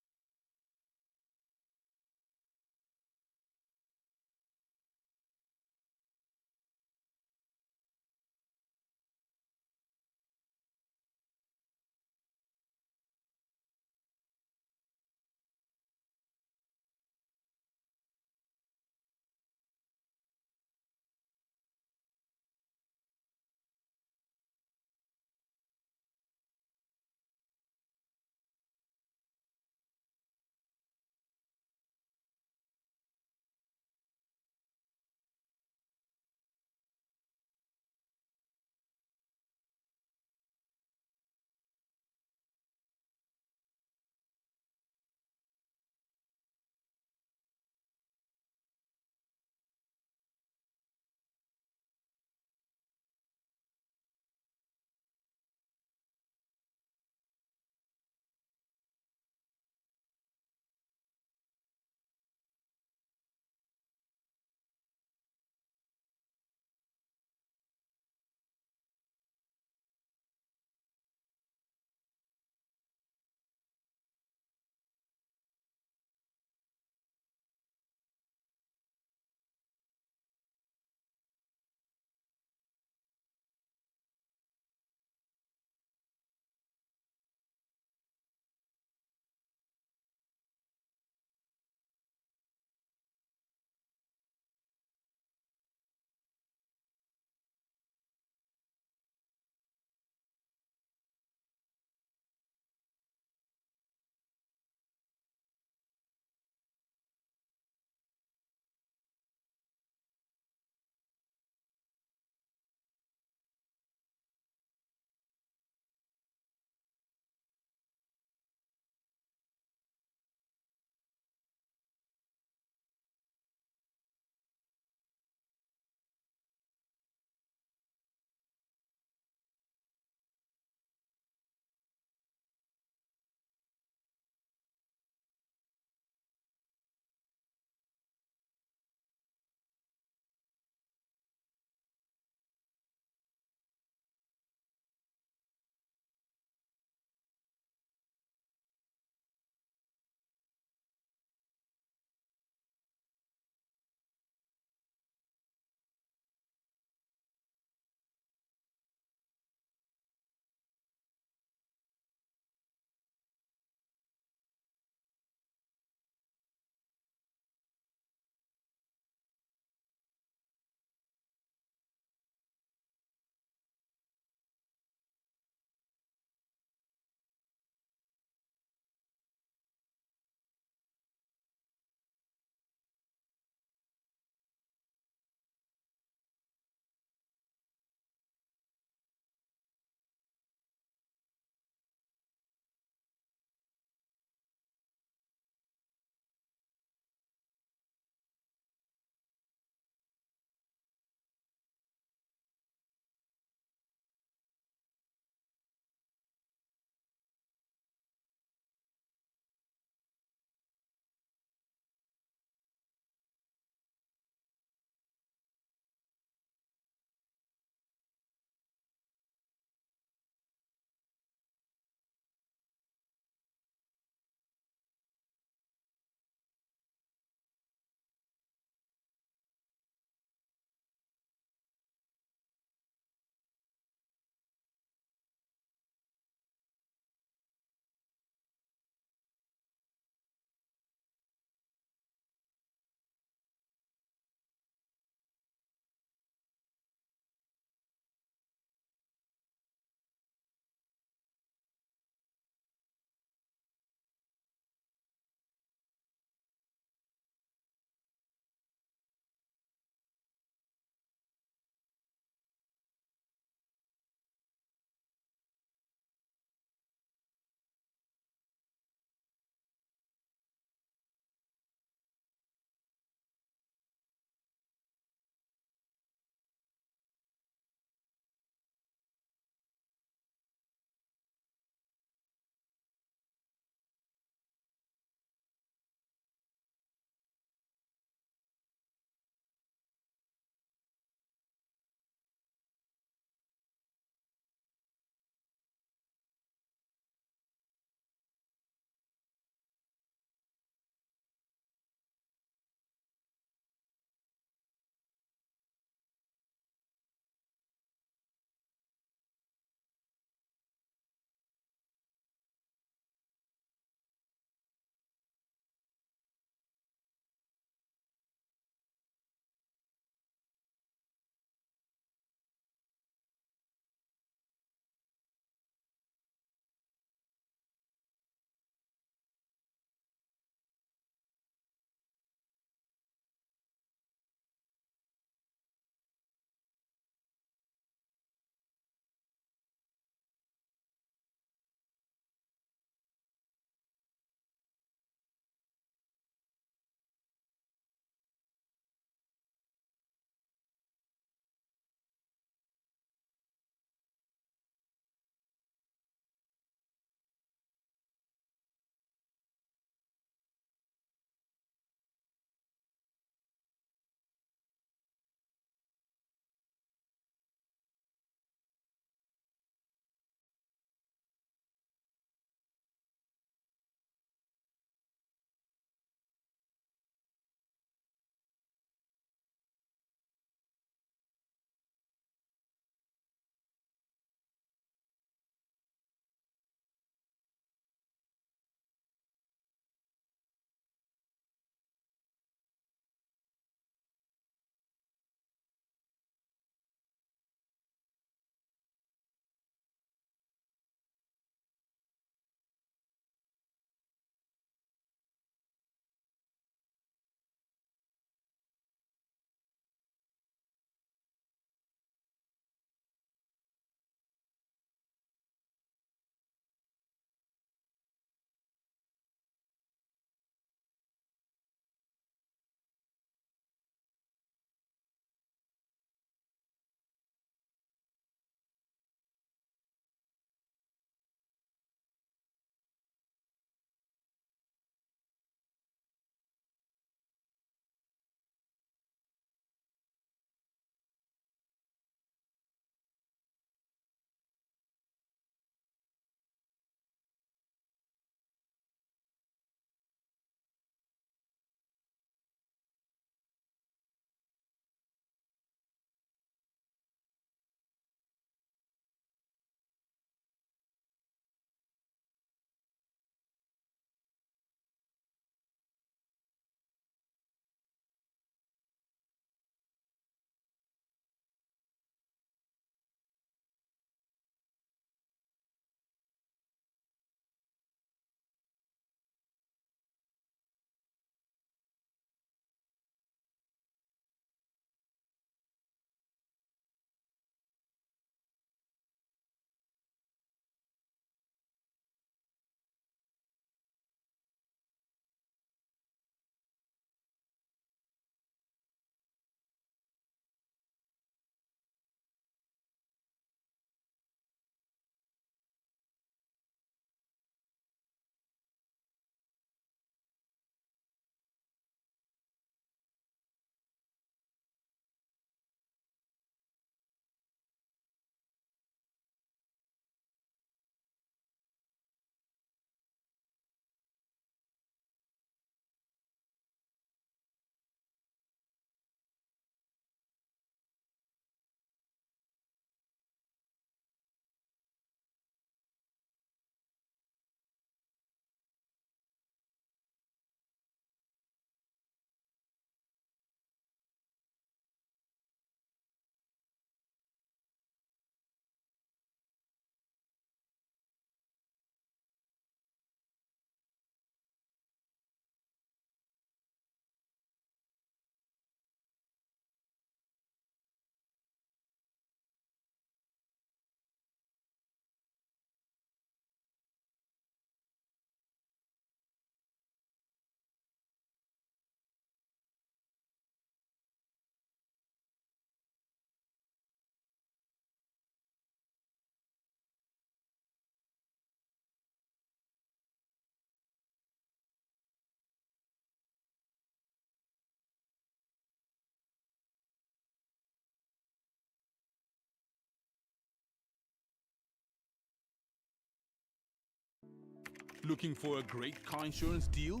Looking for a great car insurance deal?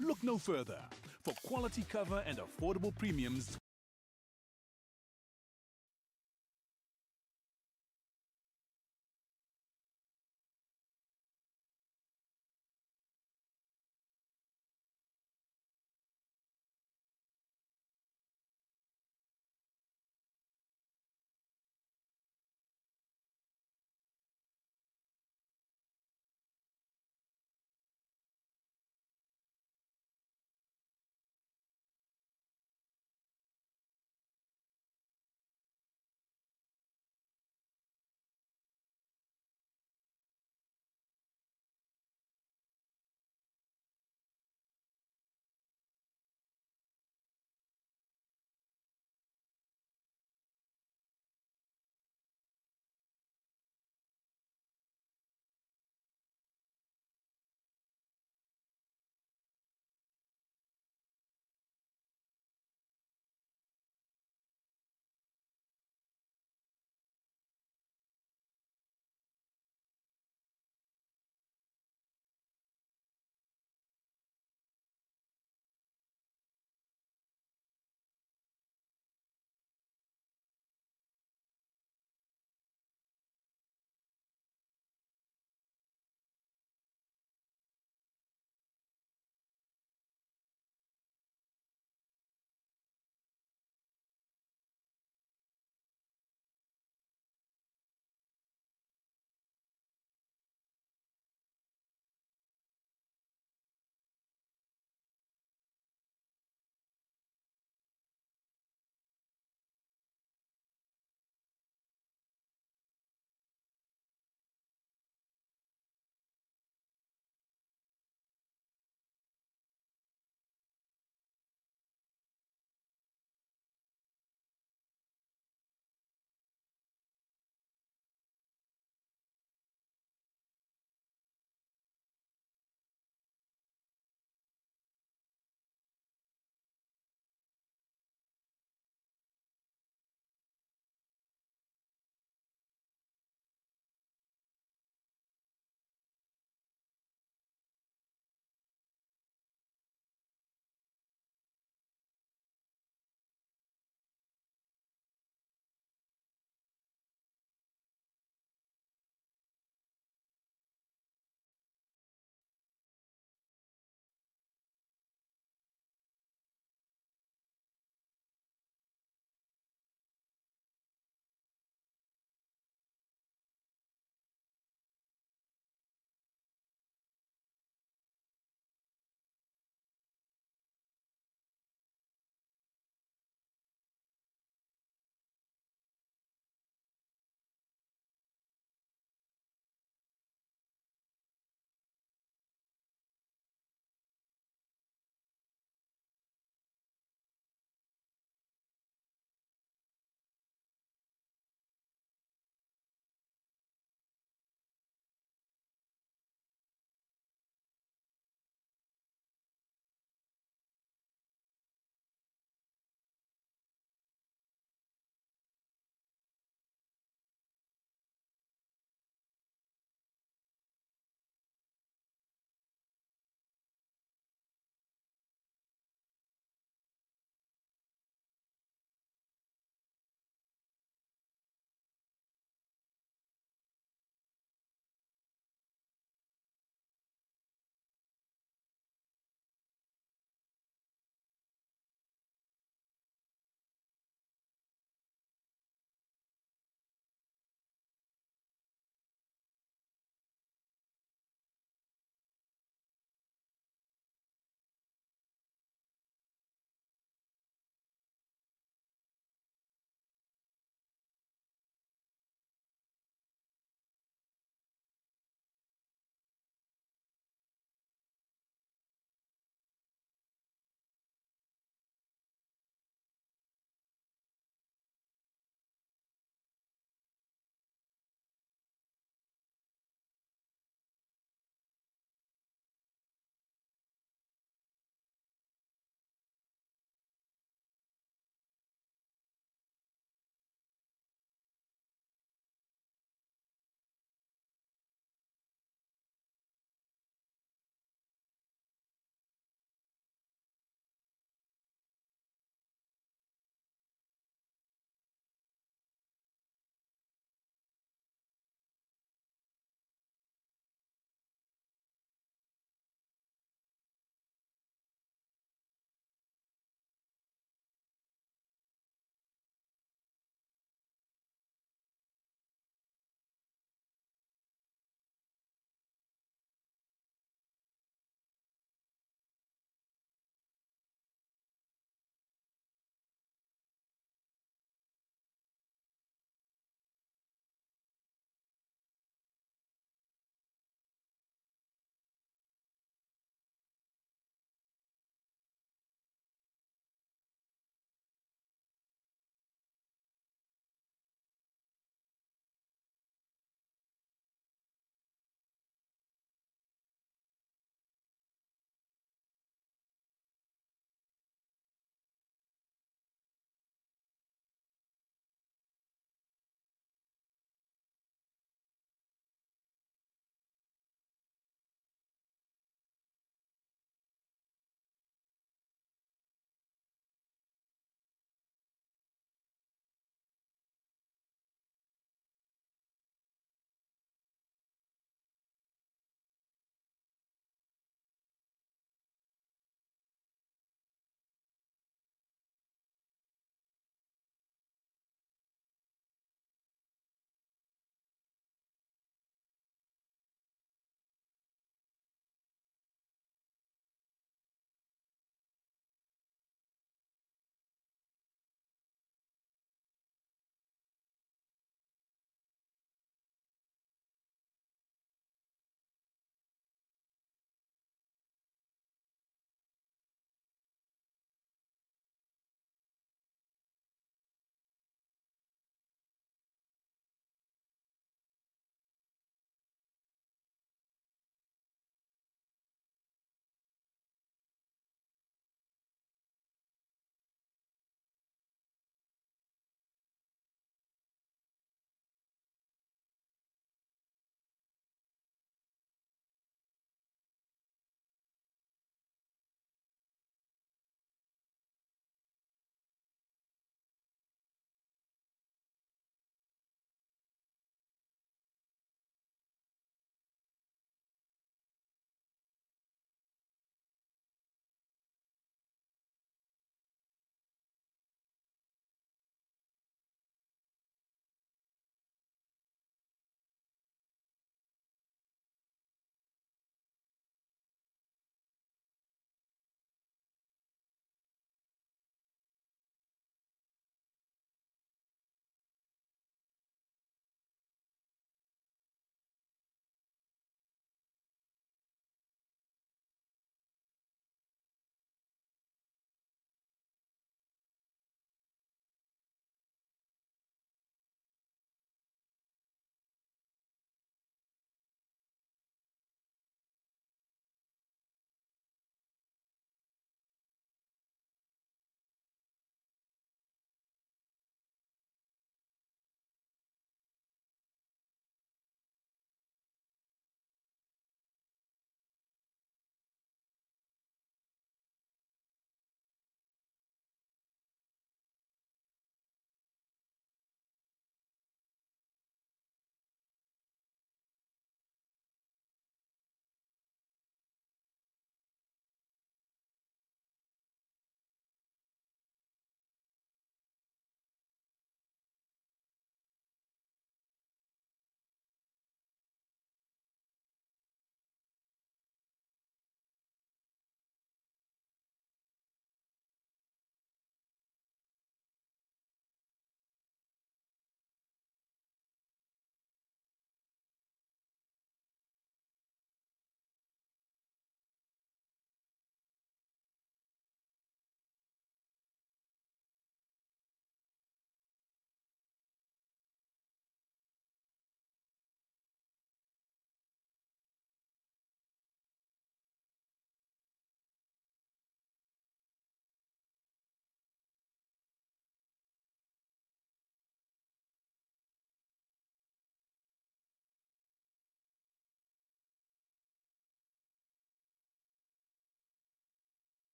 Look no further. For quality cover and affordable premiums,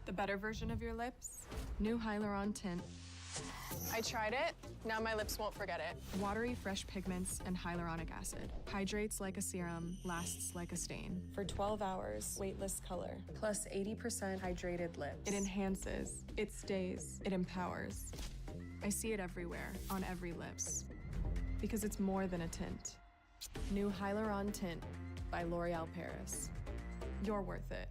The better version of your lips? New Hyaluron Tint. I tried it. Now my lips won't forget it. Watery, fresh pigments and hyaluronic acid. Hydrates like a serum, lasts like a stain. For 12 hours, weightless color. Plus 80% hydrated lips. It enhances, it stays, it empowers. I see it everywhere, on every lips. Because it's more than a tint. New Hyaluron Tint by L'Oréal Paris. You're worth it.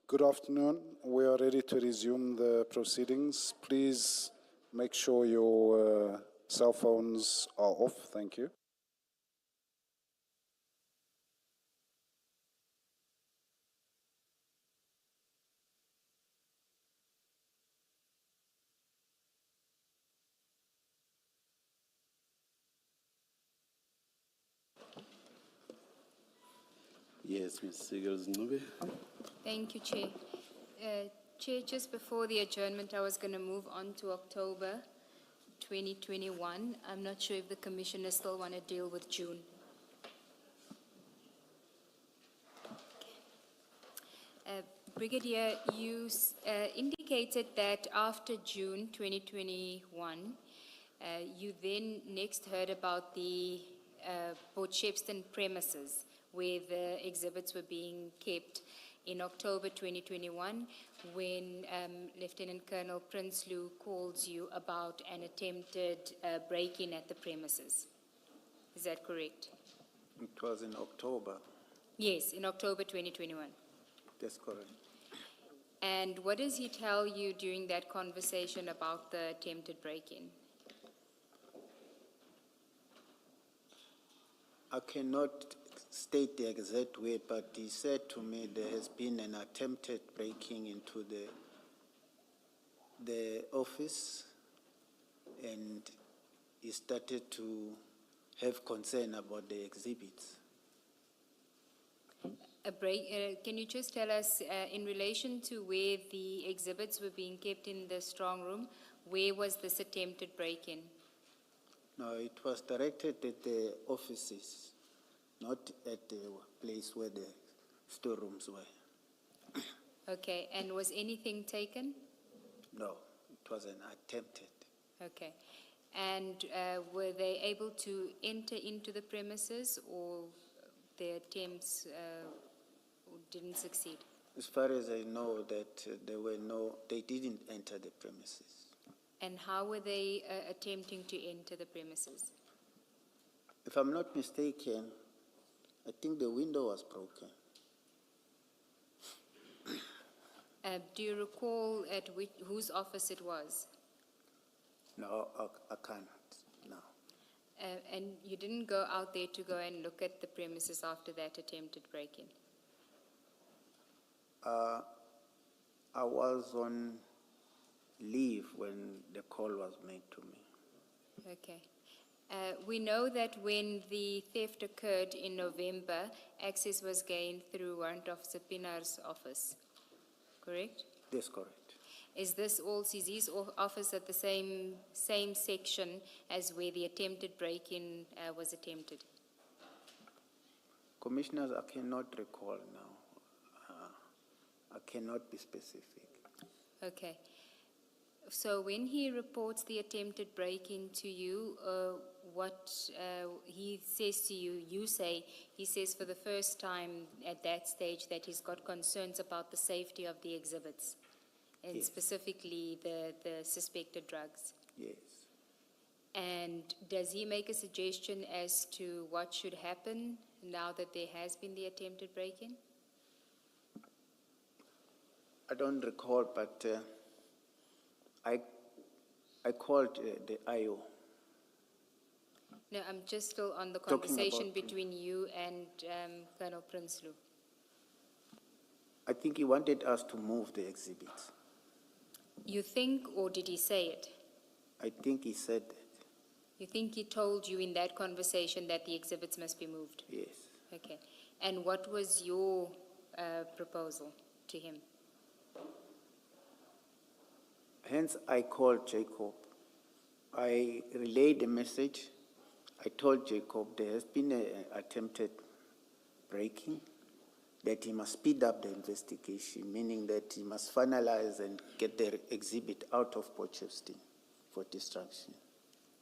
Good afternoon. We are ready to resume the proceedings. Please make sure your cell phones are off. Thank you. Yes, Ms. Seegers-Ncube. Thank you, Chair. Chair, just before the adjournment, I was going to move on to October 2021. I'm not sure if the commissioners still want to deal with June. Brigadier, you indicated that after June 2021, you then next heard about the Port Shepstone premises where the exhibits were being kept in October 2021 when Lieutenant Colonel Prinsloo calls you about an attempted break-in at the premises. Is that correct? It was in October. Yes, in October 2021. That's correct. And what does he tell you during that conversation about the attempted break-in? I cannot state the exact way, but he said to me there has been an attempted breaking into the office, and he started to have concern about the exhibits. Can you just tell us, in relation to where the exhibits were being kept in the strong room, where was this attempted break-in? No, it was directed at the offices, not at the place where the storerooms were. Okay, and was anything taken? No, it was an attempted. Okay. And were they able to enter into the premises, or their attempts didn't succeed? As far as I know, that they didn't enter the premises. And how were they attempting to enter the premises? If I'm not mistaken, I think the window was broken. Do you recall at whose office it was? No, I can't, no. And you didn't go out there to go and look at the premises after that attempted break-in? I was on leave when the call was made to me. Okay. We know that when the theft occurred in November, access was gained through Warrant Officer Pinar's office, correct? That's correct. Is this all CZ's office at the same section as where the attempted break-in was attempted? Commissioners, I cannot recall now. I cannot be specific. Okay. So when he reports the attempted break-in to you, what he says to you, he says for the first time at that stage that he's got concerns about the safety of the exhibits, and Yes. specifically the suspected drugs. Yes. And does he make a suggestion as to what should happen now that there has been the attempted break-in? I don't recall, but I called the IO. No, I'm just still on the Talking conversation about- between you and Colonel Prinsloo. I think he wanted us to move the exhibits. You think, or did he say it? I think he said that. You think he told you in that conversation that the exhibits must be moved? Yes. Okay. And what was your proposal to him? Hence, I called Jacob. I relayed the message. I told Jacob there has been an attempted breaking, that he must speed up the investigation, meaning that he must finalize and get the exhibit out of Port Shepstone for destruction.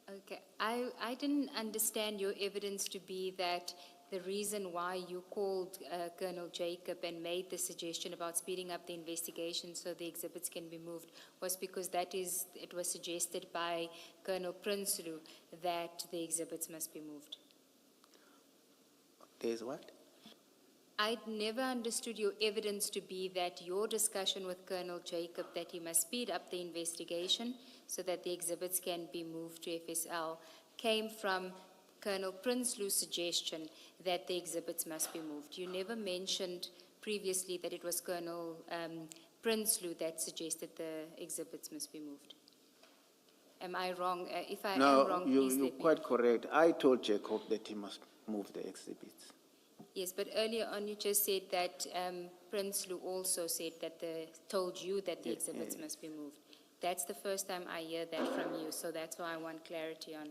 Okay. I didn't understand your evidence to be that the reason why you called Colonel Jacob and made the suggestion about speeding up the investigation so the exhibits can be moved was because it was suggested by Colonel Prinsloo that the exhibits must be moved. There's what? I'd never understood your evidence to be that your discussion with Colonel Jacob that he must speed up the investigation so that the exhibits can be moved to FSL came from Colonel Prinsloo's suggestion that the exhibits must be moved. You never mentioned previously that it was Colonel Prinsloo that suggested the exhibits must be moved. Am I wrong? If I am wrong, No, please you're let me. quite correct. I told Jacob that he must move the exhibits. Yes, but earlier on you just said that Prinsloo also said that told you that the exhibits must be moved. That's the first time I hear that from you, so that's why I want clarity on,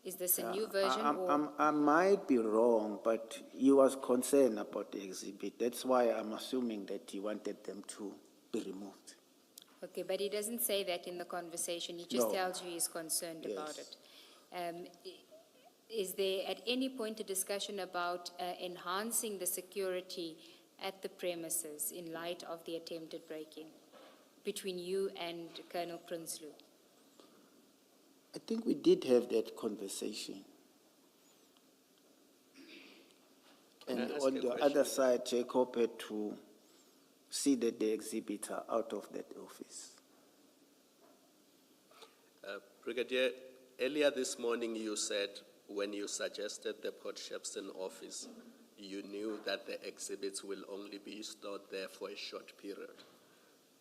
is this a new version or? I might be wrong, but he was concerned about the exhibit. That's why I'm assuming that he wanted them to be removed. Okay, but he doesn't say that in the conversation. He just No. tells you he's concerned about Yes. it. Is there at any point a discussion about enhancing the security at the premises in light of the attempted break-in between you and Colonel Prinsloo? I think we did have that conversation. Can I And ask on a the question? other side, Jacob had to see that the exhibits are out of that office. Brigadier, earlier this morning you said when you suggested the Port Shepstone office, you knew that the exhibits will only be stored there for a short period.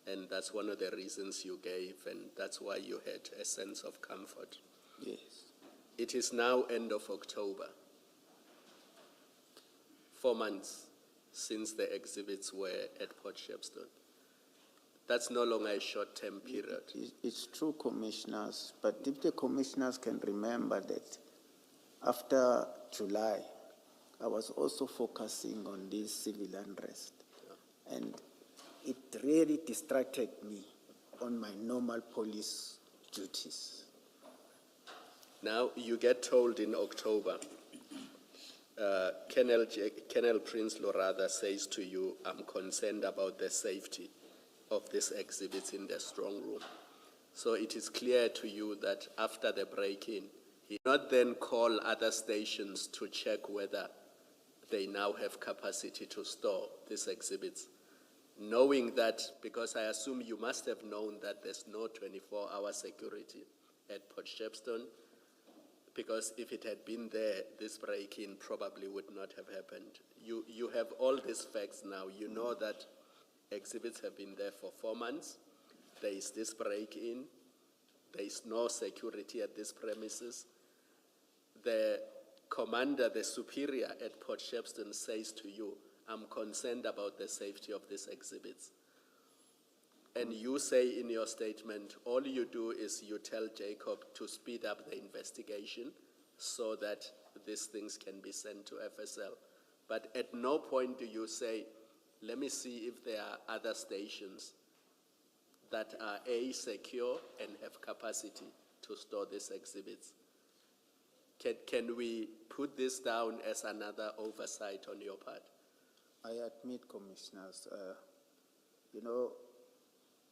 And that's one of the reasons you gave, and that's why you had a sense of comfort. Yes. It is now end of October, 4 months since the exhibits were at Port Shepstone. That's no longer a short-term period. It's true, commissioners, but if the commissioners can remember that after July, I was also focusing on this civil unrest. And it really distracted me on my normal police duties. Now, you get told in October, Colonel Prinsloo rather says to you, I'm concerned about the safety of these exhibits in the strong room. So it is clear to you that after the break-in, he did not then call other stations to check whether they now have capacity to store these exhibits, knowing that, because I assume you must have known that there's no 24-hour security at Port Shepstone, because if it had been there, this break-in probably would not have happened. You have all these facts now. You know that exhibits have been there for 4 months. There is this break-in. There is no security at these premises. The commander, the superior at Port Shepstone says to you, I'm concerned about the safety of these exhibits. And you say in your statement, all you do is you tell Jacob to speed up the investigation so that these things can be sent to FSL. But at no point do you say, let me see if there are other stations that are A, secure and have capacity to store these exhibits. Can we put this down as another oversight on your part? I admit, commissioners, you know,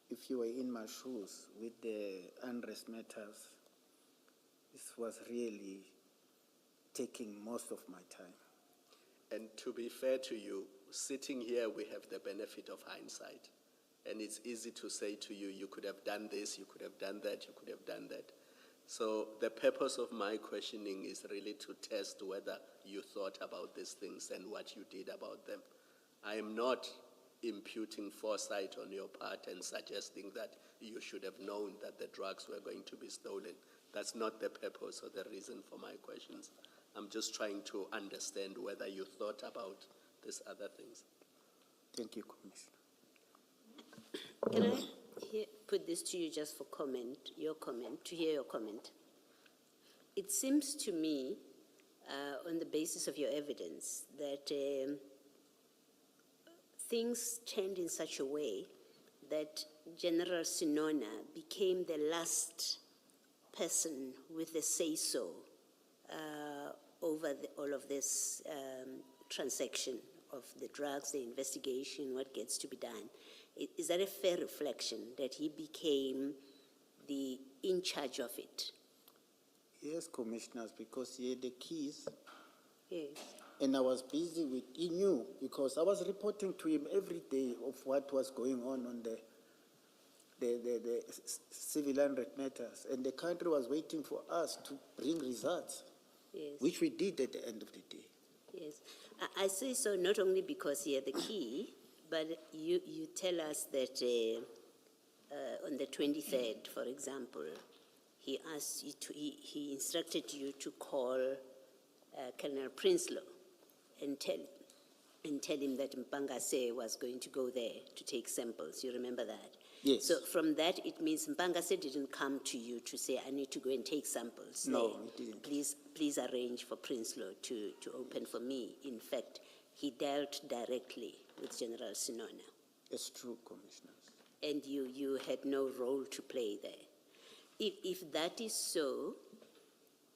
if you were in my shoes with the unrest matters, this was really taking most of my time. And to be fair to you, sitting here, we have the benefit of hindsight. And it's easy to say to you, you could have done this, you could have done that, you could have done that. So the purpose of my questioning is really to test whether you thought about these things and what you did about them. I am not imputing foresight on your part and suggesting that you should have known that the drugs were going to be stolen. That's not the purpose or the reason for my questions. I'm just trying to understand whether you thought about these other things. Thank you, Commissioner. Can I put this to you just for comment, to hear your comment? It seems to me, on the basis of your evidence, that things turned in such a way that General Sinona became the last person with a say-so over all of this transaction of the drugs, the investigation, what gets to be done. Is that a fair reflection, that he became in charge of it? Yes, commissioners, because he had the keys. Yes. And I was busy with, he knew, because I was reporting to him every day of what was going on the civil unrest matters. And the country was waiting for us to bring results, Yes. which we did at the end of the day. Yes, I say so not only because he had the key, but you tell us that on the 23rd, for example, he asked you to, he instructed you to call Colonel Prinsloo and tell him that Mpangase was going to go there to take samples. You remember that? Yes. So from that, it means Mpangase didn't come to you to say, I need to go and take samples. No, there. he didn't. Please arrange for Prinsloo to open for me. In fact, he dealt directly with General Sinona. It's true, Commissioner. And you had no role to play there. If that is so,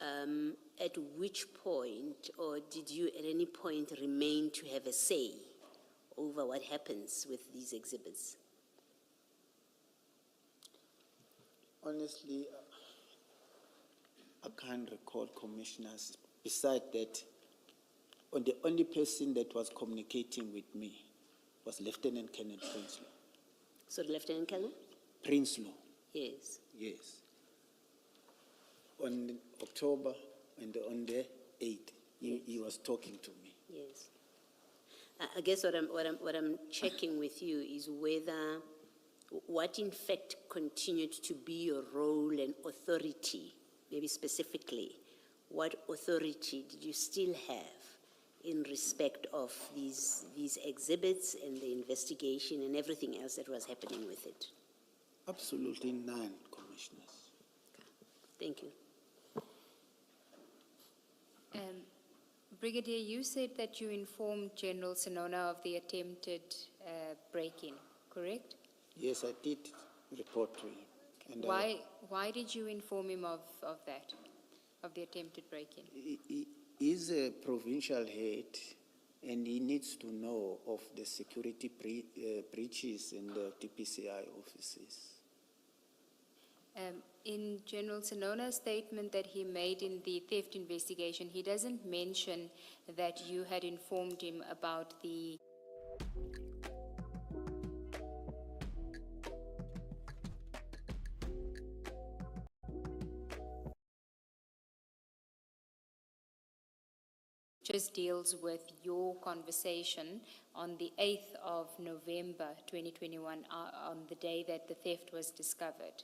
at which point, or did you at any point remain to have a say over what happens with these exhibits? Honestly, I can't recall, commissioners. Besides that, the only person that was communicating with me was Lieutenant Colonel Prinsloo. So Lieutenant Colonel? Prinsloo, Yes. yes. On October and on the 8th, he was talking to me. Yes. I guess what I'm checking with you is whether what in fact continued to be your role and authority, maybe specifically, what authority did you still have in respect of these exhibits and the investigation and everything else that was happening with it? Absolutely none, commissioners. Thank you. Brigadier, you said that you informed General Sinona of the attempted break-in, correct? Yes, I did report to him. And Why did you inform him of that, of the attempted break-in? He is a provincial head, and he needs to know of the security breaches in the DPCI offices. In General Sinona's statement that he made in the theft investigation, he doesn't mention that you had informed him about the just deals with your conversation on the 8th of November 2021, on the day that the theft was discovered.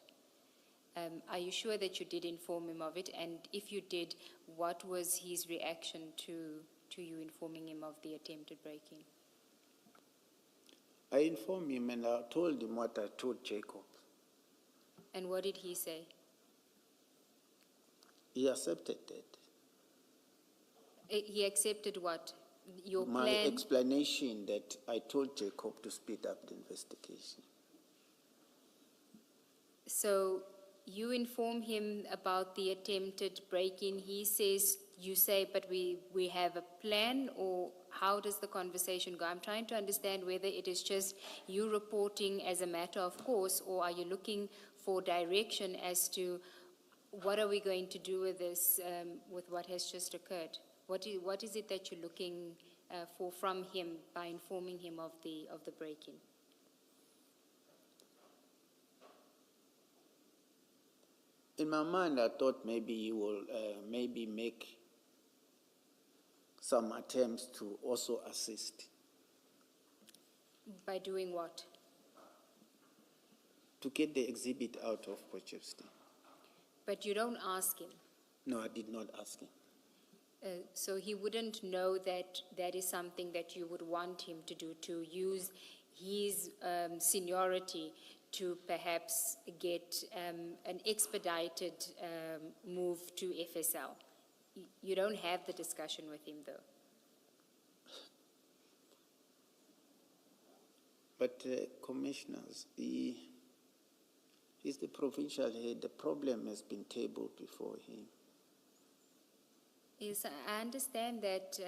Are you sure that you did inform him of it? And if you did, what was his reaction to you informing him of the attempted break-in? I informed him and I told him what I told Jacob. And what did he say? He accepted that. He accepted what? Your My plan? explanation that I told Jacob to speed up the investigation. So you inform him about the attempted break-in. He says, you say, but we have a plan, or how does the conversation go? I'm trying to understand whether it is just you reporting as a matter of course, or are you looking for direction as to what are we going to do with this, with what has just occurred? What is it that you're looking for from him by informing him of the break-in? In my mind, I thought maybe he will maybe make some attempts to also assist. By doing what? To get the exhibit out of Potchefstroom. But you don't ask him. No, I did not ask him. So he wouldn't know that that is something that you would want him to do, to use his seniority to perhaps get an expedited move to FSL. You don't have the discussion with him, though. But commissioners, he's the provincial head. The problem has been tabled before him. Yes, I understand that,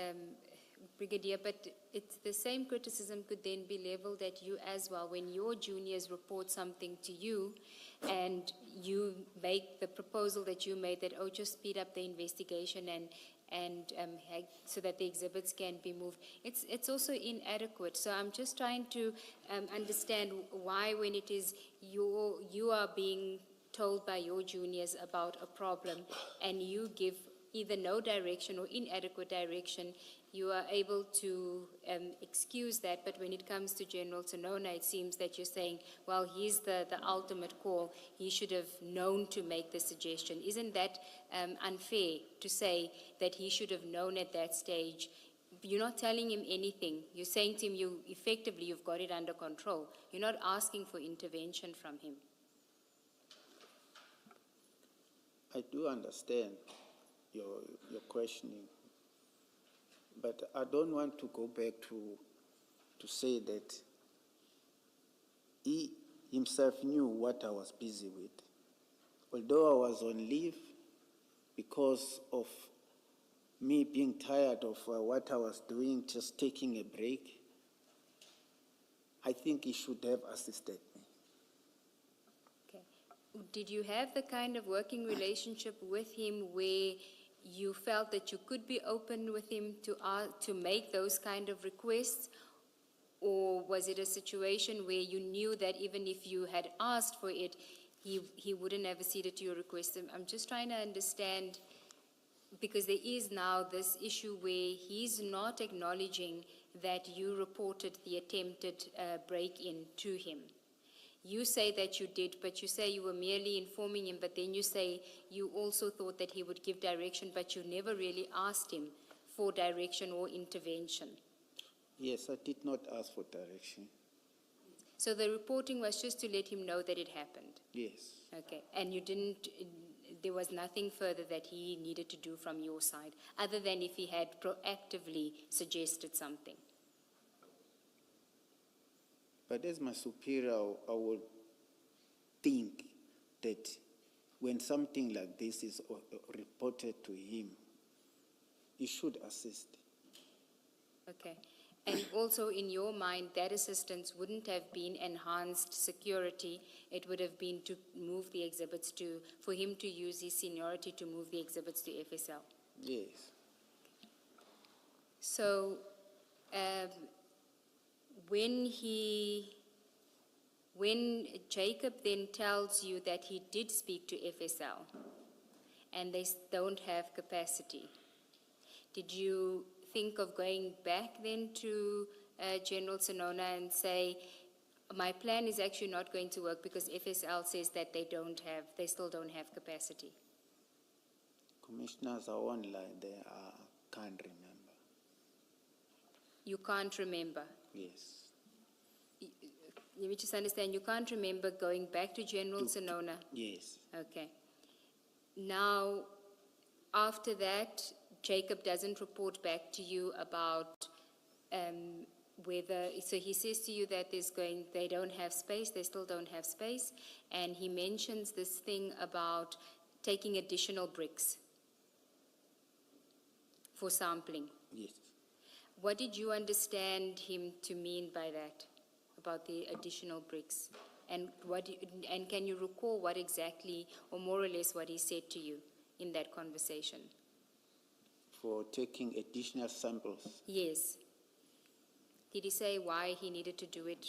Brigadier, but it's the same criticism could then be leveled at you as well. When your juniors report something to you and you make the proposal that you made that, oh, just speed up the investigation and so that the exhibits can be moved. It's also inadequate. So I'm just trying to understand why, when it is you are being told by your juniors about a problem and you give either no direction or inadequate direction, you are able to excuse that. But when it comes to General Sonona, it seems that you're saying, well, he's the ultimate call. He should have known to make the suggestion. Isn't that unfair to say that he should have known at that stage? You're not telling him anything. You're saying to him, you've got it under control. You're not asking for intervention from him. I do understand your questioning, but I don't want to go back to say that he himself knew what I was busy with. Although I was on leave because of me being tired of what I was doing, just taking a break, I think he should have assisted me. Did you have the kind of working relationship with him where you felt that you could be open with him to make those kind of requests? Or was it a situation where you knew that even if you had asked for it, he wouldn't have acceded to your request? I'm just trying to understand, because there is now this issue where he's not acknowledging that you reported the attempted break-in to him. You say that you did, but you say you were merely informing him, but then you say you also thought that he would give direction, but you never really asked him for direction or intervention. Yes, I did not ask for direction. So the reporting was just to let him know that it happened? Yes. Okay, and you didn't, there was nothing further that he needed to do from your side, other than if he had proactively suggested something? But as my superior, I would think that when something like this is reported to him, he should assist. Okay. And also in your mind, that assistance wouldn't have been enhanced security. It would have been to move the exhibits for him to use his seniority to move the exhibits to FSL. Yes. So when Jacob then tells you that he did speak to FSL and they don't have capacity, did you think of going back then to General Sonona and say, my plan is actually not going to work because FSL says that they still don't have capacity? Commissioners are online there. I can't remember. You can't remember? Yes. Let me just understand, you can't remember going back to General Sonona? Yes. Okay. Now, after that, Jacob doesn't report back to you about whether, so he says to you that they don't have space, they still don't have space, and he mentions this thing about taking additional bricks for sampling. Yes. What did you understand him to mean by that, about the additional bricks? And can you recall what exactly, or more or less what he said to you in that conversation? For taking additional samples? Yes. Did he say why he needed to do it?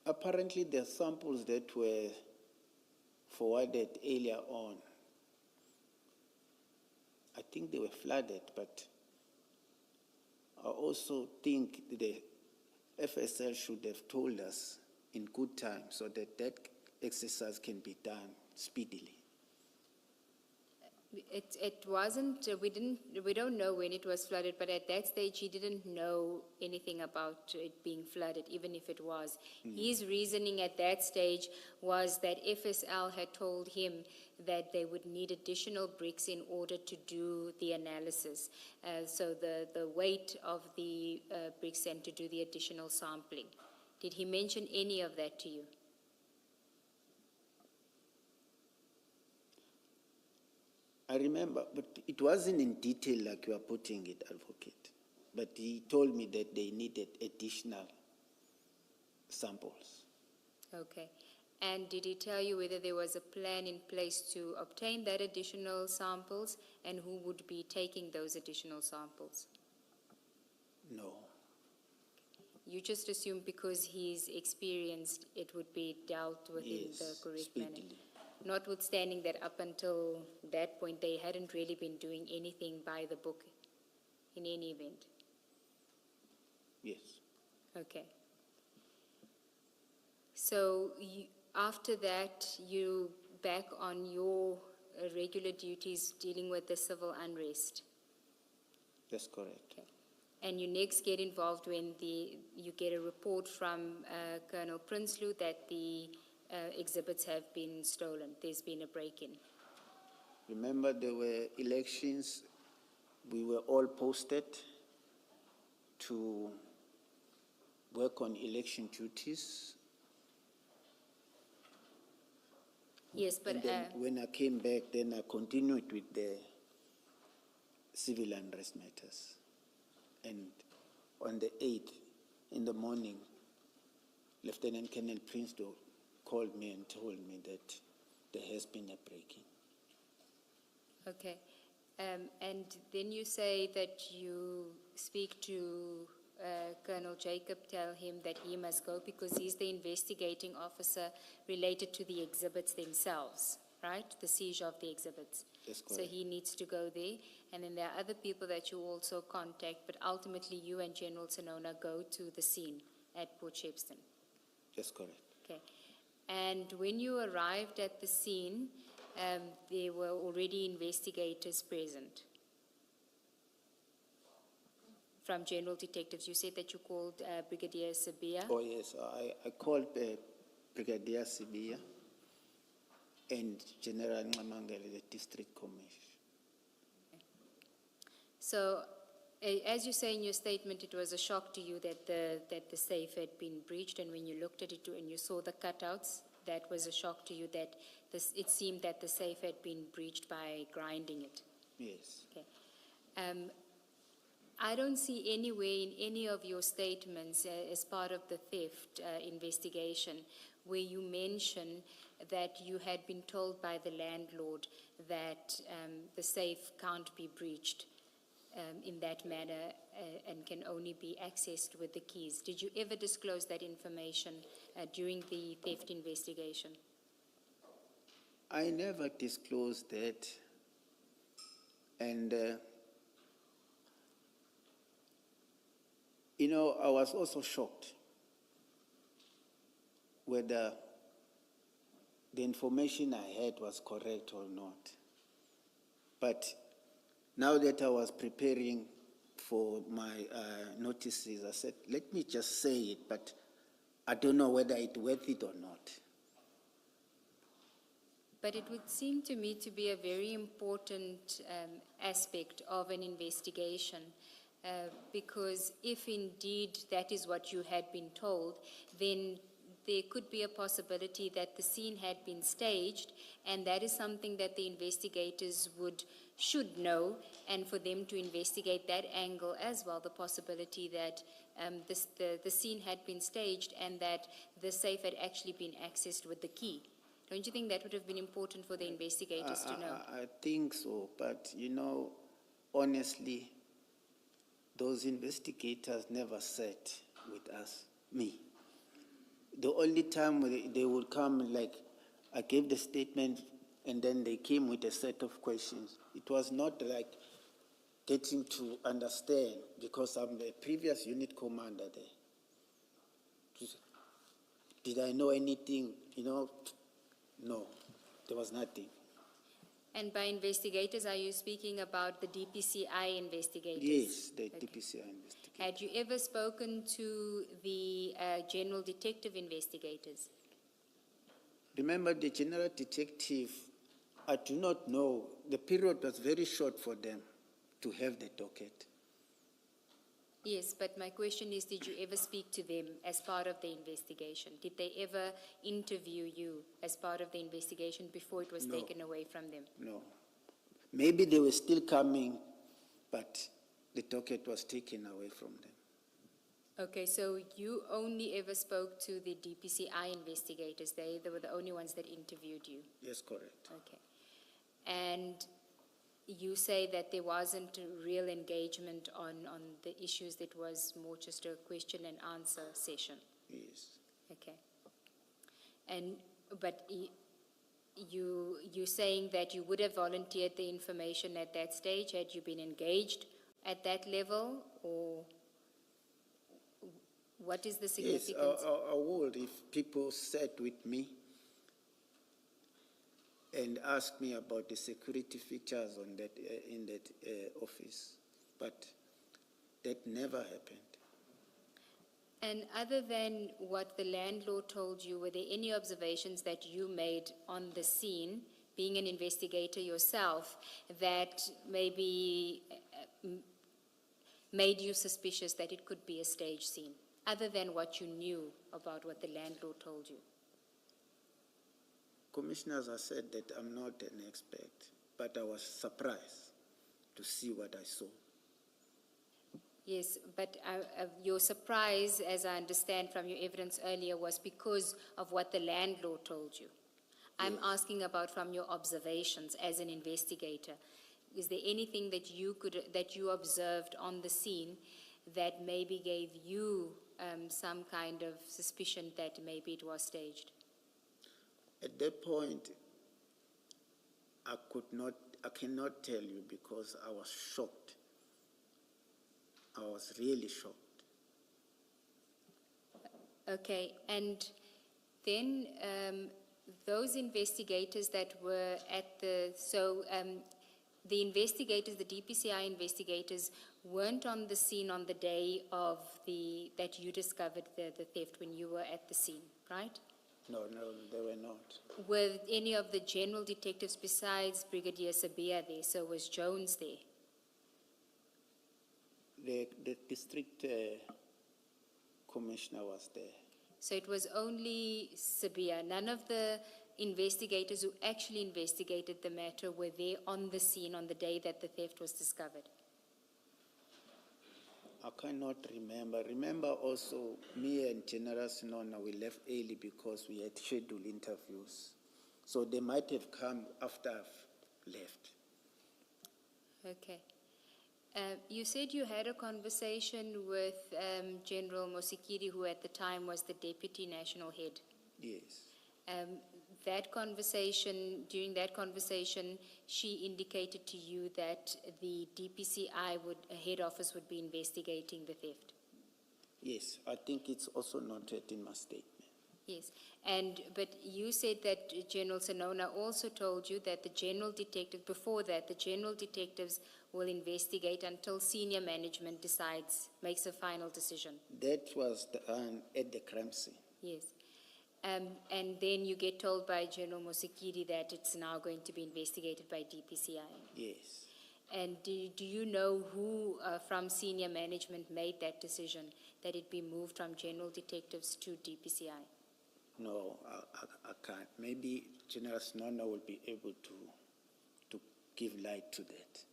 Apparently the samples that were forwarded earlier on, I think they were flooded, but I also think the FSL should have told us in good time so that that exercise can be done speedily. It wasn't, we don't know when it was flooded, but at that stage he didn't know anything about it being flooded, even if it was. His reasoning at that stage was that FSL had told him that they would need additional bricks in order to do the analysis. So the weight of the bricks and to do the additional sampling. Did he mention any of that to you? I remember, but it wasn't in detail like you are putting it, Advocate. But he told me that they needed additional samples. Okay. And did he tell you whether there was a plan in place to obtain that additional samples and who would be taking those additional samples? No. You just assumed because he's experienced, it would be dealt with in the Yes, correct manner. speedily. Notwithstanding that up until that point, they hadn't really been doing anything by the book in any event. Yes. Okay. So after that, you back on your regular duties dealing with the civil unrest. That's correct. Okay. And you next get involved when you get a report from Colonel Prinsloo that the exhibits have been stolen. There's been a break-in. Remember, there were elections. We were all posted to work on election duties. Yes, but And then when I came back, then I continued with the civil unrest matters. And on the 8th in the morning, Lieutenant Colonel Prinsloo called me and told me that there has been a break-in. okay. And then you say that you speak to Colonel Jacob, tell him that he must go because he's the investigating officer related to the exhibits themselves, right? The seizure of the exhibits. That's So correct. he needs to go there. And then there are other people that you also contact, but ultimately you and General Sonona go to the scene at Port Shepstone. That's correct. Okay. And when you arrived at the scene, there were already investigators present from General Detectives. You said that you called Brigadier Sabia. Oh, yes. I called Brigadier Sibia and General Ngamangele, the district commissioner. So, as you say in your statement, it was a shock to you that the safe had been breached, and when you looked at it and you saw the cutouts, that was a shock to you that it seemed that the safe had been breached by grinding it. Yes. Okay. I don't see anywhere in any of your statements as part of the theft investigation where you mention that you had been told by the landlord that the safe can't be breached in that manner and can only be accessed with the keys. Did you ever disclose that information during the theft investigation? I never disclosed that. And, I was also shocked whether the information I had was correct or not. But now that I was preparing for my notices, I said, let me just say it, but I don't know whether it's worth it or not. But it would seem to me to be a very important aspect of an investigation because if indeed that is what you had been told, then there could be a possibility that the scene had been staged, and that is something that the investigators should know, and for them to investigate that angle as well, the possibility that the scene had been staged and that the safe had actually been accessed with the key. Don't you think that would have been important for the investigators to know? I think so, but honestly, those investigators never sat with us, me. The only time they would come, like, I gave the statement and then they came with a set of questions. It was not like getting to understand because I'm the previous unit commander there. Did I know anything, No, there was nothing. And by investigators, are you speaking about the DPCI investigators? Yes, the DPCI investigators. Had you ever spoken to the general detective investigators? Remember, the general detective, I do not know, the period was very short for them to have the docket. Yes, but my question is, did you ever speak to them as part of the investigation? Did they ever interview you as part of the investigation before it was No. taken away from them? No. Maybe they were still coming, but the docket was taken away from them. Okay, so you only ever spoke to the DPCI investigators. They were the only ones that interviewed you. Yes, correct. Okay. And you say that there wasn't a real engagement on the issues, that was more just a question and answer session. Yes. Okay. And, but you're saying that you would have volunteered the information at that stage had you been engaged at that level, or what is the significance? Yes, I would if people sat with me and asked me about the security features on that in that office, but that never happened. And other than what the landlord told you, were there any observations that you made on the scene, being an investigator yourself, that maybe made you suspicious that it could be a stage scene, other than what you knew about what the landlord told you? Commissioners, I said that I'm not an expert, but I was surprised to see what I saw. Yes, but your surprise, as I understand from your evidence earlier, was because of what the landlord told you. I'm asking about from your observations as an investigator. Is there anything that you observed on the scene that maybe gave you some kind of suspicion that maybe it was staged? At that point, I cannot tell you because I was shocked. I was really shocked. Okay, and then those investigators that were at the investigators, the DPCI investigators, weren't on the scene on the day of that you discovered the theft when you were at the scene, right? No, they were not. Were any of the general detectives besides Brigadier Sabia there? So was Jones there? The district commissioner was there. So it was only Sabia. None of the investigators who actually investigated the matter were there on the scene on the day that the theft was discovered. I cannot remember. Remember also, me and General Sinona, we left early because we had scheduled interviews. So they might have come after I've left. Okay. You said you had a conversation with General Mosikiri, who at the time was the Deputy National Head. Yes. During that conversation, she indicated to you that the DPCI head office would be investigating the theft. Yes, I think it's also noted in my statement. Yes, but you said that General Sinona also told you that the general detectives will investigate until senior management makes a final decision. That was at the crime scene. Yes. And then you get told by General Mosikiri that it's now going to be investigated by DPCI. Yes. And do you know who from senior management made that decision, that it be moved from general detectives to DPCI? No, I can't. Maybe General Sinona will be able to give light to that.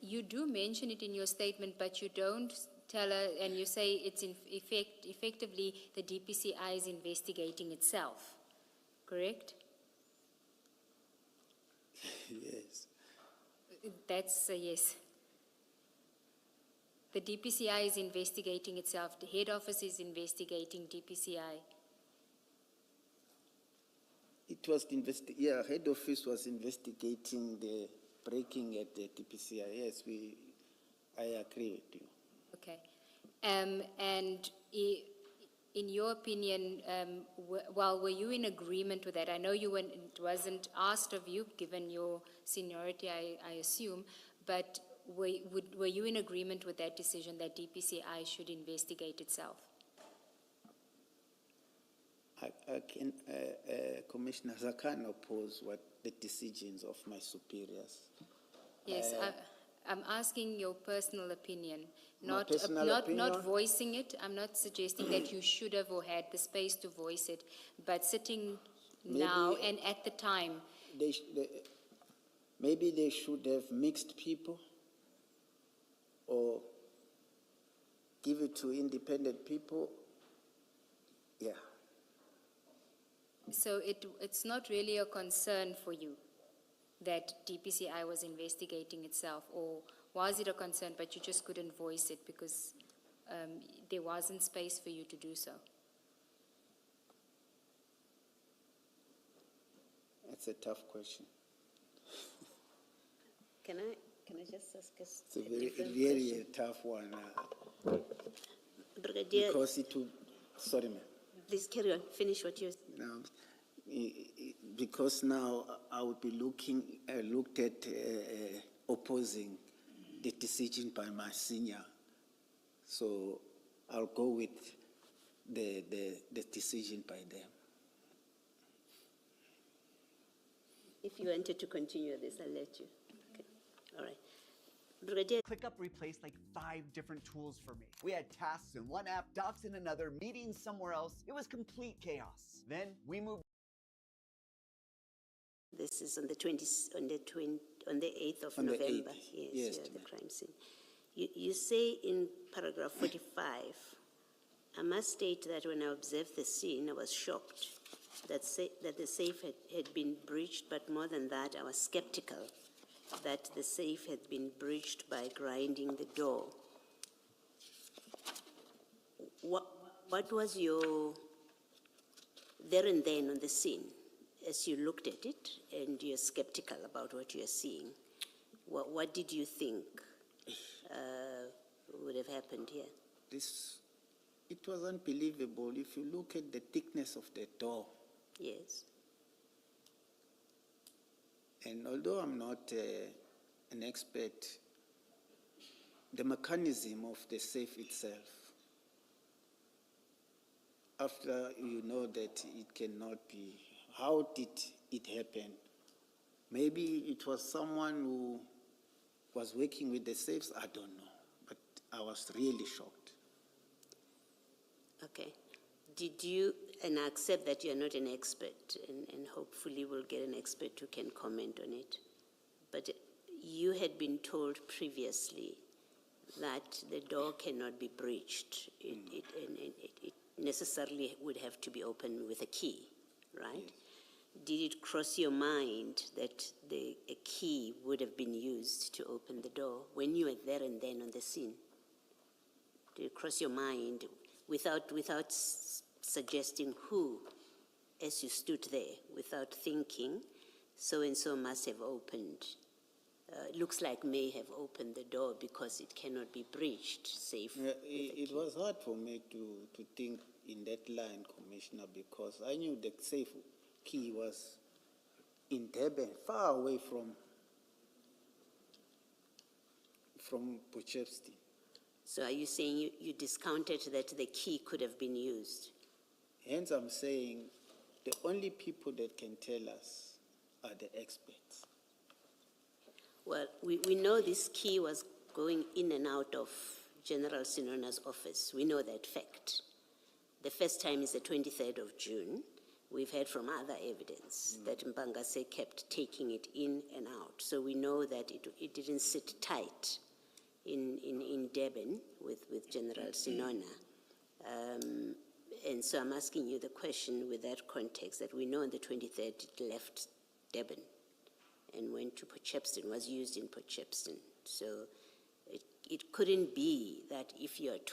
You do mention it in your statement, but you don't tell her, and you say it's effectively the DPCI is investigating itself, correct? Yes. That's a yes. The DPCI is investigating itself. The head office is investigating DPCI. It was head office was investigating the breaking at the DPCI. Yes, I agree with you. Okay. And in your opinion, were you in agreement with that? I know it wasn't asked of you, given your seniority, I assume, but were you in agreement with that decision that DPCI should investigate itself? Commissioners, I can't oppose what the decisions of my superiors. Yes, I'm asking your personal opinion, not voicing it. I'm not suggesting that you should have or had the space to voice it, but sitting now and at the time. Maybe they should have mixed people, or give it to independent people. Yeah. So it's not really a concern for you that DPCI was investigating itself, or was it a concern but you just couldn't voice it because there wasn't space for you to do so? It's a tough question. Can I just ask us It's a different really question? a tough one. Brigadier, Because it will, sorry, ma'am. please carry on. Finish what you're Now, because now I would be looked at opposing the decision by my senior. So I'll go with the decision by them. If you wanted to continue this, I'll let you. Okay. All right. Brigadier, ClickUp replaced like 5 different tools for me. We had tasks in one app, docs in another, meetings somewhere else. It was complete chaos. Then we moved. this is on the 8th of On the November. 8th, Yes, yes, yeah, the ma'am. crime scene. You say in paragraph 45, I must state that when I observed the scene, I was shocked that the safe had been breached, but more than that, I was skeptical that the safe had been breached by grinding the door. What was your there and then on the scene as you looked at it and you're skeptical about what you're seeing? What did you think would have happened here? It was unbelievable. If you look at the thickness of the door, Yes. and although I'm not an expert, the mechanism of the safe itself, after you know that it cannot be, how did it happen? Maybe it was someone who was working with the safes, I don't know, but I was really shocked. Okay. Did you, and I accept that you're not an expert, and hopefully we'll get an expert who can comment on it, but you had been told previously that the door cannot be breached. It necessarily would have to be opened with a key, right? Yes. Did it cross your mind that a key would have been used to open the door when you were there and then on the scene? Did it cross your mind without suggesting who, as you stood there, without thinking, so-and-so must have opened, looks like may have opened the door because it cannot be breached safely? It was hard for me to think in that line, Commissioner, because I knew the safe key was in Durban, far away from Potchefstroom. So are you saying you discounted that the key could have been used? Hence, I'm saying the only people that can tell us are the experts. Well, we know this key was going in and out of General Sinona's office. We know that fact. The first time is the 23rd of June. We've heard from other evidence that Mpangase kept taking it in and out. So we know that it didn't sit tight in Durban with General Sinona. And so I'm asking you the question with that context, that we know on the 23rd it left Durban and went to Potchefstroom, was used in Potchefstroom. So it couldn't be that if you had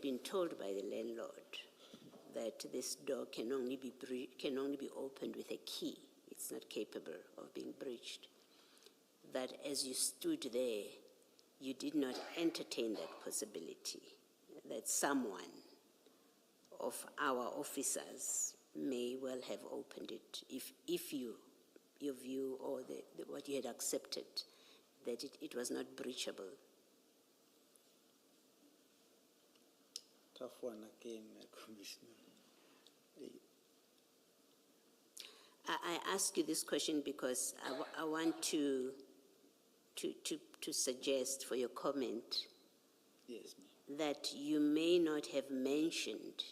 been told by the landlord that this door can only be opened with a key, it's not capable of being breached, that as you stood there, you did not entertain that possibility, that someone of our officers may well have opened it, if your view or what you had accepted, that it was not breachable. Tough one again, Commissioner. I ask you this question because I want to suggest for your comment, Yes, ma'am. that you may not have mentioned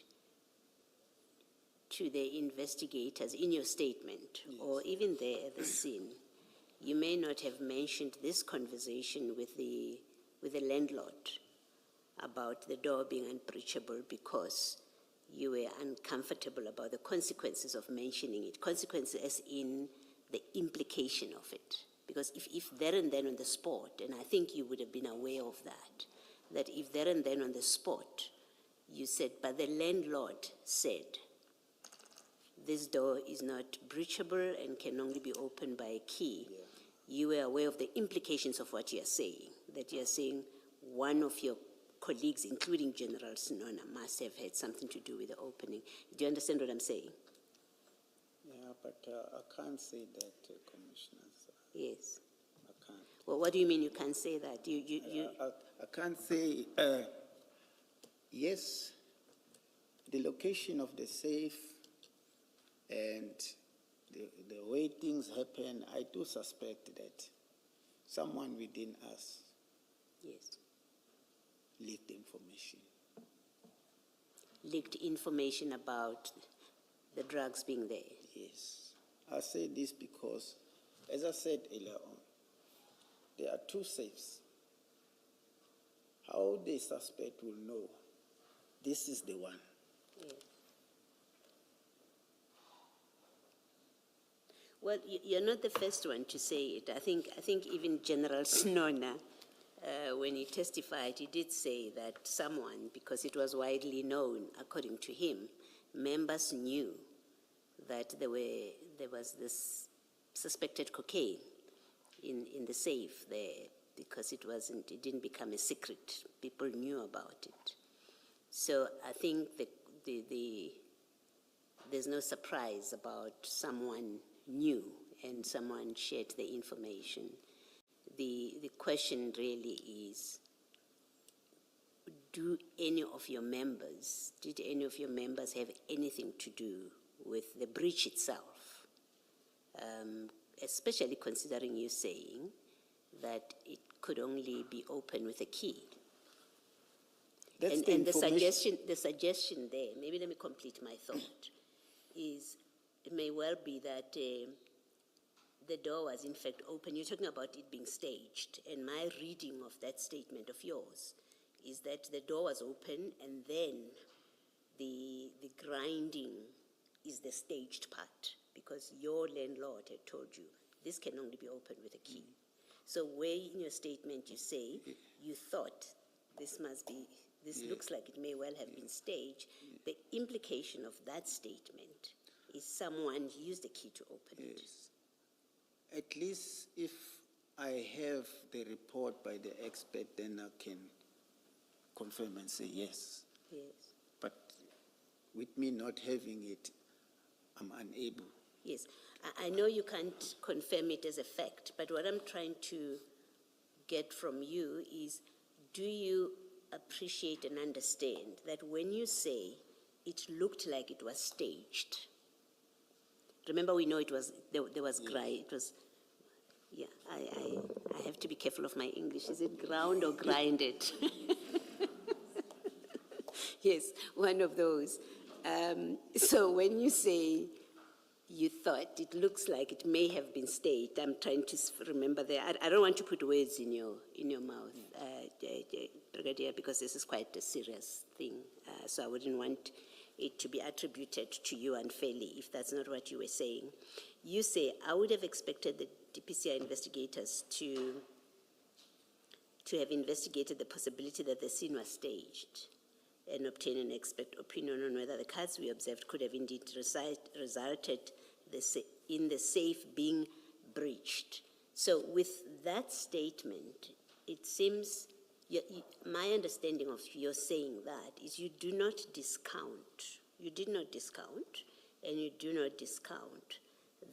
to the investigators in your statement, or even there at the scene, you may not have mentioned this conversation with the landlord about the door being unbreachable because you were uncomfortable about the consequences of mentioning it. Consequences as in the implication of it. Because if there and then on the spot, and I think you would have been aware of that if there and then on the spot, you said, but the landlord said, this door is not breachable and can only be opened by a key. Yeah. You were aware of the implications of what you're saying, that you're saying one of your colleagues, including General Sinona, must have had something to do with the opening. Do you understand what I'm saying? Yeah, but I can't say that, Commissioners. Yes. I can't. Well, what do you mean you can't say that? I can't say, yes, the location of the safe and the way things happen, I do suspect that someone within us yes. leaked information. Leaked information about the drugs being there? Yes. I say this because, as I said earlier on, there are two safes. How the suspect will know this is the one? Yes. Well, you're not the first one to say it. I think even General Snona, when he testified, he did say that someone, because it was widely known, according to him, members knew that there was this suspected cocaine in the safe there, because it didn't become a secret. People knew about it. So I think there's no surprise about someone knew and someone shared the information. The question really is, did any of your members have anything to do with the breach itself? Especially considering you saying that it could only be opened with a key. And the suggestion there, maybe let me complete my thought, is it may well be that the door was in fact open. You're talking about it being staged, and my reading of that statement of yours is that the door was open and then the grinding is the staged part, because your landlord had told you this can only be opened with a key. So where in your statement you say you thought this looks like it may well have been staged, the implication of that statement is someone used the key to open it. At least if I have the report by the expert, then I can confirm and say yes. Yes. But with me not having it, I'm unable. Yes. I know you can't confirm it as a fact, but what I'm trying to get from you is, do you appreciate and understand that when you say it looked like it was staged, remember we know there was grind, it was, yeah, I have to be careful of my English. Is it ground or grinded? Yes, one of those. So when you say you thought it looks like it may have been staged, I'm trying to remember there. I don't want to put words in your mouth, Brigadier, because this is quite a serious thing. So I wouldn't want it to be attributed to you unfairly if that's not what you were saying. You say, I would have expected the DPCI investigators to have investigated the possibility that the scene was staged and obtain an expert opinion on whether the cards we observed could have indeed resulted in the safe being breached. So with that statement, it seems, my understanding of your saying that is you did not discount, and you do not discount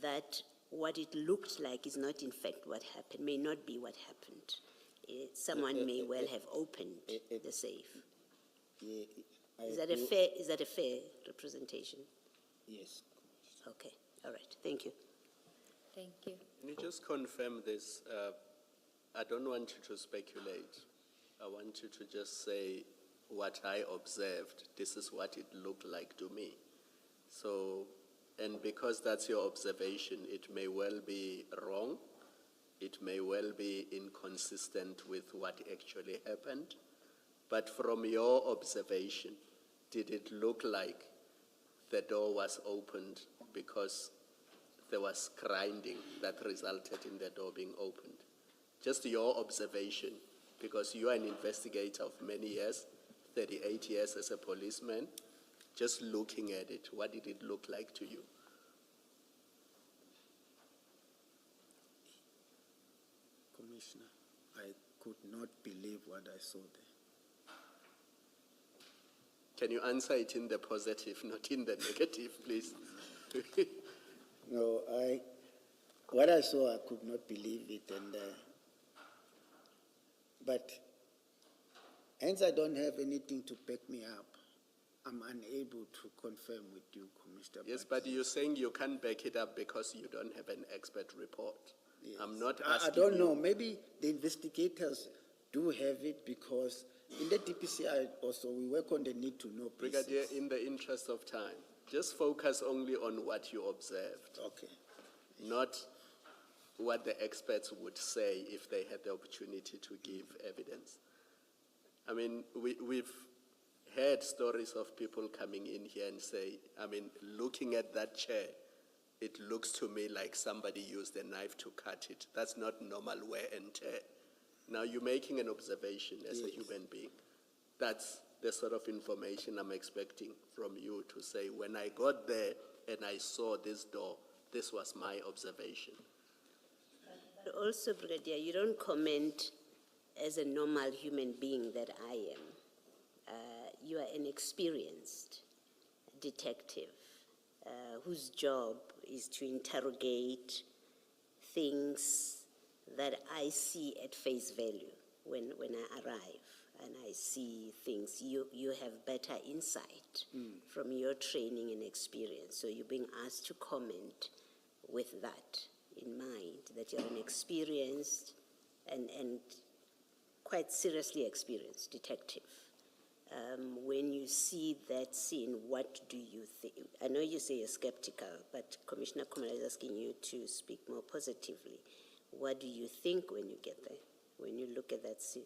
that what it looked like is not in fact what happened, may not be what happened. Someone may well have opened the safe. Is that a fair representation? Yes. Okay, all right, thank you. Thank you. Can you just confirm this? I don't want you to speculate. I want you to just say what I observed. This is what it looked like to me. So, and because that's your observation, it may well be wrong. It may well be inconsistent with what actually happened. But from your observation, did it look like the door was opened because there was grinding that resulted in the door being opened? Just your observation, because you are an investigator of many years, 38 years as a policeman, just looking at it, what did it look like to you? Commissioner, I could not believe what I saw there. Can you answer it in the positive, not in the negative, please? No, what I saw, I could not believe it, but hence I don't have anything to back me up. I'm unable to confirm with you, Commissioner. Yes, but you're saying you can't back it up because you don't have an expert report. Yes. I'm not I asking don't you. know. Maybe the investigators do have it because in the DPCI also we work on the need to know basis. Brigadier, in the interest of time, just focus only on what you observed. Okay. Not what the experts would say if they had the opportunity to give evidence. I mean, we've heard stories of people coming in here and say, I mean, looking at that chair, it looks to me like somebody used a knife to cut it. That's not normal wear and tear. Now you're making an observation as a human being. That's the sort of information I'm expecting from you to say, when I got there and I saw this door, this was my observation. But also, Brigadier, you don't comment as a normal human being that I am. You are an experienced detective whose job is to interrogate things that I see at face value when I arrive, and I see things. You have better insight from your training and experience, so you're being asked to comment with that in mind, that you're an experienced and quite seriously experienced detective. When you see that scene, what do you think? I know you say you're skeptical, but Commissioner Kumar is asking you to speak more positively. What do you think when you get there, when you look at that scene?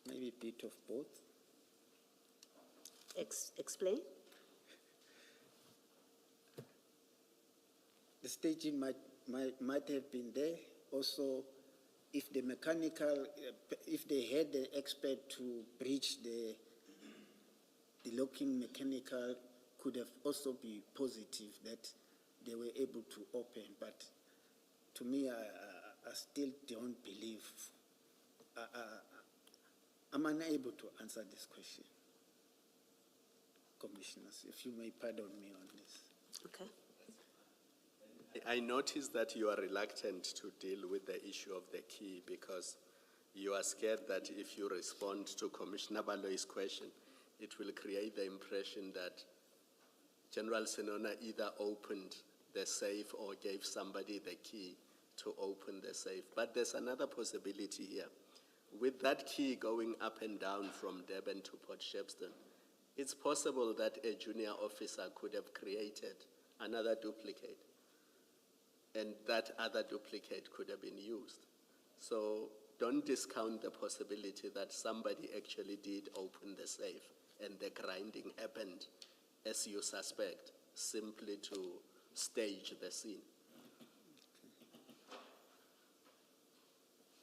Maybe a bit of both. Explain? The staging might have been there. Also, if the mechanical, if they had the expert to breach the locking mechanical, could have also be positive that they were able to open. But to me, I still don't believe. I'm unable to answer this question, Commissioners, if you may pardon me on this. Okay. I noticed that you are reluctant to deal with the issue of the key because you are scared that if you respond to Commissioner Baloy's question, it will create the impression that General Senona either opened the safe or gave somebody the key to open the safe. But there's another possibility here. With that key going up and down from Durban to Port Shepstone, it's possible that a junior officer could have created another duplicate, and that other duplicate could have been used. So don't discount the possibility that somebody actually did open the safe and the grinding happened, as you suspect, simply to stage the scene.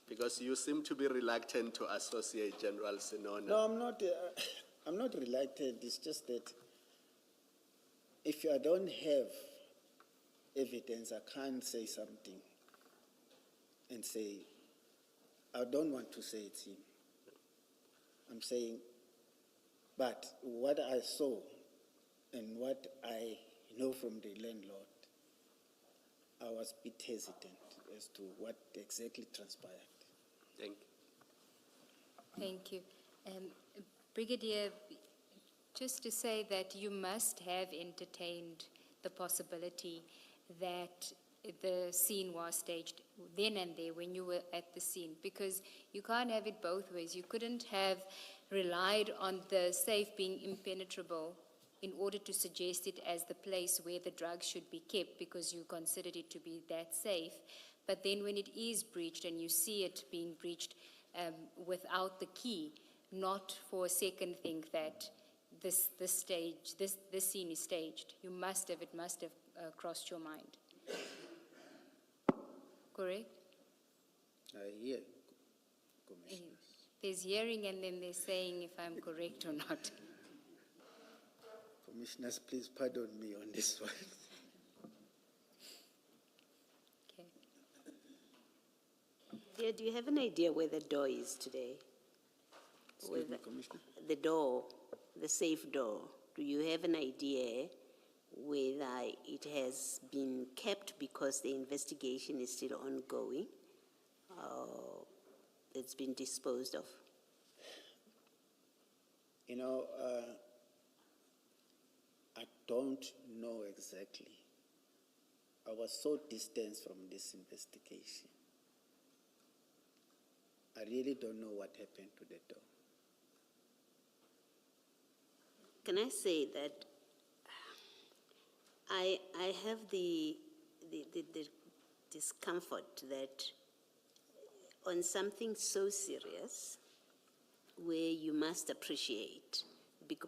Because you seem to be reluctant to associate General Senona. No, I'm not reluctant. It's just that if I don't have evidence, I can't say something and say, I don't want to say it's him. I'm saying, but what I saw and what I know from the landlord, I was a bit hesitant as to what exactly transpired. Thank you. Thank you. Brigadier, just to say that you must have entertained the possibility that the scene was staged then and there when you were at the scene, because you can't have it both ways. You couldn't have relied on the safe being impenetrable in order to suggest it as the place where the drugs should be kept because you considered it to be that safe. But then when it is breached and you see it being breached, without the key, not for a second think that this scene is staged. You must have, it must have crossed your mind. Correct? I hear, Commissioner. There's hearing and then there's saying if I'm correct or not. Commissioners, please pardon me on this one. Okay. Dear, do you have an idea where the door is today? Excuse me, Commissioner. The door, the safe door. Do you have an idea whether it has been kept because the investigation is still ongoing, or it's been disposed of? You know, I don't know exactly. I was so distant from this investigation. I really don't know what happened to the door. Can I say that I have the discomfort that on something so serious, where you must appreciate,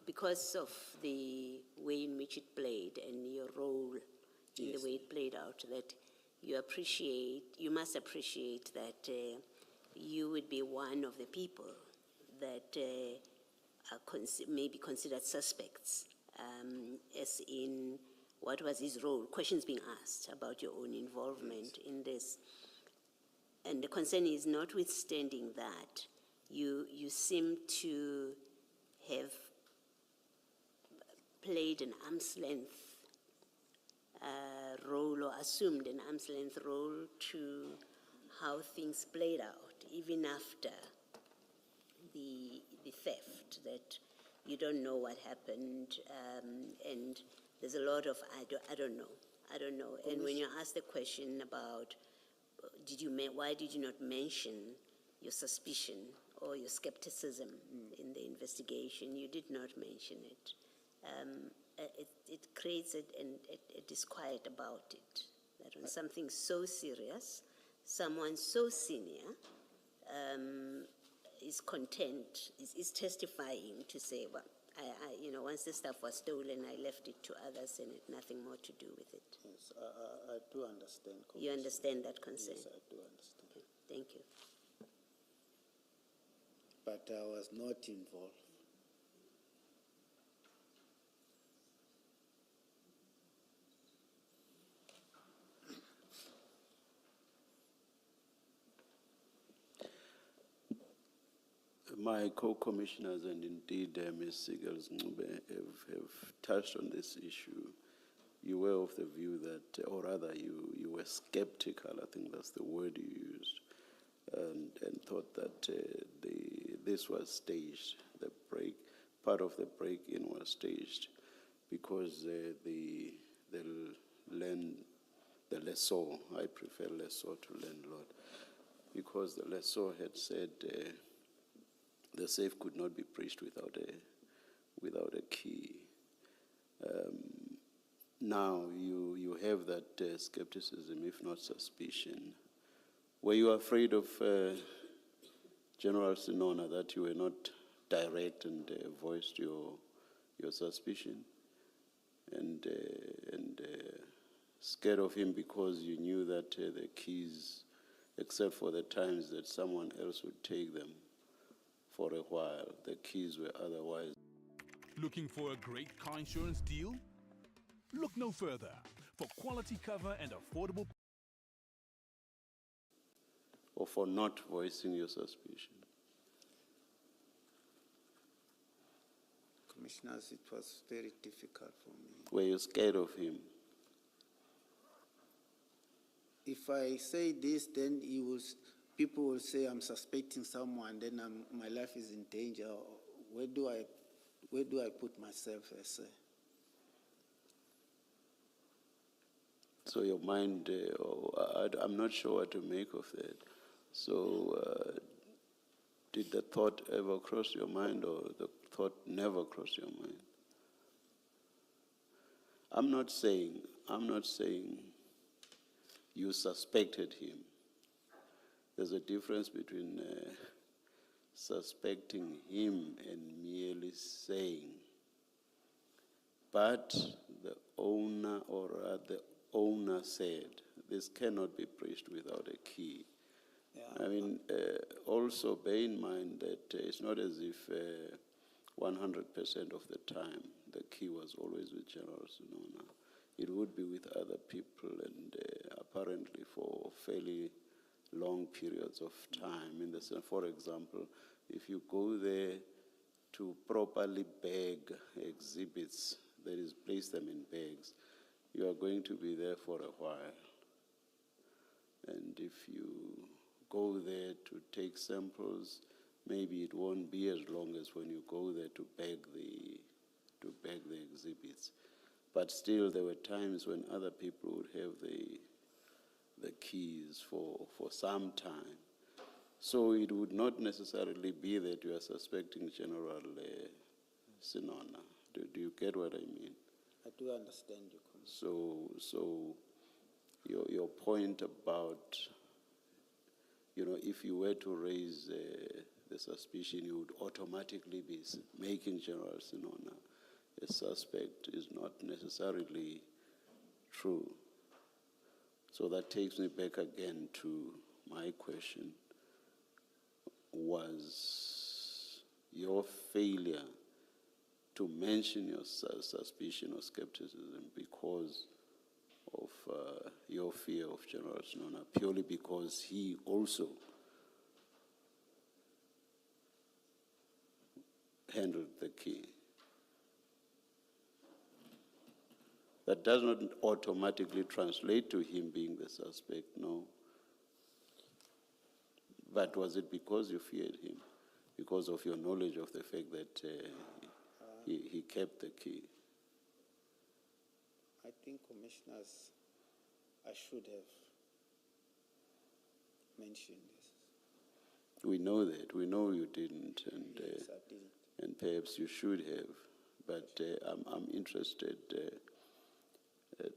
because of the way in which it played and your role in Yes. the way it played out, that you must appreciate that you would be one of the people that are may be considered suspects, as in what was his role, questions being asked about your own involvement in this. And the concern is, notwithstanding that, you seem to have played an arm's length role, or assumed an arm's length role to how things played out, even after the theft, that you don't know what happened, and there's a lot of, I don't know. And when you ask the question about, why did you not mention your suspicion or your skepticism in the investigation? You did not mention it. It creates a disquiet about it, that on something so serious, someone so senior is content, is testifying to say, well, once the stuff was stolen, I left it to others and had nothing more to do with it. Yes, I do understand. You understand that concern? Yes, I do understand. Okay, thank you. But I was not involved. My co-commissioners and indeed Ms. Sigels-Ncube have touched on this issue. You were of the view that, or rather you were skeptical, I think that's the word you used, and thought that this was staged. Part of the break-in was staged because the lessor, I prefer lessor to landlord, because the lessor had said the safe could not be breached without a key. Now you have that skepticism, if not suspicion. Were you afraid of General Sinona, that you were not direct and voiced your suspicion, and scared of him because you knew that the keys, except for the times that someone else would take them for a while, the keys were otherwise? Looking for a great car insurance deal? Look no further. For quality cover and affordable, Or for not voicing your suspicion? Commissioners, it was very difficult for me. Were you scared of him? If I say this, then people will say I'm suspecting someone, then my life is in danger. Where do I put myself as So your mind, I'm not sure what to make of that. So did the thought ever cross your mind, or the thought never crossed your mind? I'm not saying you suspected him. There's a difference between suspecting him and merely saying, but the owner or the owner said, this cannot be breached without a key. I mean, also bear in mind that it's not as if 100% of the time the key was always with General Sinona. It would be with other people, and apparently for fairly long periods of time. In the sense, for example, if you go there to properly bag exhibits, that is, place them in bags, you are going to be there for a while. And if you go there to take samples, maybe it won't be as long as when you go there to bag the exhibits. But still, there were times when other people would have the keys for some time. So it would not necessarily be that you are suspecting General Sinona. Do you get what I mean? I do understand you, Commissioner. So your point about, if you were to raise the suspicion, you would automatically be making General Sinona a suspect is not necessarily true. So that takes me back again to my question. Was your failure to mention your suspicion or skepticism because of your fear of General Sinona, purely because he also handled the key? That does not automatically translate to him being the suspect, no. But was it because you feared him? Because of your knowledge of the fact that he kept the key? I think, Commissioners, I should have mentioned this. We know that. We know you didn't, and Yes, I didn't. and perhaps you should have. But I'm interested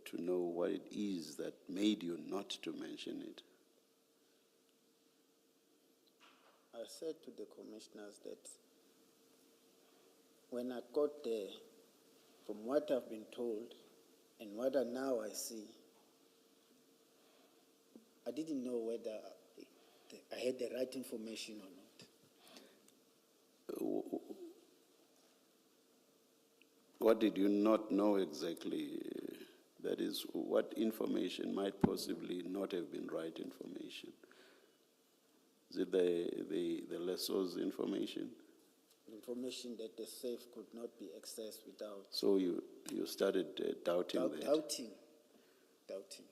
to know what it is that made you not to mention it. I said to the commissioners that when I got there, from what I've been told and what now I see, I didn't know whether I had the right information or not. What did you not know exactly? That is, what information might possibly not have been right information? Is it the lessor's information? Information that the safe could not be accessed without. So you started doubting that? Doubting.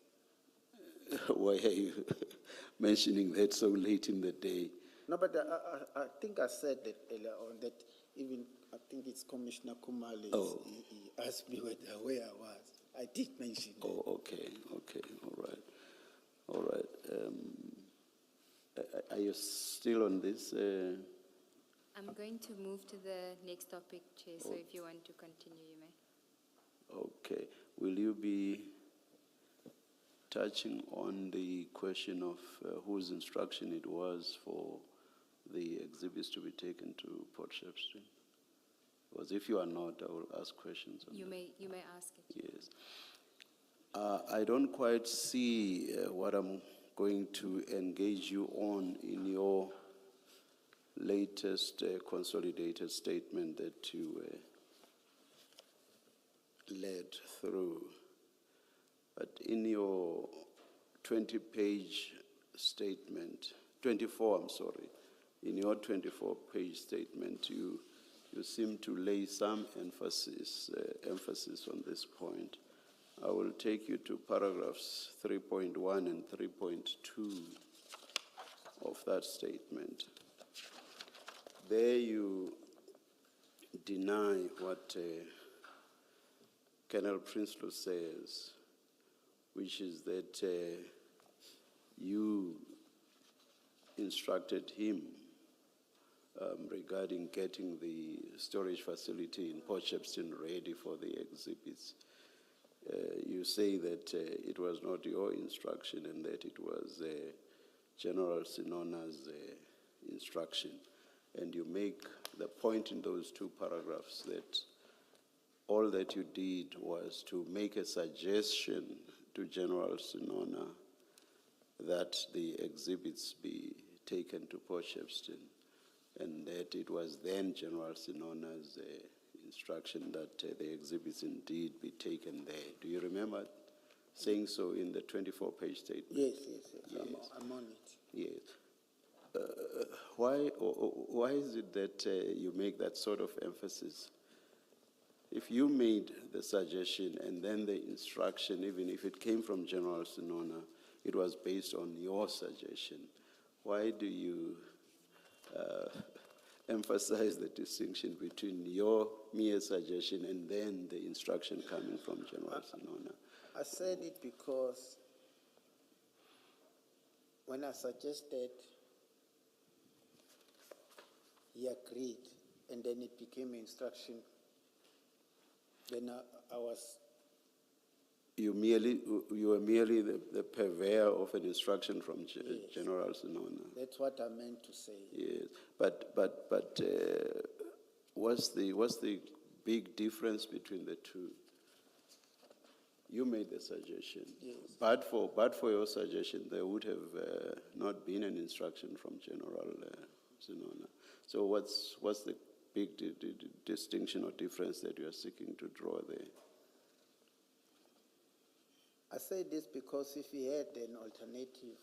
Why are you mentioning that so late in the day? No, but I think I said that earlier on, that even, I think it's Commissioner Kumali, he asked me where I was. I did mention that. Oh, okay, all right. Are you still on this? I'm going to move to the next topic, Chair, so if you want to continue, you may. Okay. Will you be touching on the question of whose instruction it was for the exhibits to be taken to Port Shepstone? Because if you are not, I will ask questions on that. You may ask it. Yes. I don't quite see what I'm going to engage you on in your latest consolidated statement that you led through. But in your 20-page statement, 24, I'm sorry, in your 24-page statement, you seem to lay some emphasis on this point. I will take you to paragraphs 3.1 and 3.2 of that statement. There you deny what Colonel Prinsloo says, which is that you instructed him regarding getting the storage facility in Port Shepstone ready for the exhibits. You say that it was not your instruction and that it was General Sinona's instruction. and you make the point in those two paragraphs that all that you did was to make a suggestion to General Sinona that the exhibits be taken to Port Shepstone, and that it was then General Sinona's instruction that the exhibits indeed be taken there. Do you remember saying so in the 24-page statement? Yes. Yes. I'm on it. Yes. Why is it that you make that sort of emphasis? If you made the suggestion and then the instruction, even if it came from General Sinona, it was based on your suggestion, why do you emphasize the distinction between your mere suggestion and then the instruction coming from General Sinona? I said it because when I suggested, he agreed, and then it became instruction. Then I was... You were merely the purveyor of an instruction from General Sinona. That's what I meant to say. Yes, but what's the big difference between the two? You made the suggestion. Yes. But for your suggestion, there would have not been an instruction from General Sinona. So what's the big distinction or difference that you are seeking to draw there? I say this because if he had an alternative,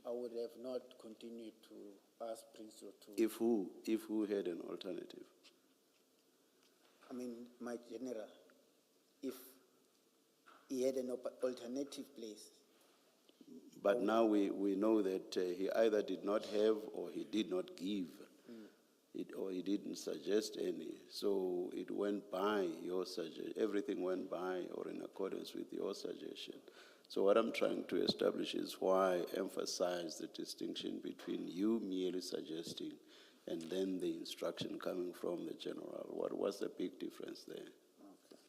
I would have not continued to ask Prince to... If who had an alternative? I mean, my general, if he had an alternative place. But now we know that he either did not have or he did not give, or he didn't suggest any. So it went by your suggestion. Everything went by or in accordance with your suggestion. So what I'm trying to establish is why emphasize the distinction between you merely suggesting and then the instruction coming from the general. What was the big difference there? Okay.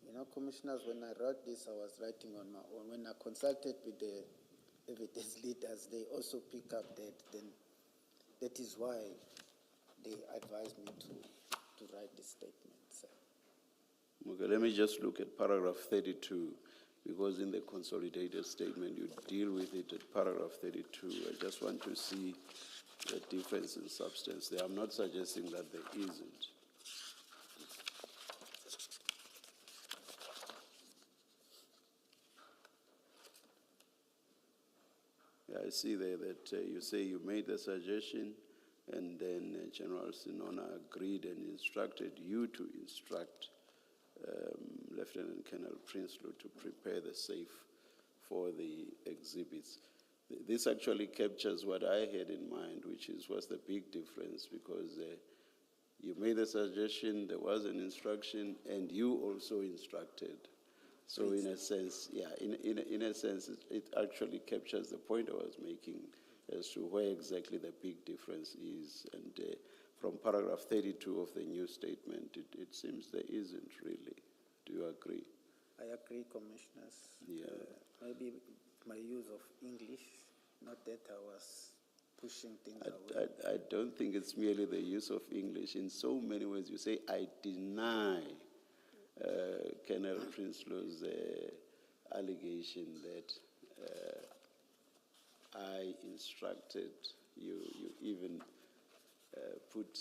You know, commissioners, when I wrote this, I was writing on my own. When I consulted with the evidence leaders, they also pick up that that is why they advised me to write this statement. So. Okay, let me just look at paragraph 32, because in the consolidated statement you deal with it at paragraph 32. I just want to see the difference in substance there. I'm not suggesting that there isn't. Yeah, I see there that you say you made the suggestion and then General Sinona agreed and instructed you to instruct Lieutenant Colonel Prinsloo to prepare the safe for the exhibits. This actually captures what I had in mind, which was the big difference, because you made a suggestion, there was an instruction, and you also instructed. So in a sense, in a sense, it actually captures the point I was making as to where exactly the big difference is. And from paragraph 32 of the new statement, it seems there isn't really. Do you agree? I agree, commissioners. Yeah. Maybe my use of English, not that I was pushing things away. I don't think it's merely the use of English. In so many ways, you say, I deny Colonel Prinsloo's allegation that I instructed you. You even put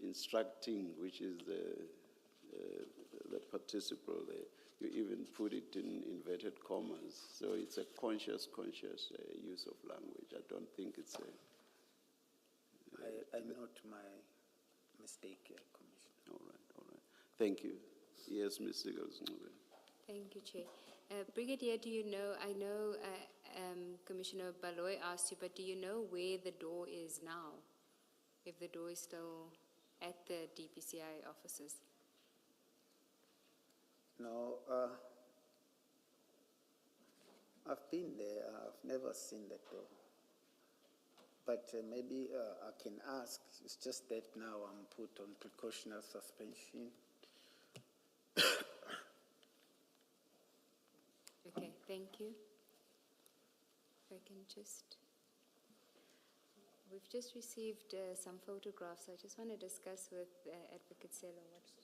instructing, which is the participle there. You even put it in inverted commas. So it's a conscious use of language. I don't think it's a... I note my mistake here, Commissioner. All right. Thank you. Yes, Ms. Siggles. Thank you, Chair. Brigadier, do you know, I know Commissioner Baloy asked you, but do you know where the door is now? If the door is still at the DPCI offices? No, I've been there. I've never seen that door. But maybe I can ask. It's just that now I'm put on precautionary suspension. Okay, thank you. If I can just... We've just received some photographs. I just want to discuss with Advocate Selo what to do.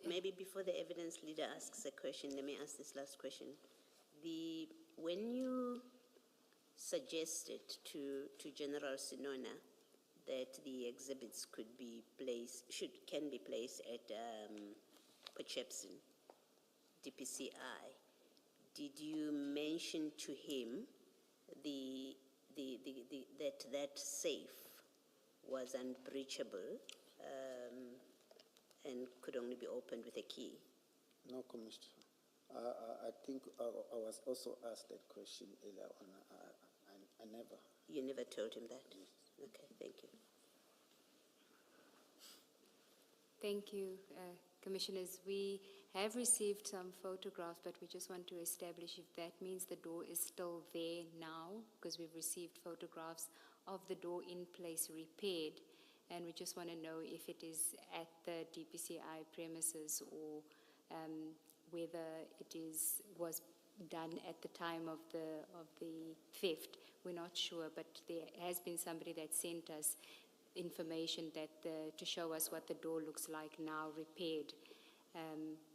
Maybe before the evidence leader asks a question, let me ask this last question. When you suggested to General Sinona that the exhibits can be placed at Potchefstroom, DPCI, did you mention to him that safe was unbreachable and could only be opened with a key? No, Commissioner. I think I was also asked that question earlier on. I never. You never told him that? Okay, thank you. Thank you, Commissioners. We have received some photographs, but we just want to establish if that means the door is still there now, because we've received photographs of the door in place repaired, and we just want to know if it is at the DPCI premises or whether it was done at the time of the theft. We're not sure, but there has been somebody that sent us information that to show us what the door looks like now repaired.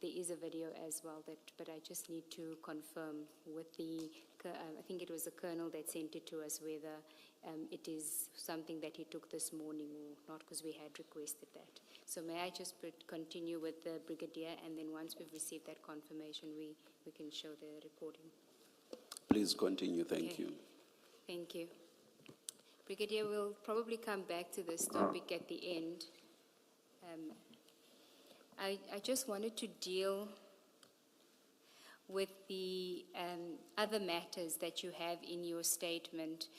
There is a video as well, but I just need to confirm with I think it was the colonel that sent it to us, whether it is something that he took this morning or not, because we had requested that. So may I just continue with the brigadier, and then once we've received that confirmation, we can show the recording. Please continue, thank you. Thank you. Brigadier, we'll probably come back to this topic at the end. I just wanted to deal with the other matters that you have in your statement,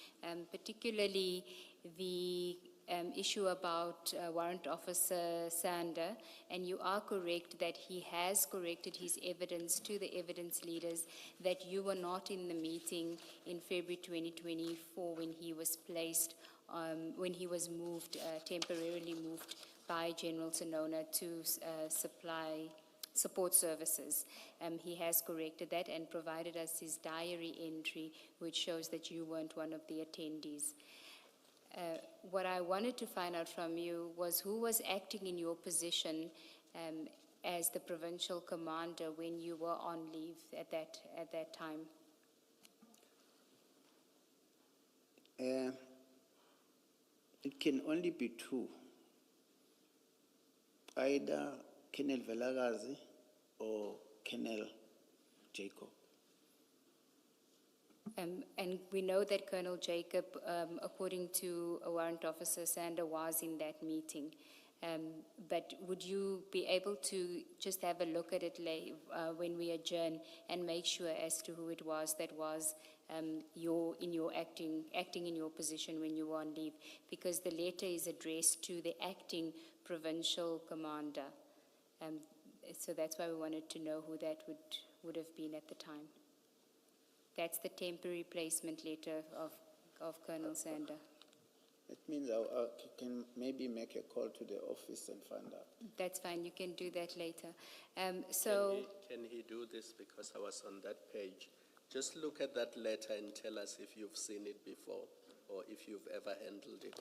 particularly the issue about Warrant Officer Sander, and you are correct that he has corrected his evidence to the evidence leaders that you were not in the meeting in February 2024 when he was placed, when he was moved, temporarily moved by General Sinona to supply support services. He has corrected that and provided us his diary entry, which shows that you weren't one of the attendees. What I wanted to find out from you was who was acting in your position as the provincial commander when you were on leave at that time. It can only be two. Either Colonel Velagazi or Colonel Jacob. And we know that Colonel Jacob, according to a Warrant Officer Sander, was in that meeting. But would you be able to just have a look at it when we adjourn and make sure as to who it was that was acting in your position when you were on leave? Because the letter is addressed to the acting provincial commander. So that's why we wanted to know who that would have been at the time. That's the temporary placement letter of Colonel Sander. It means I can maybe make a call to the office and find out. That's fine, you can do that later. Can he do this, because I was on that page? Just look at that letter and tell us if you've seen it before or if you've ever handled it.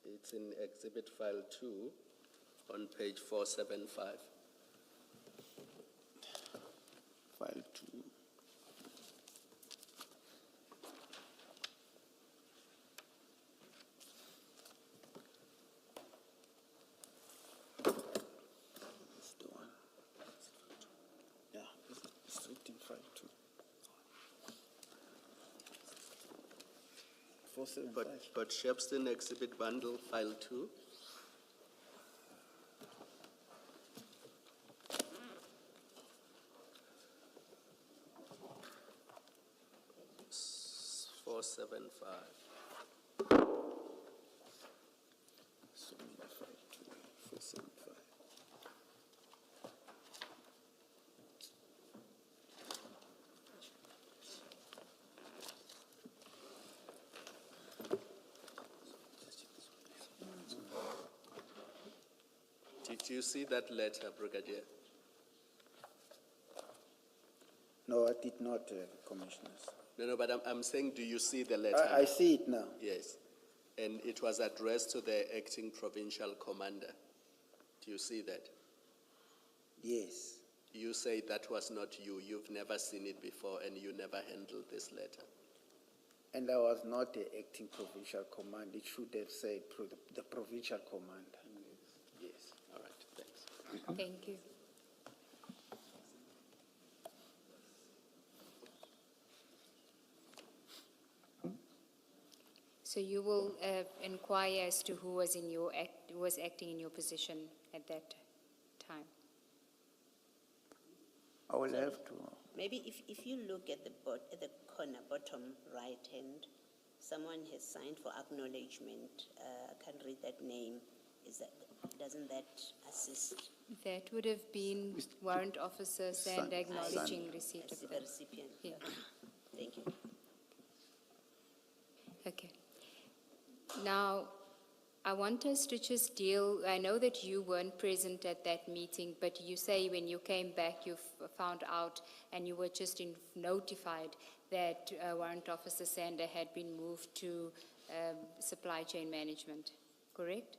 It's in Exhibit File 2 on page 475. File 2. That's the one. Yeah, it's written File 2. 475. But Shepston Exhibit Bundle File 2? It's 475. So, File 2, 475. Do you see that letter, Brigadier? No, I did not, Commissioners. No, but I'm saying, do you see the letter? I see it now. Yes. And it was addressed to the acting provincial commander. Do you see that? Yes. You say that was not you. You've never seen it before and you never handled this letter. And I was not the acting provincial command. It should have said the provincial commander. Yes. All right. Thanks. Thank you. So you will inquire as to who was who was acting in your position at that time. I will have to. Maybe if you look at the corner, bottom right hand, someone has signed for acknowledgement. I can't read that name. Doesn't that assist? That would have been Warrant Officer Sand acknowledging receipt I of see that. the recipient. Yeah. Thank you. Okay. Now, I want us to just deal, I know that you weren't present at that meeting, but you say when you came back, you found out and you were just notified that Warrant Officer Sander had been moved to supply chain management, correct?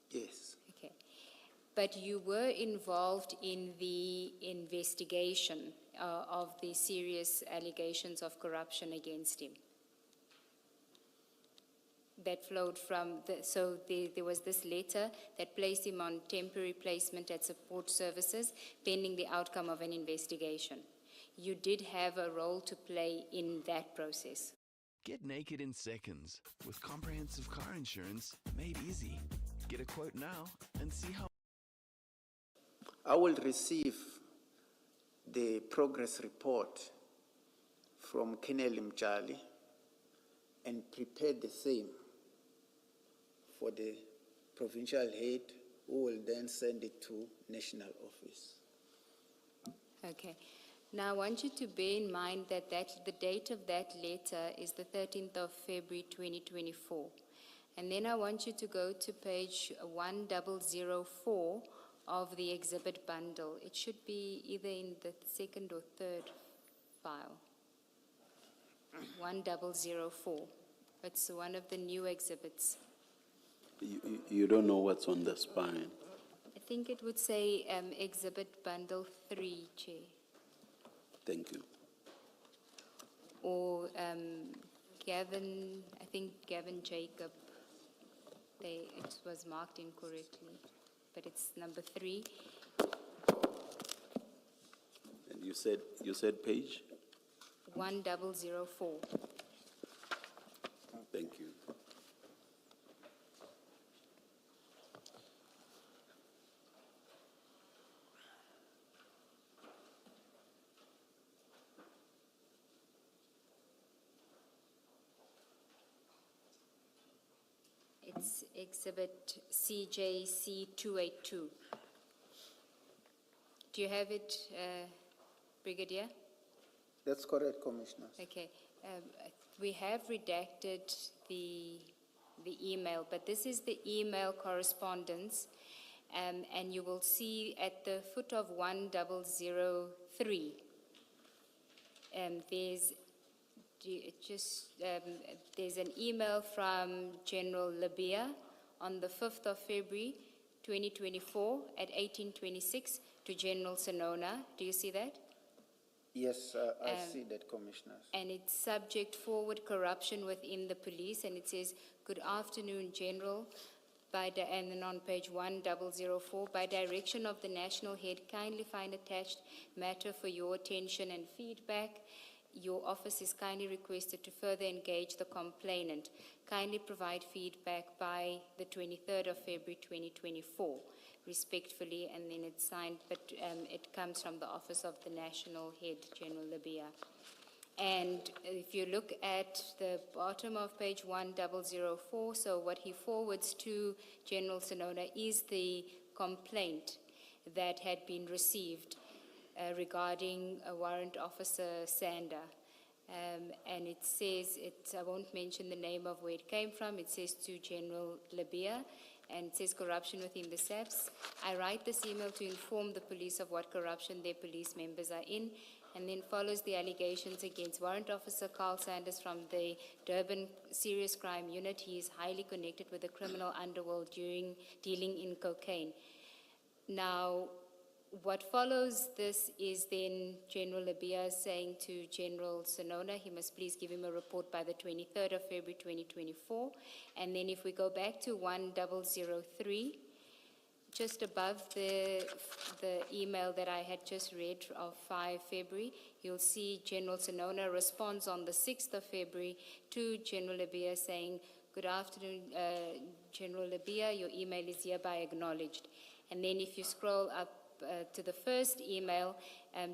Yes. Okay. But you were involved in the investigation of the serious allegations of corruption against him. That flowed from, there was this letter that placed him on temporary placement at support services pending the outcome of an investigation. You did have a role to play in that process. Get naked in seconds with comprehensive car insurance made easy. Get a quote now and see how. I will receive the progress report from Colonel Mjali and prepare the same for the provincial head, who will then send it to national office. Okay. Now, I want you to bear in mind that the date of that letter is the 13th of February, 2024. And then I want you to go to page 1004 of the exhibit bundle. It should be either in the second or third file. 1004. It's one of the new exhibits. You don't know what's on the spine. I think it would say exhibit bundle 3, Chair. Thank you. Or Gavin, I think Gavin Jacob, it was marked incorrectly, but it's number 3. And you said page? 1004. Thank you. It's exhibit CJC 282. Do you have it, Brigadier? That's correct, Commissioner. Okay. We have redacted the email, but this is the email correspondence, and you will see at the foot of 1003, there's an email from General Labia on the 5th of February, 2024 at 1826 to General Sonona. Do you see that? Yes, I see that, Commissioner. And it's subject forward corruption within the police, and it says, "Good afternoon, General." And then on page 1004, by direction of the national head, kindly find attached matter for your attention and feedback. Your office is kindly requested to further engage the complainant. Kindly provide feedback by the 23rd of February 2024, respectfully, and then it's signed, but it comes from the office of the national head, General Labia. And if you look at the bottom of page 1004, so what he forwards to General Sonona is the complaint that had been received regarding a Warrant Officer Sander. And it says, I won't mention the name of where it came from, it says to General Labia, and it says corruption within the SAPS. I write this email to inform the police of what corruption their police members are in, and then follows the allegations against Warrant Officer Carl Sanders from the Durban Serious Crime Unit. He is highly connected with the criminal underworld dealing in cocaine. Now, what follows this is then General Labia saying to General Sonona he must please give him a report by the 23rd of February 2024. And then if we go back to 1003, just above the email that I had just read of 5 February, you'll see General Sonona responds on the 6th of February to General Labia saying, "Good afternoon, General Labia, your email is hereby acknowledged." And then if you scroll up to the first email,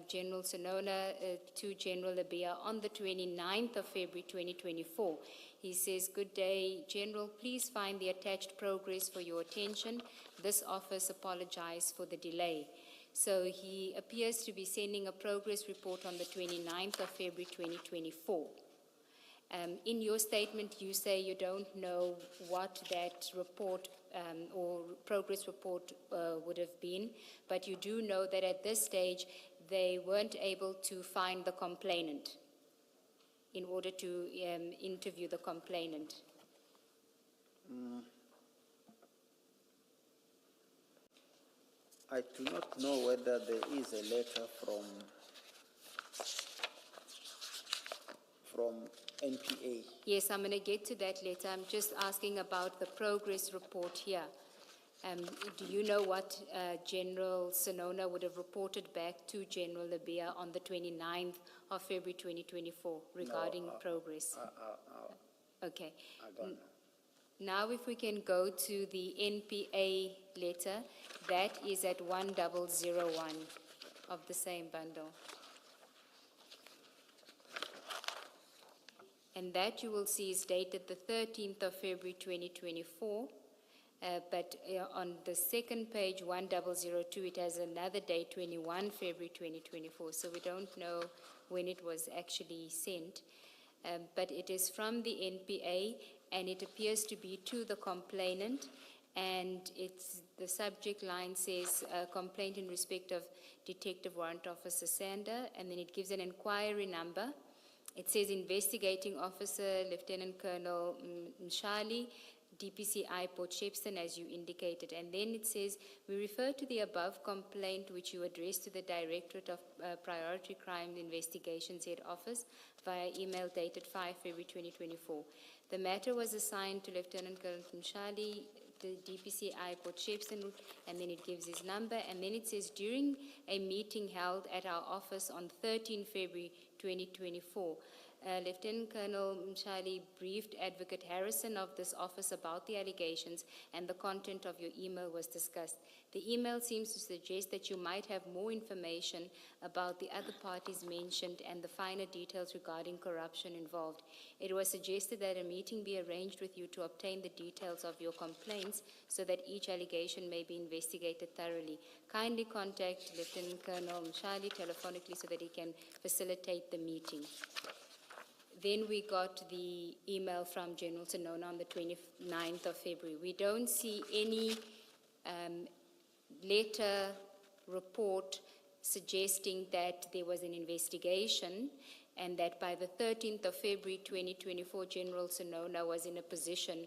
General Sonona to General Labia on the 29th of February 2024. He says, "Good day, General. Please find the attached progress for your attention. This office apologizes for the delay." So he appears to be sending a progress report on the 29th of February 2024. In your statement, you say you don't know what that report or progress report would have been, but you do know that at this stage, they weren't able to find the complainant in order to interview the complainant. I do not know whether there is a letter from NPA. Yes, I'm going to get to that later. I'm just asking about the progress report here. Do you know what General Sonona would have reported back to General Labia on the 29th of February 2024 regarding progress? Okay. I don't know. Now if we can go to the NPA letter, that is at 1001 of the same bundle. And that you will see is dated the 13th of February 2024. But on the second page, 1002, it has another date, 21 February 2024. So we don't know when it was actually sent. But it is from the NPA, and it appears to be to the complainant. And the subject line says, complaint in respect of Detective Warrant Officer Sander, and then it gives an inquiry number. It says investigating officer, Lieutenant Colonel Mshali, DPCI Port Shepstone, as you indicated. And then it says, we refer to the above complaint which you addressed to the Directorate of Priority Crime Investigations Head Office via email dated 5 February 2024. The matter was assigned to Lieutenant Colonel Mshali, the DPCI Port Shepstone, and then it gives his number. And then it says, during a meeting held at our office on 13 February 2024, Lieutenant Colonel Mshali briefed Advocate Harrison of this office about the allegations, and the content of your email was discussed. The email seems to suggest that you might have more information about the other parties mentioned and the finer details regarding corruption involved. It was suggested that a meeting be arranged with you to obtain the details of your complaints so that each allegation may be investigated thoroughly. Kindly contact Lieutenant Colonel Mshali telephonically so that he can facilitate the meeting. Then we got the email from General Sonona on the 29th of February. We don't see any letter, report suggesting that there was an investigation and that by the 13th of February 2024, General Sonona was in a position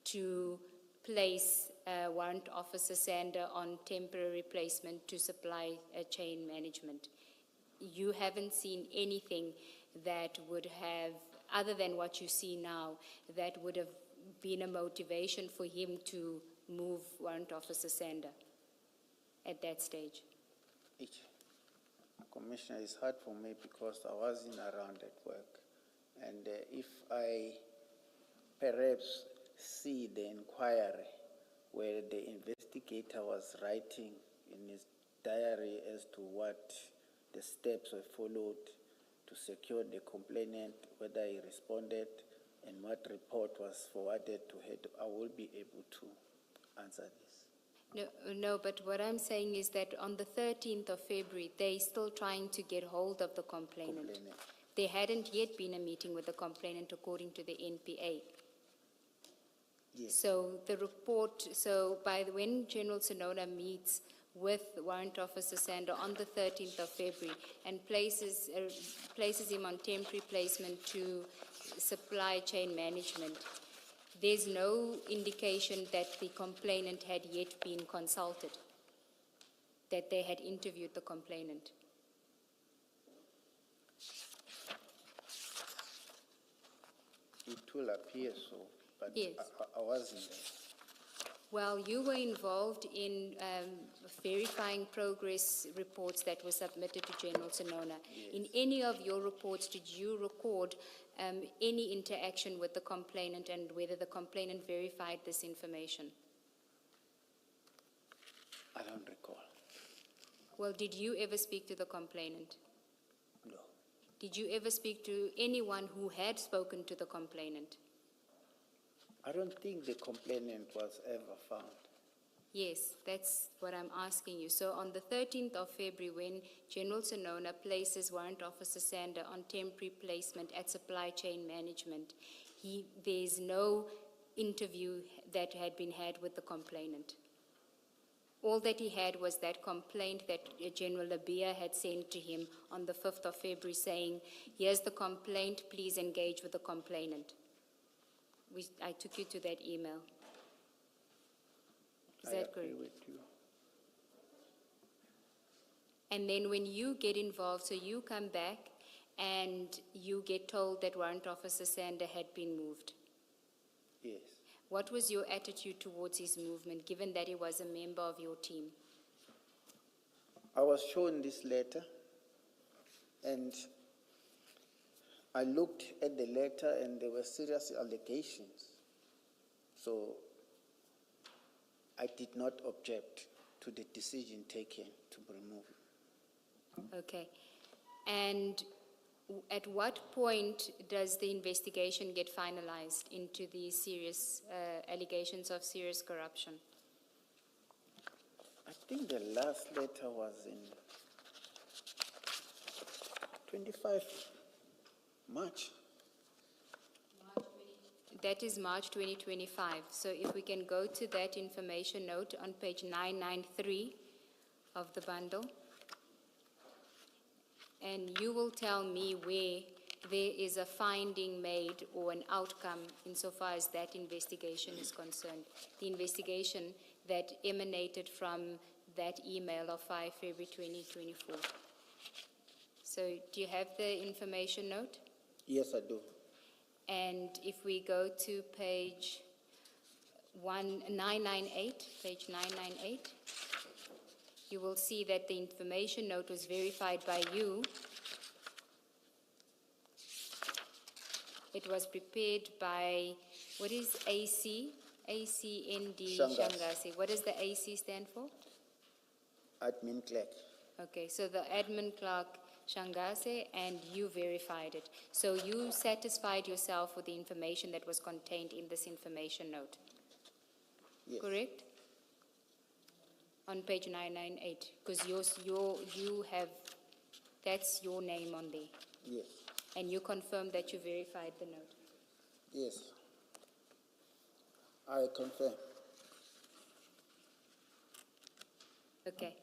to place Warrant Officer Sander on temporary placement to supply chain management. You haven't seen anything that would have, other than what you see now, that would have been a motivation for him to move Warrant Officer Sander at that stage? Commissioner, it's hard for me because I wasn't around at work. And if I perhaps see the inquiry where the investigator was writing in his diary as to what the steps were followed to secure the complainant, whether he responded, and what report was forwarded to head, I will be able to answer this. No, but what I'm saying is that on the 13th of February, they're still trying to get hold of the complainant. There hadn't yet been a meeting with the complainant according to the NPA. Yes. So the report, when General Sonona meets with Warrant Officer Sander on the 13th of February and places him on temporary placement to supply chain management, there's no indication that the complainant had yet been consulted, that they had interviewed the complainant. It will appear so, but Yes. I wasn't there. Well, you were involved in verifying progress reports that were submitted to General Sonona. In any of your reports, did you record any interaction with the complainant and whether the complainant verified this information? I don't recall. Well, did you ever speak to the complainant? No. Did you ever speak to anyone who had spoken to the complainant? I don't think the complainant was ever found. Yes, that's what I'm asking you. So on the 13th of February, when General Sonona places Warrant Officer Sander on temporary placement at supply chain management, there's no interview that had been had with the complainant. All that he had was that complaint that General Labia had sent to him on the 5th of February saying, here's the complaint, please engage with the complainant. I took you to that email. Is that I agree correct? with you. And then when you get involved, so you come back and you get told that Warrant Officer Sander had been moved. Yes. What was your attitude towards his movement, given that he was a member of your team? I was shown this letter, and I looked at the letter, and there were serious allegations. So I did not object to the decision taken to remove him. Okay. And at what point does the investigation get finalized into the serious allegations of serious corruption? I think the last letter was in 25 March. That is March 2025. So if we can go to that information note on page 993 of the bundle. And you will tell me where there is a finding made or an outcome insofar as that investigation is concerned. The investigation that emanated from that email of 5 February 2024. So do you have the information note? Yes, I do. And if we go to page 998, page 998, you will see that the information note was verified by you. It was prepared by, what is AC? ACND Shangase. Shangase. What does the AC stand for? Admin clerk. Okay, so the admin clerk Shangase, and you verified it. So you satisfied yourself with the information that was contained in this information note. Yes. Correct? On page 998, because you have, that's your name on there. Yes. And you confirm that you verified the note. Yes. I confirm. Okay.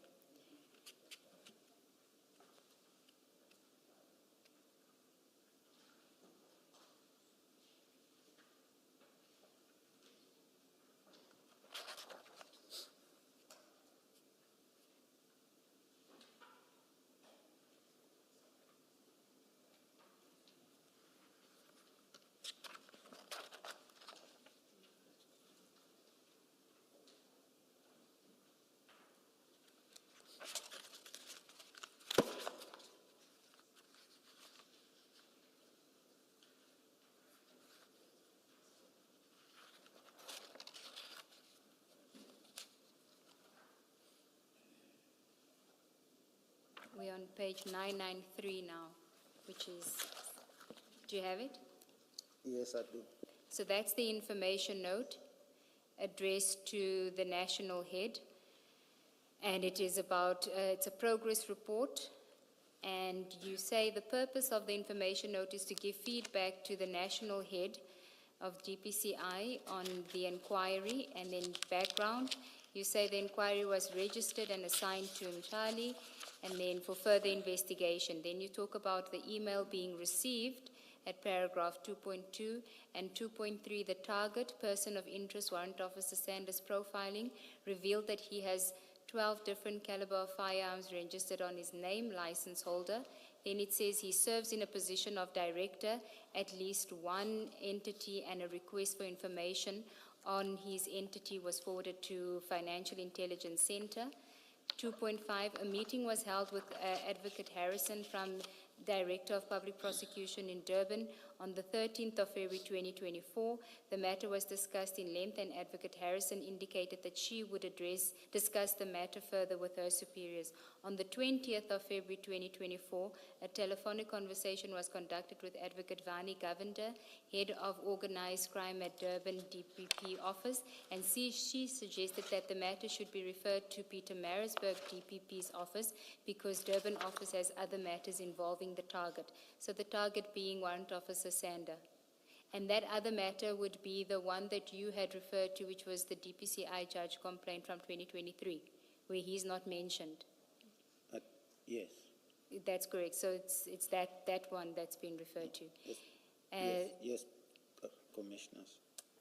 We're on page 993 now, which is, do you have it? Yes, I do. So that's the information note addressed to the national head. And it is about, it's a progress report. And you say the purpose of the information note is to give feedback to the national head of DPCI on the inquiry, and then background. You say the inquiry was registered and assigned to Mchali, and then for further investigation. Then you talk about the email being received at paragraph 2.2 and 2.3. The target person of interest, Warrant Officer Sanders profiling, revealed that he has 12 different caliber of firearms registered on his name, license holder. Then it says he serves in a position of director at least one entity, and a request for information on his entity was forwarded to Financial Intelligence Center. 2.5, a meeting was held with Advocate Harrison from Director of Public Prosecution in Durban on the 13th of February 2024. The matter was discussed in length, and Advocate Harrison indicated that she would discuss the matter further with her superiors. On the 20th of February 2024, a telephonic conversation was conducted with Advocate Vani Govender, Head of Organized Crime at Durban DPP office, and she suggested that the matter should be referred to Peter Marisburg DPP's office because Durban office has other matters involving the target. So the target being Warrant Officer Sander. And that other matter would be the one that you had referred to, which was the DPCI judge complaint from 2023, where he's not mentioned. Yes. That's correct. So it's that one that's been referred to. Yes, Commissioners.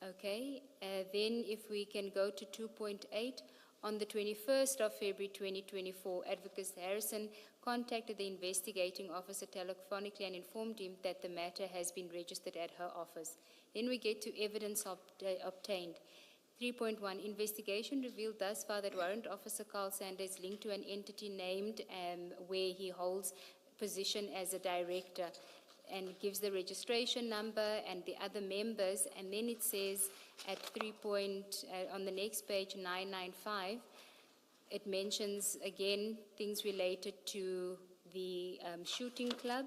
Okay. Then if we can go to 2.8. On the 21st of February 2024, Advocate Harrison contacted the investigating officer telephonically and informed him that the matter has been registered at her office. Then we get to evidence obtained. 3.1, investigation revealed thus far that Warrant Officer Carl Sander is linked to an entity named where he holds position as a director, and gives the registration number and the other members. And then it says at on the next page, 995, it mentions again things related to the shooting club.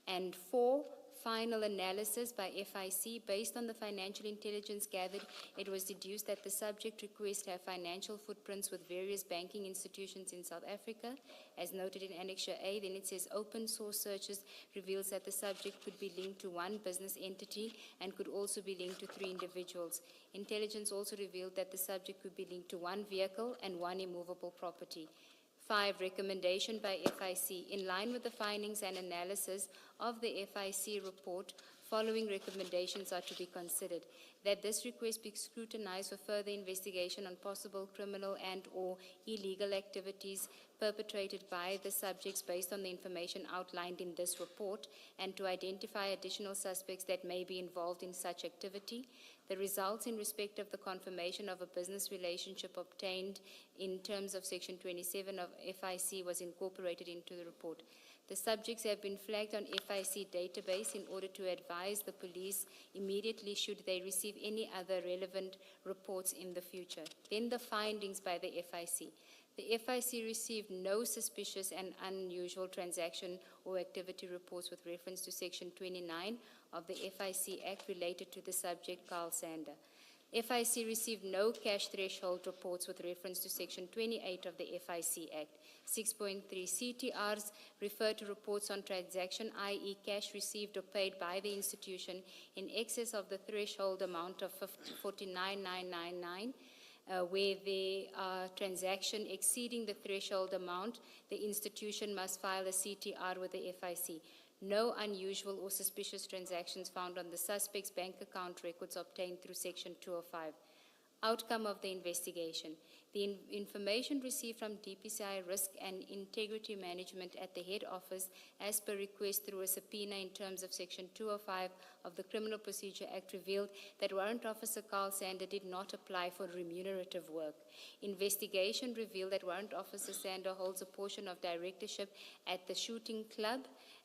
And 4, final analysis by FIC. Based on the financial intelligence gathered, it was deduced that the subject requests have financial footprints with various banking institutions in South Africa, as noted in Annexure A. Then it says open source searches reveals that the subject could be linked to one business entity and could also be linked to 3 individuals. Intelligence also revealed that the subject could be linked to 1 vehicle and 1 immovable property. 5, recommendation by FIC. In line with the findings and analysis of the FIC report, following recommendations are to be considered. That this request be scrutinized for further investigation on possible criminal and/or illegal activities perpetrated by the subjects based on the information outlined in this report, and to identify additional suspects that may be involved in such activity. The results in respect of the confirmation of a business relationship obtained in terms of Section 27 of FIC was incorporated into the report. The subjects have been flagged on FIC database in order to advise the police immediately should they receive any other relevant reports in the future. Then the findings by the FIC. The FIC received no suspicious and unusual transaction or activity reports with reference to Section 29 of the FIC Act related to the subject Carl Sander. FIC received no cash threshold reports with reference to Section 28 of the FIC Act. 6.3 CTRs refer to reports on transaction, i.e. cash received or paid by the institution in excess of the threshold amount of 49,999. Where there are transaction exceeding the threshold amount, the institution must file a CTR with the FIC. No unusual or suspicious transactions found on the suspect's bank account records obtained through Section 205. Outcome of the investigation. The information received from DPCI Risk and Integrity Management at the head office as per request through a subpoena in terms of Section 205 of the Criminal Procedure Act revealed that Warrant Officer Carl Sander did not apply for remunerative work. Investigation revealed that Warrant Officer Sander holds a portion of directorship at the shooting club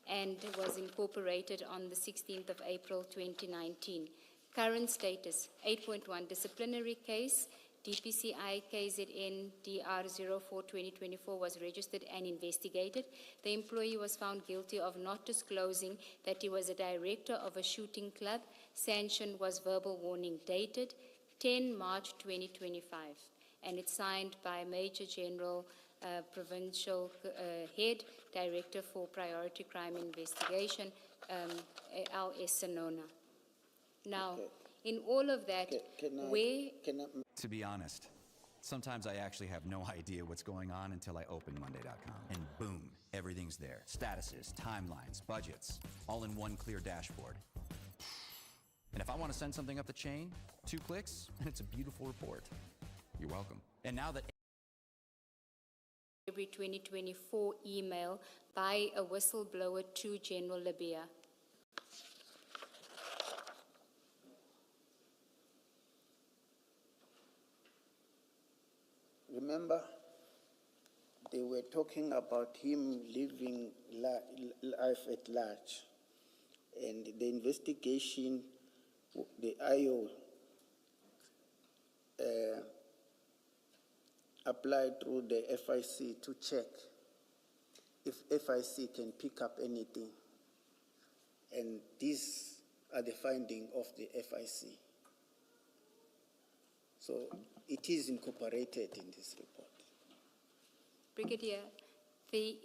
and was incorporated on the 16th of April 2019. Current status, 8.1, disciplinary case, DPCI KZN DR 04-2024 was registered and investigated. The employee was found guilty of not disclosing that he was a director of a shooting club. Sanction was verbal warning dated 10 March 2025. And it's signed by Major General Provincial Head, Director for Priority Crime Investigation, L.S. Sonona. Now, In all of that, To be honest, sometimes I actually have no idea what's going on until I open Monday.com. And boom, everything's there. Statuses, timelines, budgets, all in one clear dashboard. And if I want to send something up the chain, 2 clicks, and it's a beautiful report. You're welcome. And now that February 2024 email by a whistleblower to General Labia. Remember, they were talking about him living life at large. And the investigation, the IO applied through the FIC to check if FIC can pick up anything. And these are the findings of the FIC. So it is incorporated in this report. Brigadier, the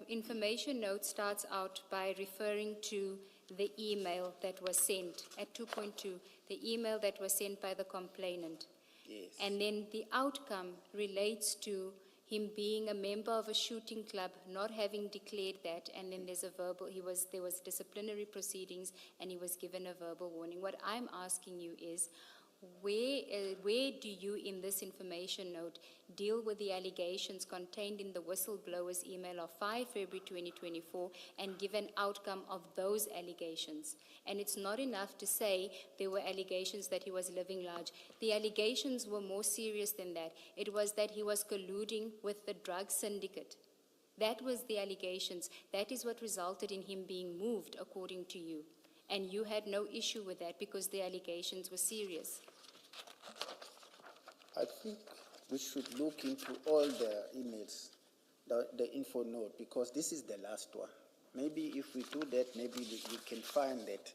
information note starts out by referring to the email that was sent at 2.2, the email that was sent by the complainant. Yes. And then the outcome relates to him being a member of a shooting club, not having declared that, and then there's a verbal, there was disciplinary proceedings, and he was given a verbal warning. What I'm asking you is, where do you in this information note deal with the allegations contained in the whistleblower's email of 5 February 2024 and give an outcome of those allegations? And it's not enough to say there were allegations that he was living large. The allegations were more serious than that. It was that he was colluding with the drug syndicate. That was the allegations. That is what resulted in him being moved, according to you. And you had no issue with that because the allegations were serious. I think we should look into all the emails, the info note, because this is the last one. Maybe if we do that, maybe we can find that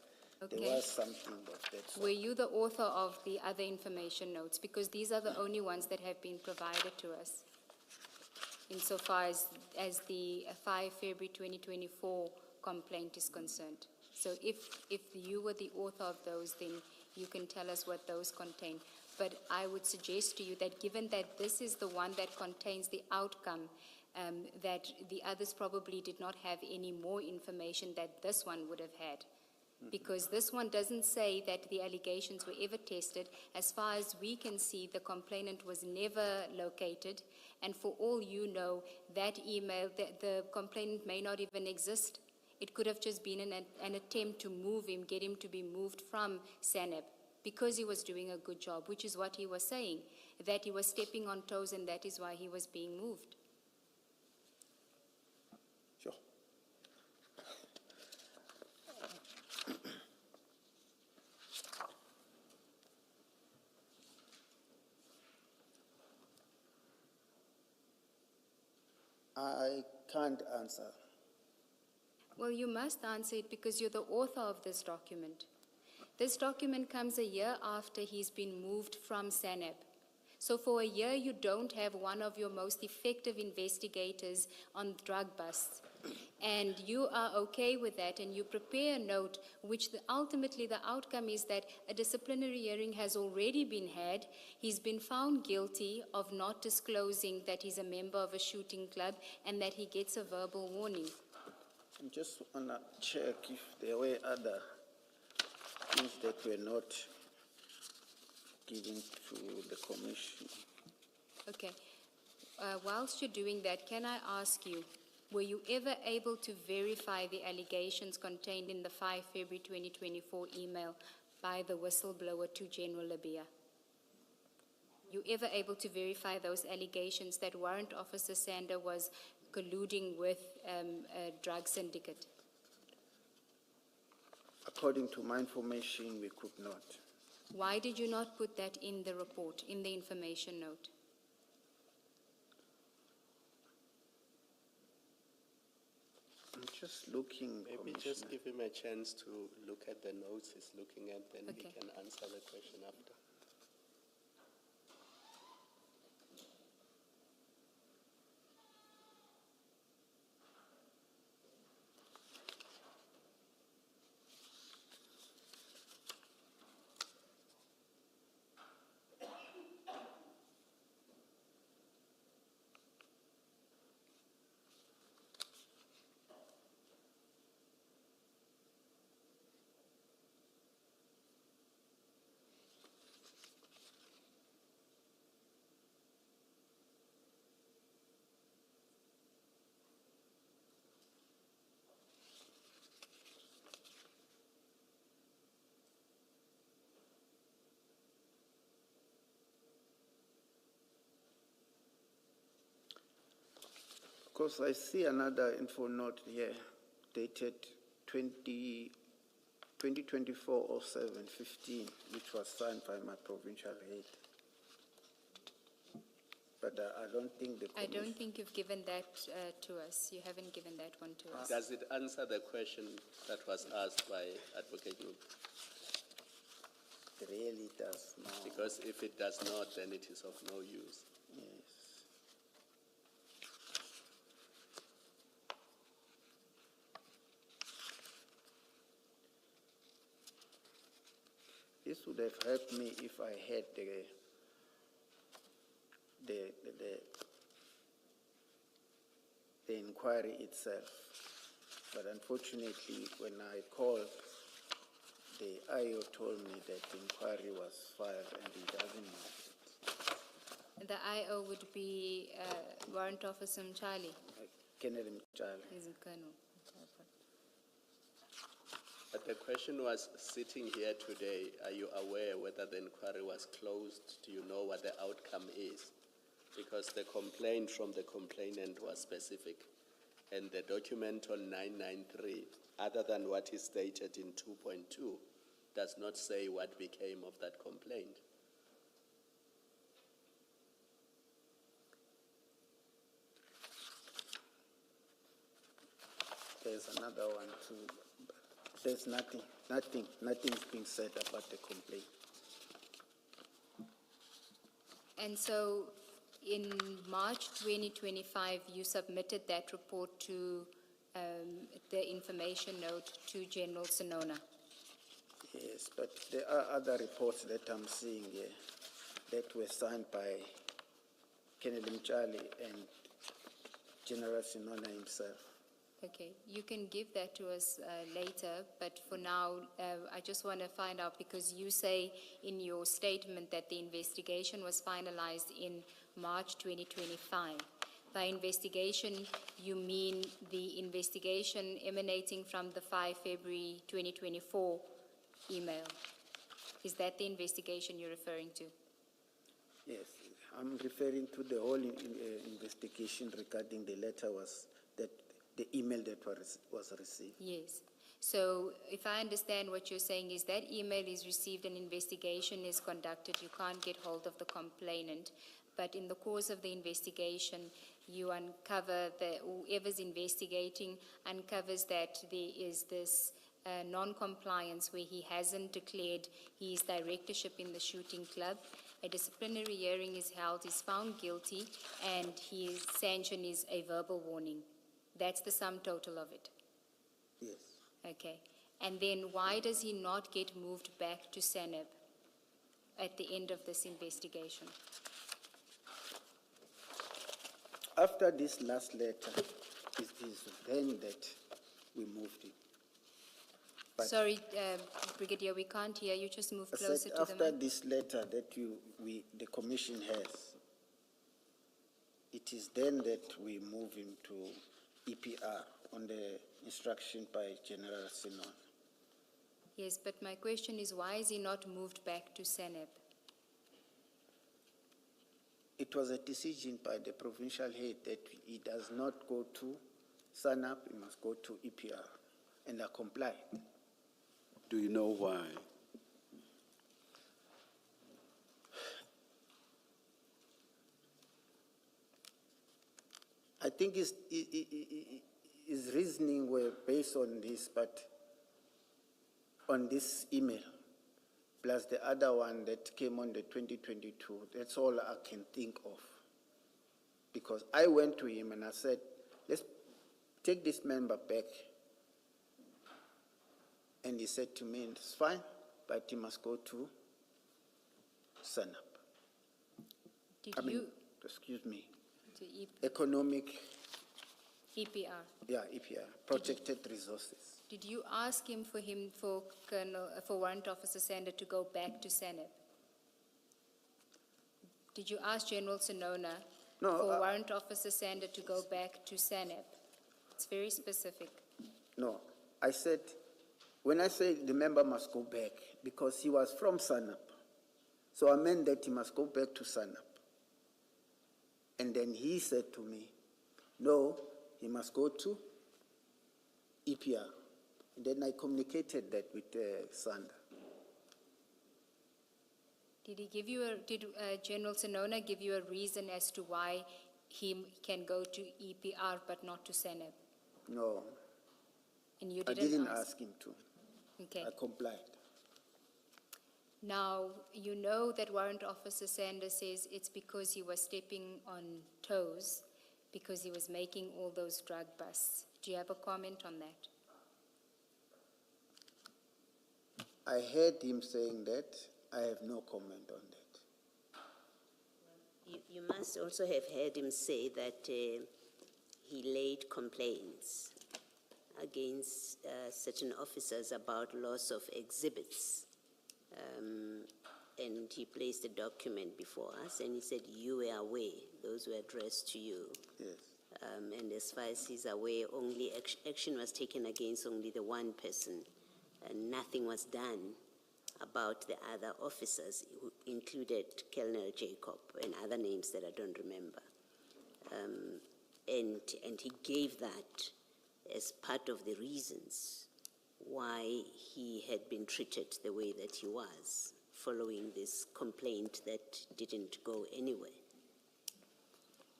there was something of that sort. Were you the author of the other information notes? Because these are the only ones that have been provided to us, insofar as the 5 February 2024 complaint is concerned. So if you were the author of those, then you can tell us what those contain. But I would suggest to you that given that this is the one that contains the outcome, that the others probably did not have any more information that this one would have had. Because this one doesn't say that the allegations were ever tested. As far as we can see, the complainant was never located. And for all you know, that email, the complainant may not even exist. It could have just been an attempt to move him, get him to be moved from SANEP, because he was doing a good job, which is what he was saying, that he was stepping on toes and that is why he was being moved. Sure. I can't answer. Well, you must answer it because you're the author of this document. This document comes a year after he's been moved from SANEP. So for a year, you don't have one of your most effective investigators on drug busts. And you are okay with that, and you prepare a note, which ultimately the outcome is that a disciplinary hearing has already been had. He's been found guilty of not disclosing that he's a member of a shooting club and that he gets a verbal warning. I just want to check if there were other things that were not given to the commission. Okay. Whilst you're doing that, can I ask you, were you ever able to verify the allegations contained in the 5 February 2024 email by the whistleblower to General Labia? You ever able to verify those allegations that Warrant Officer Sander was colluding with a drug syndicate? According to my information, we could not. Why did you not put that in the report, in the information note? I'm just looking. Maybe just give him a chance to look at the notes he's looking at, then Okay. he can answer the question after. Because I see another info note here dated 2024-07-15, which was signed by my provincial head. But I don't think the I commission... don't think you've given that to us. You haven't given that one to us. Does it answer the question that was asked by Advocate Group? It really does not. Because if it does not, then it is of no use. Yes. This would have helped me if I had the inquiry itself. But unfortunately, when I called, the IO told me that the inquiry was filed and he doesn't know it. The IO would be Warrant Officer Mchali. Kennedy Mchali. He's a colonel. But the question was, sitting here today, are you aware whether the inquiry was closed? Do you know what the outcome is? Because the complaint from the complainant was specific. And the document on 993, other than what is stated in 2.2, does not say what became of that complaint. There's another one too. There's nothing's being said about the complaint. And so in March 2025, you submitted that report to the information note to General Sonona. Yes, but there are other reports that I'm seeing here that were signed by Kennedy Mchali and General Sonona himself. Okay, you can give that to us later, but for now, I just want to find out, because you say in your statement that the investigation was finalized in March 2025. By investigation, you mean the investigation emanating from the 5 February 2024 email. Is that the investigation you're referring to? Yes, I'm referring to the whole investigation regarding the letter the email that was received. Yes. So if I understand what you're saying is that email is received, an investigation is conducted, you can't get hold of the complainant, but in the course of the investigation, you uncover that whoever's investigating uncovers that there is this non-compliance where he hasn't declared his directorship in the shooting club. A disciplinary hearing is held, he's found guilty, and his sanction is a verbal warning. That's the sum total of it? Yes. Okay. And then why does he not get moved back to Seneb at the end of this investigation? After this last letter, it is then that we moved him. But Sorry, Brigadier, we can't hear you. Just move I closer said to the after mic. this letter that the commission has, it is then that we move him to EPR on the instruction by General Sinon. Yes, but my question is, why is he not moved back to Seneb? It was a decision by the provincial head that he does not go to SANAP, he must go to EPR, and I complied. Do you know why? I think his reasoning were based on this, but on this email, plus the other one that came on the 2022, that's all I can think of. Because I went to him and I said, let's take this member back. And he said to me, it's fine, but he must go to SANAP. Excuse me. To Economic, EPR. yeah, EPR, protected resources. Did you ask him for Warrant Officer Sander to go back to Seneb? Did you ask General Sonona for Warrant Officer Sander to go back to Seneb? It's very specific. No, I said, when I say the member must go back, because he was from SANAP, so I meant that he must go back to SANAP. And then he said to me, no, he must go to EPR. And then I communicated that with Sanda. Did he give you did General Senona give you a reason as to why he can go to EPR but not to Senate? No, And you I didn't, didn't ask him to. Okay. I complied. Now, you know that Warrant Officer Sanders says it's because he was stepping on toes, because he was making all those drug busts. Do you have a comment on that? I heard him saying that. I have no comment on that. You must also have heard him say that he laid complaints against certain officers about loss of exhibits. And he placed a document before us and he said you were aware, those were addressed to you. Yes. And as far as he's aware, only action was taken against only the one person, and nothing was done about the other officers, who included Colonel Jacob and other names that I don't remember. And he gave that as part of the reasons why he had been treated the way that he was, following this complaint that didn't go anywhere.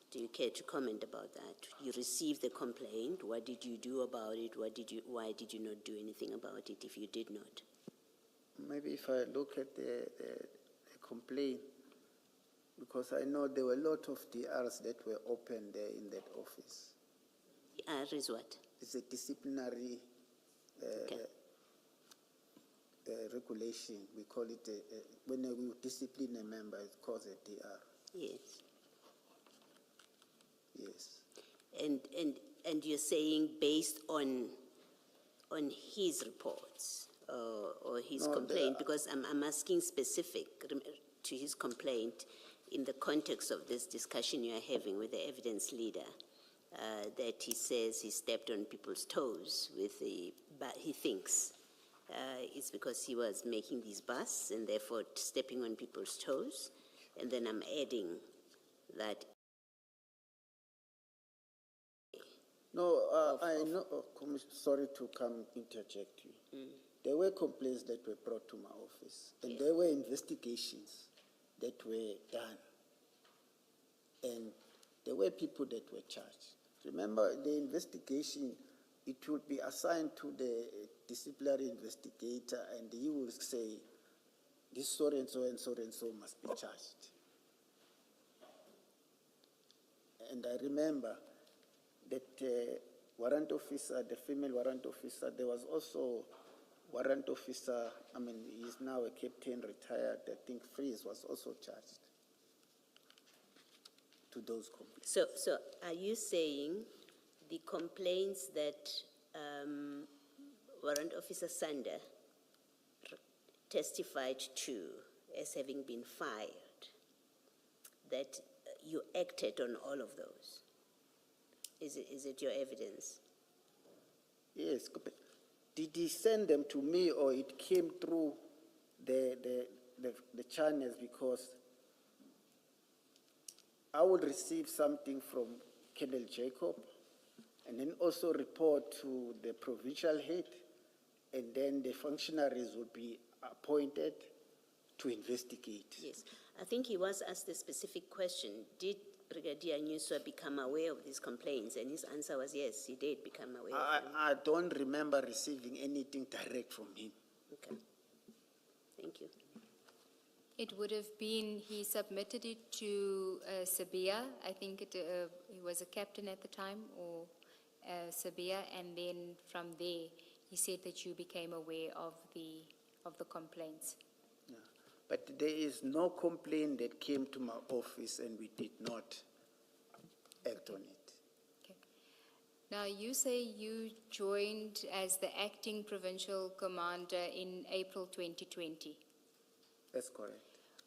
Do you care to comment about that? You received the complaint. What did you do about it? Why did you not do anything about it if you did not? Maybe if I look at the complaint, because I know there were a lot of DRs that were open there in that office. DR is what? It's a disciplinary regulation. We call it, when we discipline a member, it's called a DR. Yes. Yes. And you're saying based on his reports or his No, complaint, because I'm asking specific to his complaint in the context of this discussion you are having with the evidence leader, that he says he stepped on people's toes but he thinks it's because he was making these busts and therefore stepping on people's toes. And then I'm adding that. No, I know, sorry to come interject you. There were complaints that were brought to my office, and there were investigations that were done. And there were people that were charged. Remember, the investigation, it would be assigned to the disciplinary investigator, and he will say, this so and so and so and so must be charged. And I remember that warrant officer, the female warrant officer, there was also warrant officer, I mean, he's now a captain retired, I think Freeze was also charged to those complaints. So are you saying the complaints that Warrant Officer Sander testified to as having been fired, that you acted on all of those? Is it your evidence? Yes. Did he send them to me or it came through the channels? Because I would receive something from Colonel Jacob and then also report to the provincial head, and then the functionaries would be appointed to investigate. Yes. I think he was asked a specific question. Did Brigadier Nyuswa become aware of these complaints? And his answer was yes, he did become aware of them. I don't remember receiving anything direct from him. Okay. Thank you. It would have been, he submitted it to Sabia, I think he was a captain at the time, or Sabia, and then from there, he said that you became aware of the complaints. Yeah. But there is no complaint that came to my office and we did not act on it. Okay. Now, you say you joined as the acting provincial commander in April 2020. That's correct.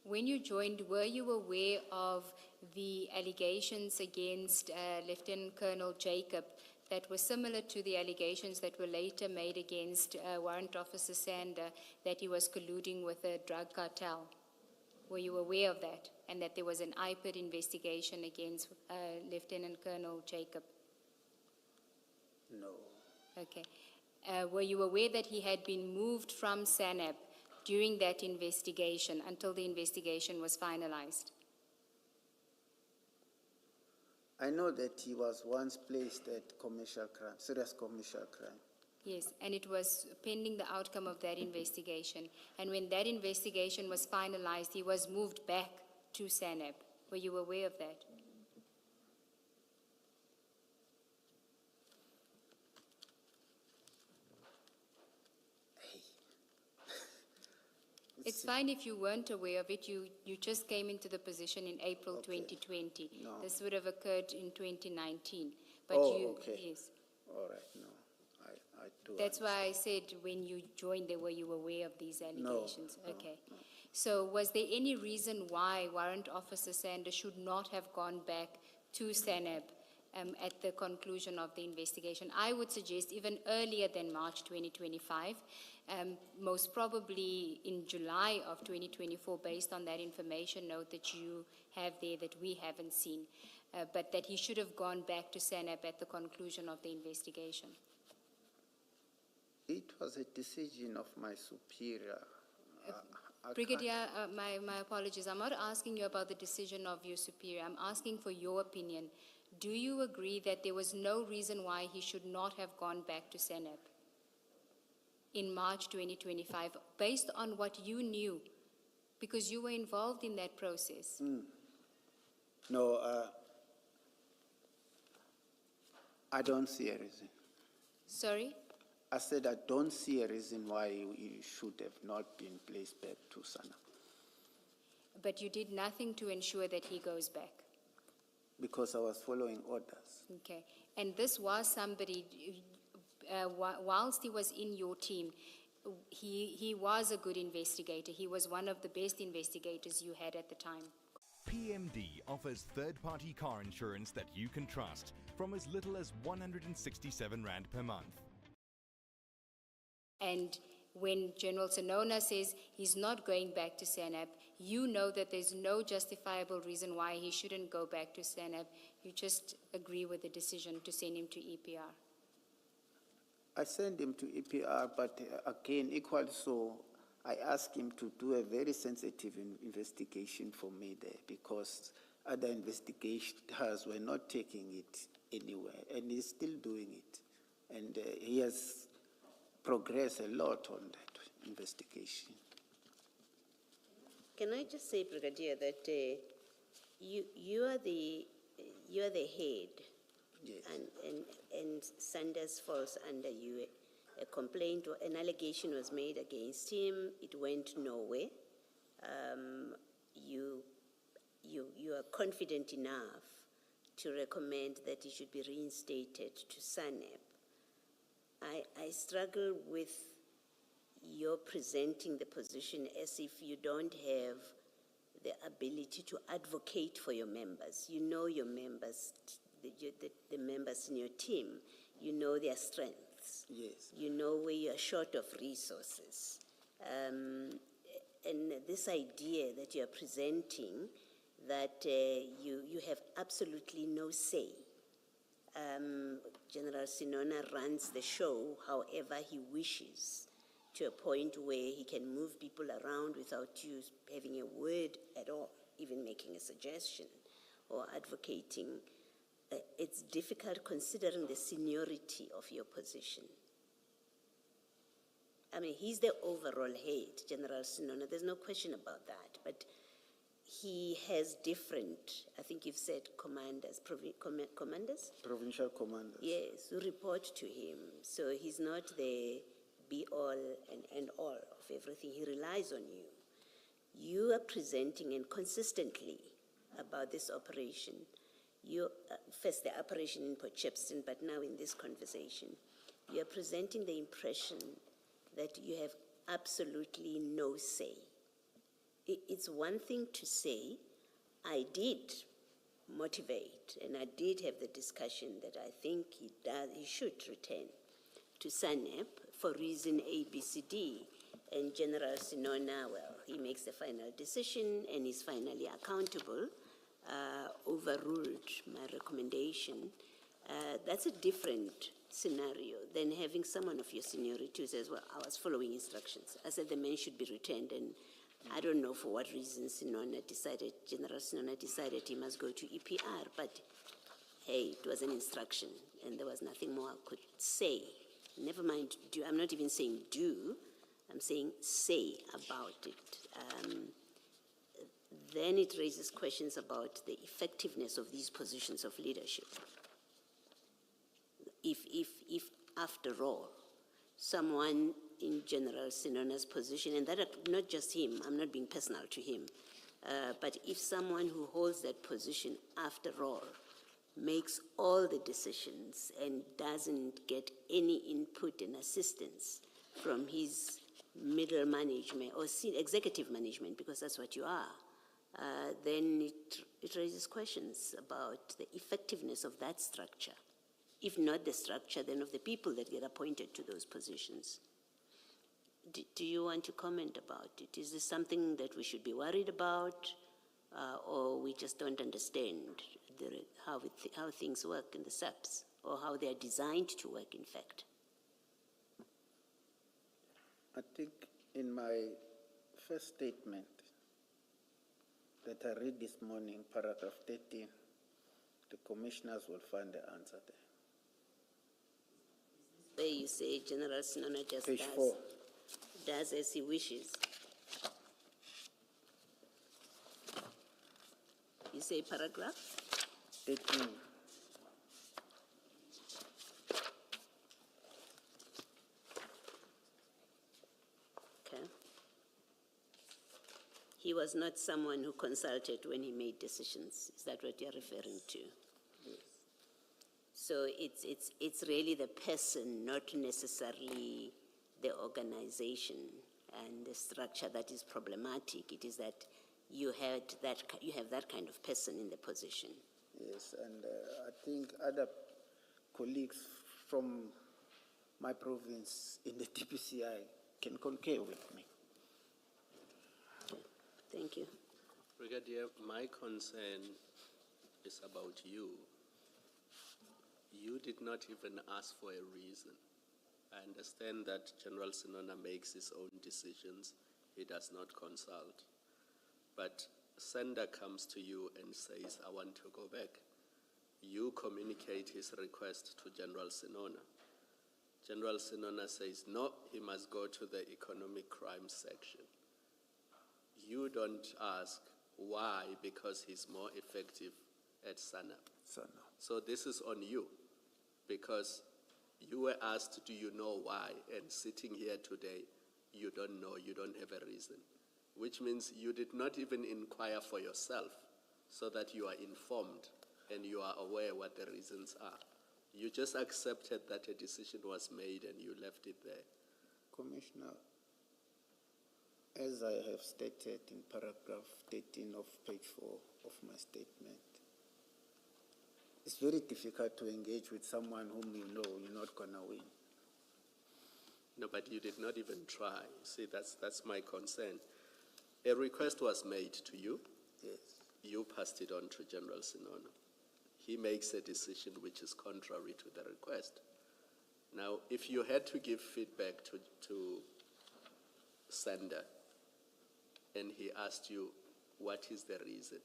When you joined, were you aware of the allegations against Lieutenant Colonel Jacob that were similar to the allegations that were later made against Warrant Officer Sander, that he was colluding with a drug cartel? Were you aware of that, and that there was an IPID investigation against Lieutenant Colonel Jacob? No. Okay. Were you aware that he had been moved from SANAP during that investigation until the investigation was finalized? I know that he was once placed at commercial crime, serious commercial crime. Yes, and it was pending the outcome of that investigation. And when that investigation was finalized, he was moved back to SANAP. Were you aware of that? It's fine if you weren't aware of it. You just came into the position in April 2020. No. This would have occurred in 2019. But Oh, you, okay. yes. All right, no. I do. That's why I said when you joined there, were you aware of these allegations? No, Okay. So was there any reason why Warrant Officer Sanders should not have gone back to SANAP at the conclusion of the investigation? I would suggest even earlier than March 2025, most probably in July of 2024, based on that information note that you have there that we haven't seen, but that he should have gone back to SANAP at the conclusion of the investigation. It was a decision of my superior. I Brigadier, my apologies. I'm not asking you about the decision of your superior. I'm asking for your opinion. Do you agree that there was no reason why he should not have gone back to SANAP in March 2025, based on what you knew, because you were involved in that process? No, I don't see a reason. Sorry? I said I don't see a reason why he should have not been placed back to SANAP. But you did nothing to ensure that he goes back? Because I was following orders. Okay. And this was somebody, whilst he was in your team, he was a good investigator. He was one of the best investigators you had at the time. PMD offers third-party car insurance that you can trust from as little as 167 Rand per month. And when General Senona says he's not going back to SANAP, you know that there's no justifiable reason why he shouldn't go back to SANAP. You just agree with the decision to send him to EPR. I sent him to EPR, but again, equally so, I asked him to do a very sensitive investigation for me there, because other investigators were not taking it anywhere, and he's still doing it. And he has progressed a lot on that investigation. Can I just say, Brigadier, that you are the head, yes, and Sanders falls under you. A complaint or an allegation was made against him. It went nowhere. You are confident enough to recommend that he should be reinstated to SANAP. I struggle with your presenting the position as if you don't have the ability to advocate for your members. You know your members, the members in your team. You know their strengths. Yes. You know where you are short of resources. And this idea that you are presenting, that you have absolutely no say. General Senona runs the show however he wishes, to a point where he can move people around without you having a word at all, even making a suggestion or advocating. It's difficult considering the seniority of your position. I mean, he's the overall head, General Senona, there's no question about that, but he has different, I think you've said commanders, commanders? Provincial commanders. Yes, who report to him. So he's not the be-all and end-all of everything. He relies on you. You are presenting and consistently about this operation. First the operation in Port Shepstone, but now in this conversation, you are presenting the impression that you have absolutely no say. It's one thing to say, I did motivate and I did have the discussion that I think he should return to SANAP for reason A, B, C, D. And General Senona, well, he makes the final decision and is finally accountable, overruled my recommendation. That's a different scenario than having someone of your seniority who says, well, I was following instructions. I said the man should be retained, and I don't know for what reason General Sinona decided he must go to EPR, but hey, it was an instruction, and there was nothing more I could say. Never mind do, I'm not even saying do, I'm saying say about it. Then it raises questions about the effectiveness of these positions of leadership. If after all, someone in General Sinona's position, and that not just him, I'm not being personal to him, but if someone who holds that position after all makes all the decisions and doesn't get any input and assistance from his middle management or executive management, because that's what you are, then it raises questions about the effectiveness of that structure. If not the structure, then of the people that get appointed to those positions. Do you want to comment about it? Is this something that we should be worried about, or we just don't understand how things work in the SAPs, or how they are designed to work, in fact? I think in my first statement that I read this morning, paragraph 13, the commissioners will find the answer there. Where you say General Sinona just Page 4. does as he wishes. You say paragraph? 13. Okay. He was not someone who consulted when he made decisions. Is that what you're referring to? Yes. So it's really the person, not necessarily the organization and the structure that is problematic. It is that you have that kind of person in the position. Yes, and I think other colleagues from my province in the TPCI can concur with me. Thank you. Brigadier, my concern is about you. You did not even ask for a reason. I understand that General Sinona makes his own decisions. He does not consult. But sender comes to you and says, I want to go back. You communicate his request to General Sinona. General Sinona says, no, he must go to the economic crime section. You don't ask why, because he's more effective at SANAP. So this is on you, because you were asked, do you know why? And sitting here today, you don't know, you don't have a reason, which means you did not even inquire for yourself so that you are informed and you are aware what the reasons are. You just accepted that a decision was made and you left it there. Commissioner, as I have stated in paragraph 13 of page 4 of my statement, it's very difficult to engage with someone whom you know you're not going to win. No, but you did not even try. See, that's my concern. A request was made to you. Yes. You passed it on to General Sinona. He makes a decision which is contrary to the request. Now, if you had to give feedback to sender and he asked you, what is the reason?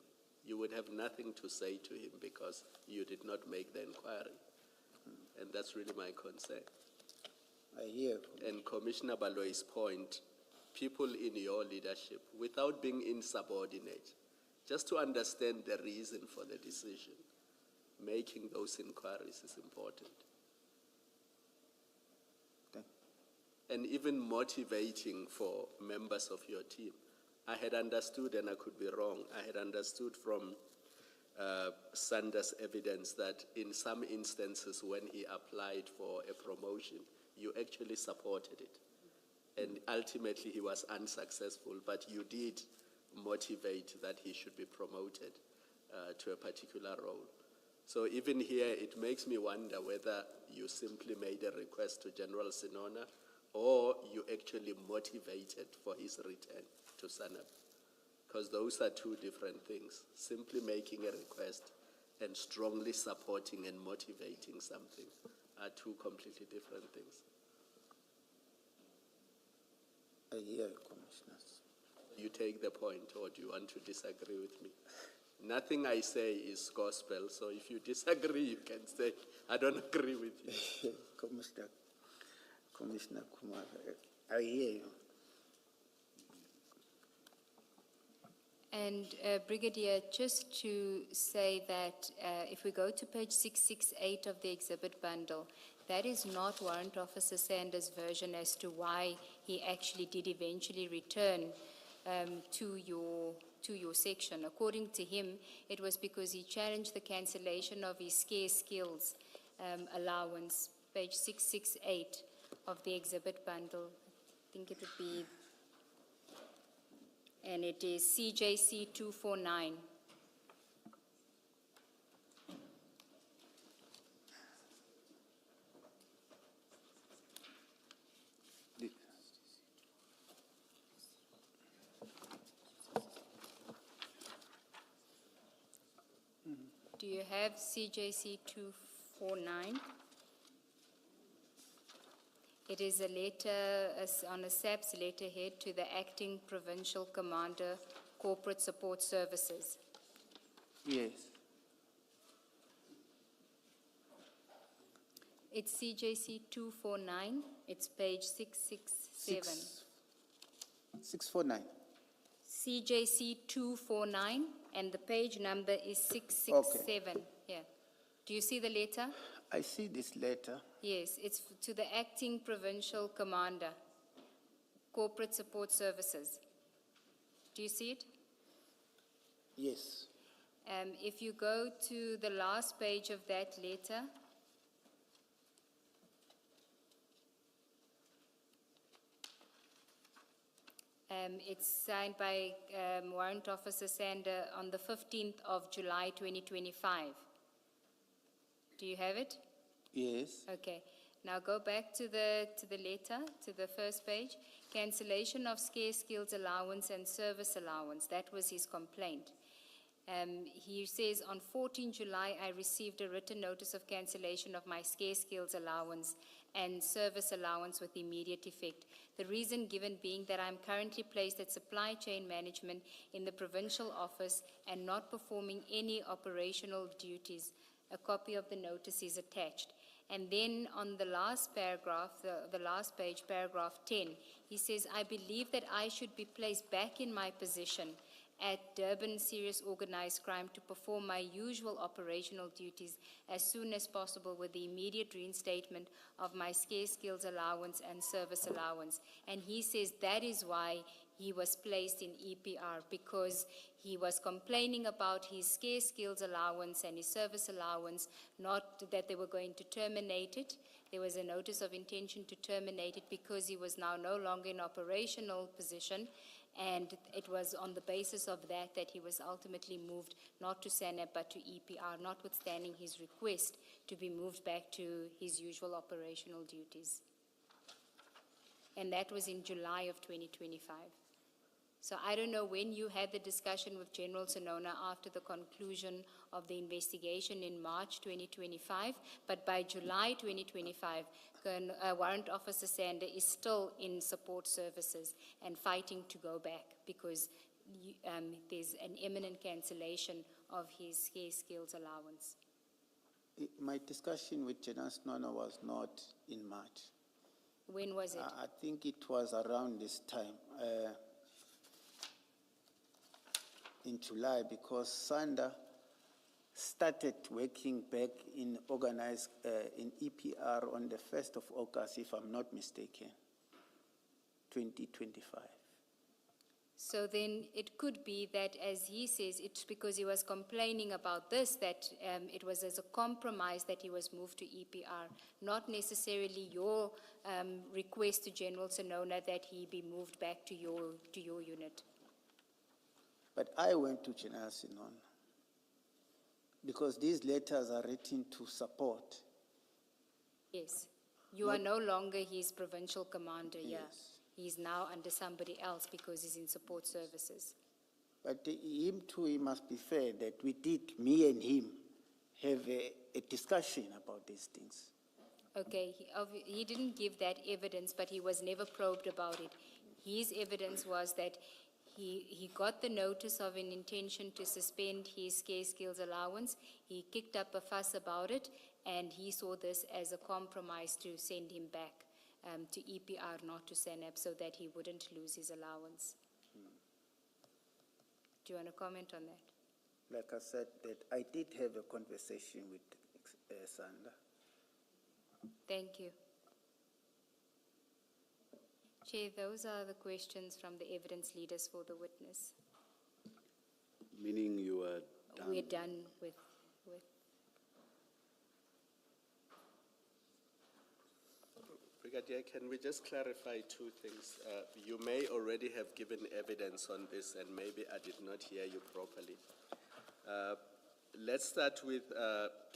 You would have nothing to say to him because you did not make the inquiry. And that's really my concern. I hear. And Commissioner Baloy's point, people in your leadership, without being insubordinate, just to understand the reason for the decision, making those inquiries is important. And even motivating for members of your team. I had understood, and I could be wrong, I had understood from Sander's evidence that in some instances when he applied for a promotion, you actually supported it. And ultimately he was unsuccessful, but you did motivate that he should be promoted to a particular role. So even here, it makes me wonder whether you simply made a request to General Sinona or you actually motivated for his return to SANAP. Because those are two different things. Simply making a request and strongly supporting and motivating something are two completely different things. I hear you, Commissioners. You take the point, or do you want to disagree with me? Nothing I say is gospel, so if you disagree, you can say, I don't agree with you. Commissioner Kumar, I hear you. And Brigadier, just to say that if we go to page 668 of the exhibit bundle, that is not Warrant Officer Sanders' version as to why he actually did eventually return to your section. According to him, it was because he challenged the cancellation of his scarce skills allowance, page 668 of the exhibit bundle. I think it would be, and it is CJC 249. Do you have CJC 249? It is a letter on a SAPS letterhead to the Acting Provincial Commander, Corporate Support Services. Yes. It's CJC 249. It's page 667. 649. CJC 249, and the page number is 667. Yeah. Do you see the letter? I see this letter. Yes, it's to the Acting Provincial Commander, Corporate Support Services. Do you see it? Yes. If you go to the last page of that letter, it's signed by Warrant Officer Sander on the 15th of July 2025. Do you have it? Yes. Okay. Now go back to the letter, to the first page. Cancellation of scarce skills allowance and service allowance. That was his complaint. He says, on 14 July, I received a written notice of cancellation of my scarce skills allowance and service allowance with immediate effect. The reason given being that I'm currently placed at supply chain management in the provincial office and not performing any operational duties. A copy of the notice is attached. And then on the last paragraph, the last page, paragraph 10, he says, I believe that I should be placed back in my position at Durban Serious Organized Crime to perform my usual operational duties as soon as possible with the immediate reinstatement of my scarce skills allowance and service allowance. And he says that is why he was placed in EPR, because he was complaining about his scarce skills allowance and his service allowance, not that they were going to terminate it. There was a notice of intention to terminate it because he was now no longer in operational position, and it was on the basis of that he was ultimately moved not to SANEP but to EPR, notwithstanding his request to be moved back to his usual operational duties. And that was in July of 2025. So I don't know when you had the discussion with General Sonona after the conclusion of the investigation in March 2025, but by July 2025, Warrant Officer Sander is still in support services and fighting to go back because there's an imminent cancellation of his scarce skills allowance. My discussion with General Sonona was not in March. When was it? I think it was around this time. In July, because Sander started working back in organized in EPR on the 1st of August, if I'm not mistaken, 2025. So then it could be that, as he says, it's because he was complaining about this, that it was as a compromise that he was moved to EPR, not necessarily your request to General Sonona that he be moved back to your unit. But I went to General Sonona because these letters are written to support. Yes. You are no longer his provincial commander, yes. Yeah. He's now under somebody else because he's in support services. But him too, he must be fair that we did, me and him, have a discussion about these things. Okay, he didn't give that evidence, but he was never probed about it. His evidence was that he got the notice of an intention to suspend his scarce skills allowance. He kicked up a fuss about it, and he saw this as a compromise to send him back to EPR, not to SANAP, so that he wouldn't lose his allowance. Do you want to comment on that? Like I said, that I did have a conversation with Sanda. Thank you. Chair, those are the questions from the evidence leaders for the witness. Meaning you are done? We're done with. Brigadier, can we just clarify two things? You may already have given evidence on this, and maybe I did not hear you properly. Let's start with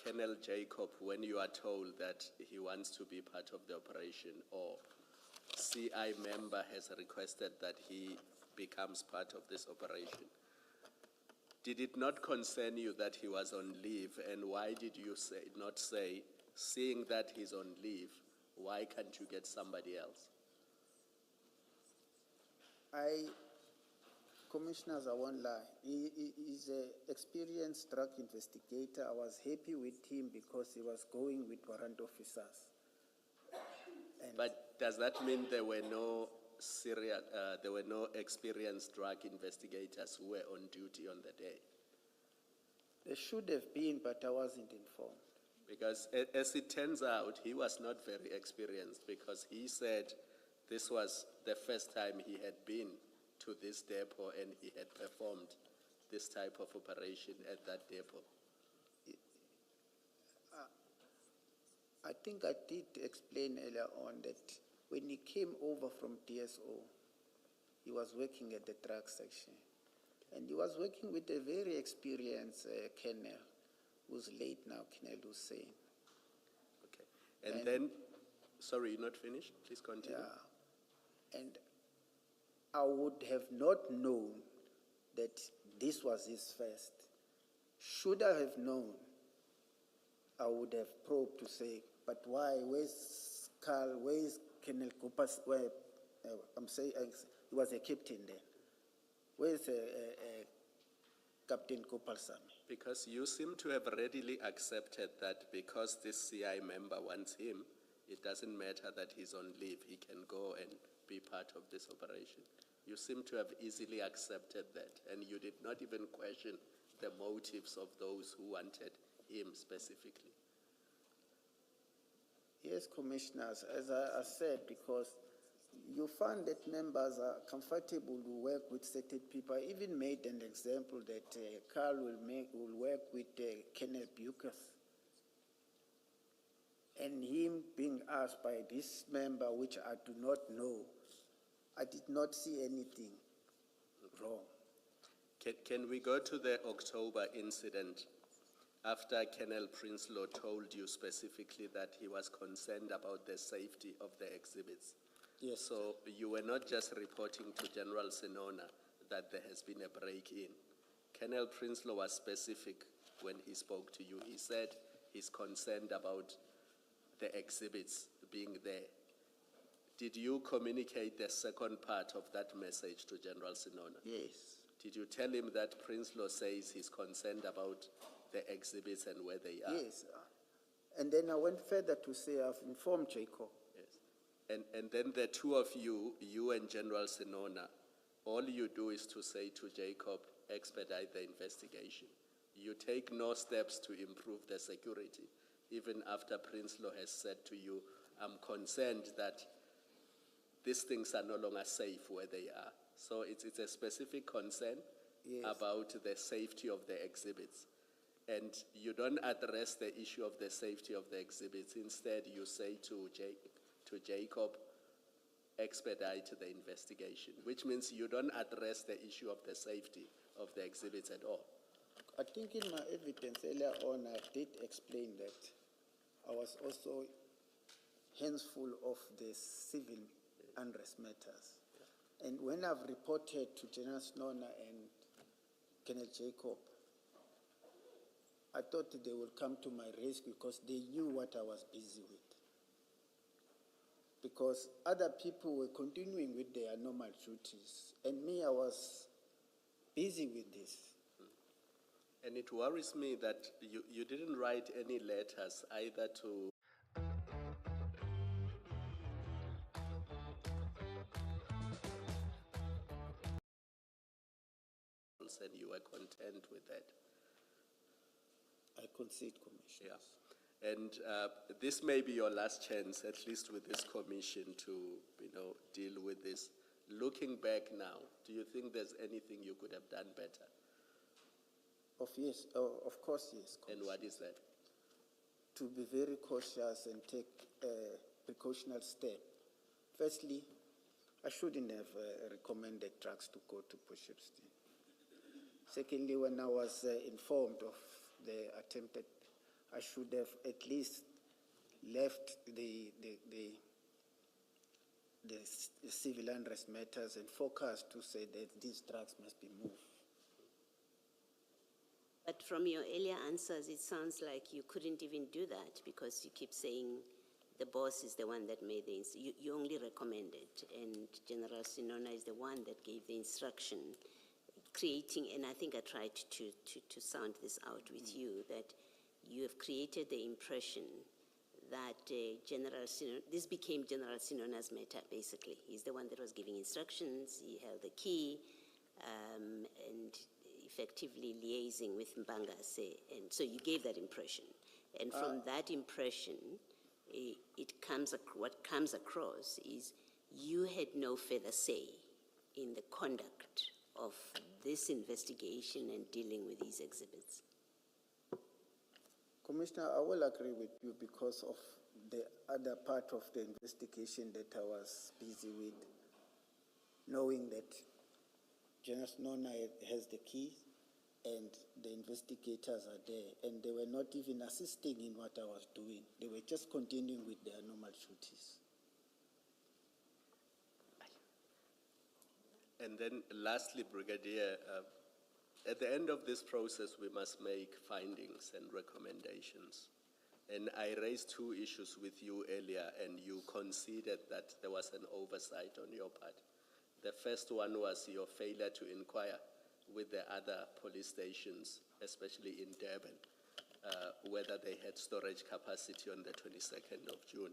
Colonel Jacob, when you are told that he wants to be part of the operation, or CI member has requested that he becomes part of this operation. Did it not concern you that he was on leave, and why did you not say, seeing that he's on leave, why can't you get somebody else? Commissioners, I won't lie. He is an experienced drug investigator. I was happy with him because he was going with warrant officers. But does that mean there were no experienced drug investigators who were on duty on the day? There should have been, but I wasn't informed. Because as it turns out, he was not very experienced, because he said this was the first time he had been to this depot and he had performed this type of operation at that depot. I think I did explain earlier on that when he came over from DSO, he was working at the drug section. And he was working with a very experienced colonel, who's late now, Colonel Hussein. Okay. And then, sorry, you're not finished? Please continue. Yeah. And I would have not known that this was his first. Should I have known, I would have probed to say, but why? Where's Carl? Where's Colonel Copas? Where, I'm saying he was a captain then. Where's Captain Kopalsami? Because you seem to have readily accepted that because this CI member wants him, it doesn't matter that he's on leave, he can go and be part of this operation. You seem to have easily accepted that, and you did not even question the motives of those who wanted him specifically. Yes, Commissioners, as I said, because you find that members are comfortable to work with certain people. I even made an example that Carl will work with Kenneth Bucas. And him being asked by this member, which I do not know, I did not see anything wrong. Can we go to the October incident after Colonel Prinsloo told you specifically that he was concerned about the safety of the exhibits? Yes. So you were not just reporting to General Senona that there has been a break-in. Colonel Prinsloo was specific when he spoke to you. He said he's concerned about the exhibits being there. Did you communicate the second part of that message to General Senona? Yes. Did you tell him that Prinsloo says he's concerned about the exhibits and where they are? Yes. And then I went further to say I've informed Jacob. Yes. And then the two of you and General Senona, all you do is to say to Jacob, expedite the investigation. You take no steps to improve the security, even after Prinsloo has said to you, I'm concerned that these things are no longer safe where they are. So it's a specific concern about the safety of the exhibits. And you don't address the issue of the safety of the exhibits. Instead, you say to Jacob, expedite the investigation, which means you don't address the issue of the safety of the exhibits at all. I think in my evidence earlier on, I did explain that I was also hands full of the civil unrest matters. And when I've reported to General Senona and Kenneth Jacob, I thought they would come to my rescue because they knew what I was busy with. because other people were continuing with their normal duties, and me, I was busy with this. And it worries me that you didn't write any letters either to and you were content with that. I concede, Commissioner. Yeah. And this may be your last chance, at least with this commission, to deal with this. Looking back now, do you think there's anything you could have done better? Of course, yes. And what is that? To be very cautious and take a precautionary step. Firstly, I shouldn't have recommended drugs to go to Potchefstroom. Secondly, when I was informed of the attempted, I should have at least left the civil unrest matters and focused to say that these drugs must be moved. But from your earlier answers, it sounds like you couldn't even do that because you keep saying the boss is the one that made you only recommended, and General Sinona is the one that gave the instruction, creating, and I think I tried to sound this out with you, that you have created the impression that General Sinona, this became General Sinona's matter, basically. He's the one that was giving instructions, he held the key, and effectively liaising with Mbangase, and so you gave that impression. And from that impression, what comes across is you had no further say in the conduct of this investigation and dealing with these exhibits. Commissioner, I will agree with you because of the other part of the investigation that I was busy with, knowing that General Sinona has the key and the investigators are there, and they were not even assisting in what I was doing. They were just continuing with their normal duties. And then lastly, Brigadier, at the end of this process, we must make findings and recommendations. And I raised two issues with you earlier, and you conceded that there was an oversight on your part. The first one was your failure to inquire with the other police stations, especially in Durban, whether they had storage capacity on the 22nd of June.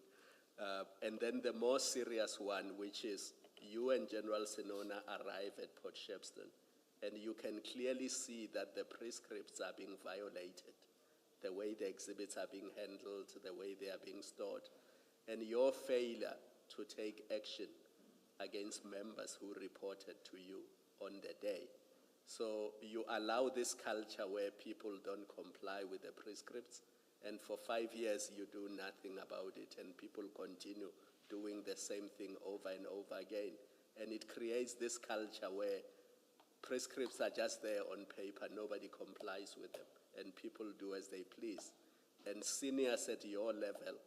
And then the more serious one, which is you and General Sinona arrive at Potchefstroom, and you can clearly see that the prescripts are being violated, the way the exhibits are being handled, the way they are being stored, and your failure to take action against members who reported to you on the day. So you allow this culture where people don't comply with the prescripts, and for 5 years you do nothing about it, and people continue doing the same thing over and over again. And it creates this culture where prescripts are just there on paper, nobody complies with them, and people do as they please. And seniors at your level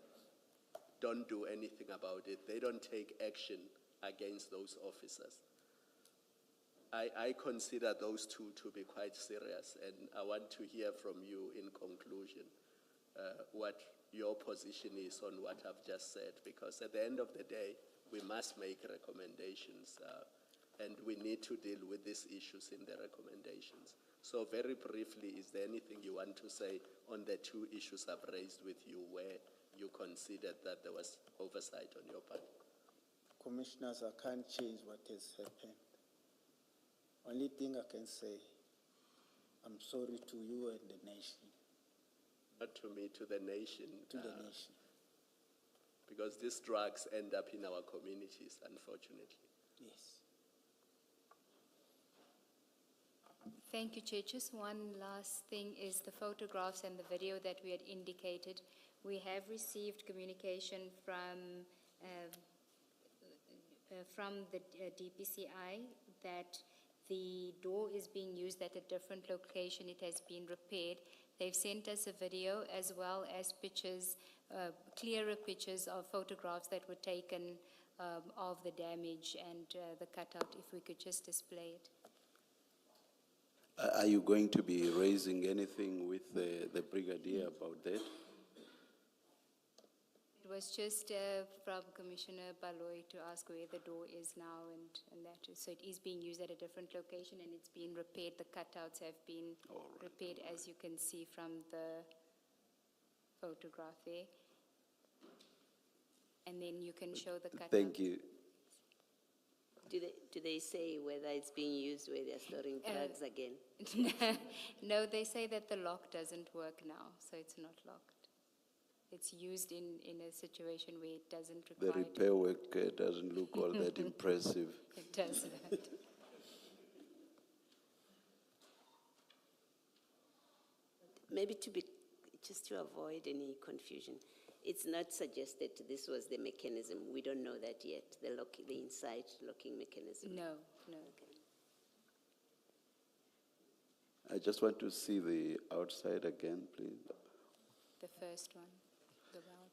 don't do anything about it. They don't take action against those officers. I consider those two to be quite serious, and I want to hear from you in conclusion what your position is on what I've just said, because at the end of the day, we must make recommendations, and we need to deal with these issues in the recommendations. So very briefly, is there anything you want to say on the two issues I've raised with you where you considered that there was oversight on your part? Commissioners, I can't change what has happened. Only thing I can say, I'm sorry to you and the nation. Not to me, to the nation. To the nation. Because these drugs end up in our communities, unfortunately. Yes. Thank you, Chair. Just one last thing is the photographs and the video that we had indicated. We have received communication from the DPCI that the door is being used at a different location. It has been repaired. They've sent us a video as well as pictures, clearer pictures of photographs that were taken of the damage and the cutout, if we could just display it. Are you going to be raising anything with the Brigadier about that? It was just from Commissioner Baloy to ask where the door is now and that. So it is being used at a different location and it's been repaired. The cutouts have been repaired, as you can see from the photograph there. And then you can show the cutout. Thank you. Do they say whether it's being used where they're storing drugs again? No, they say that the lock doesn't work now, so it's not locked. It's used in a situation where it doesn't The require. repair work doesn't look all that impressive. It does not. Maybe just to avoid any confusion, it's not suggested this was the mechanism. We don't know that yet, the inside locking mechanism. No, no. I just want to see the outside again, please. The first one, the weld.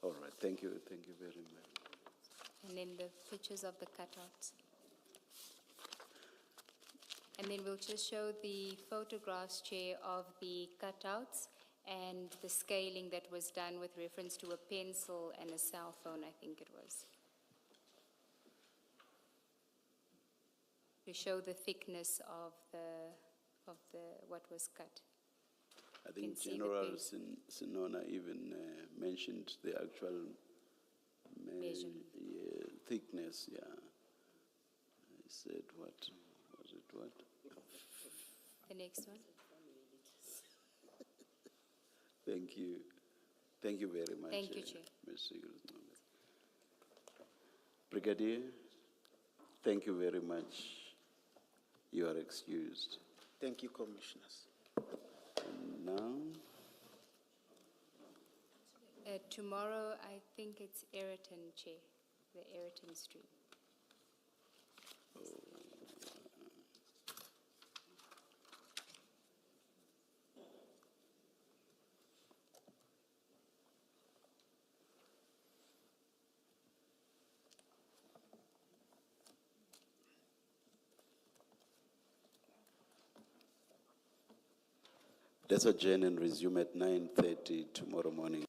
All right, thank you very much. And then the pictures of the cutouts. And then we'll just show the photographs, Chair, of the cutouts and the scaling that was done with reference to a pencil and a cell phone, I think it was. To show the thickness of what was cut. I You think can see the General pencil. Sinona even mentioned the actual Measurement. thickness, yeah. I said what? Was it what? The next one. Thank you. Thank you very much. Thank you, Chair. Ms. Seegers. Brigadier, thank you very much. You are excused. Thank you, Commissioners. And now, Tomorrow, I think it's Ayrton, Chair, the Ayrton Street. let's adjourn and resume at 9:30 tomorrow morning.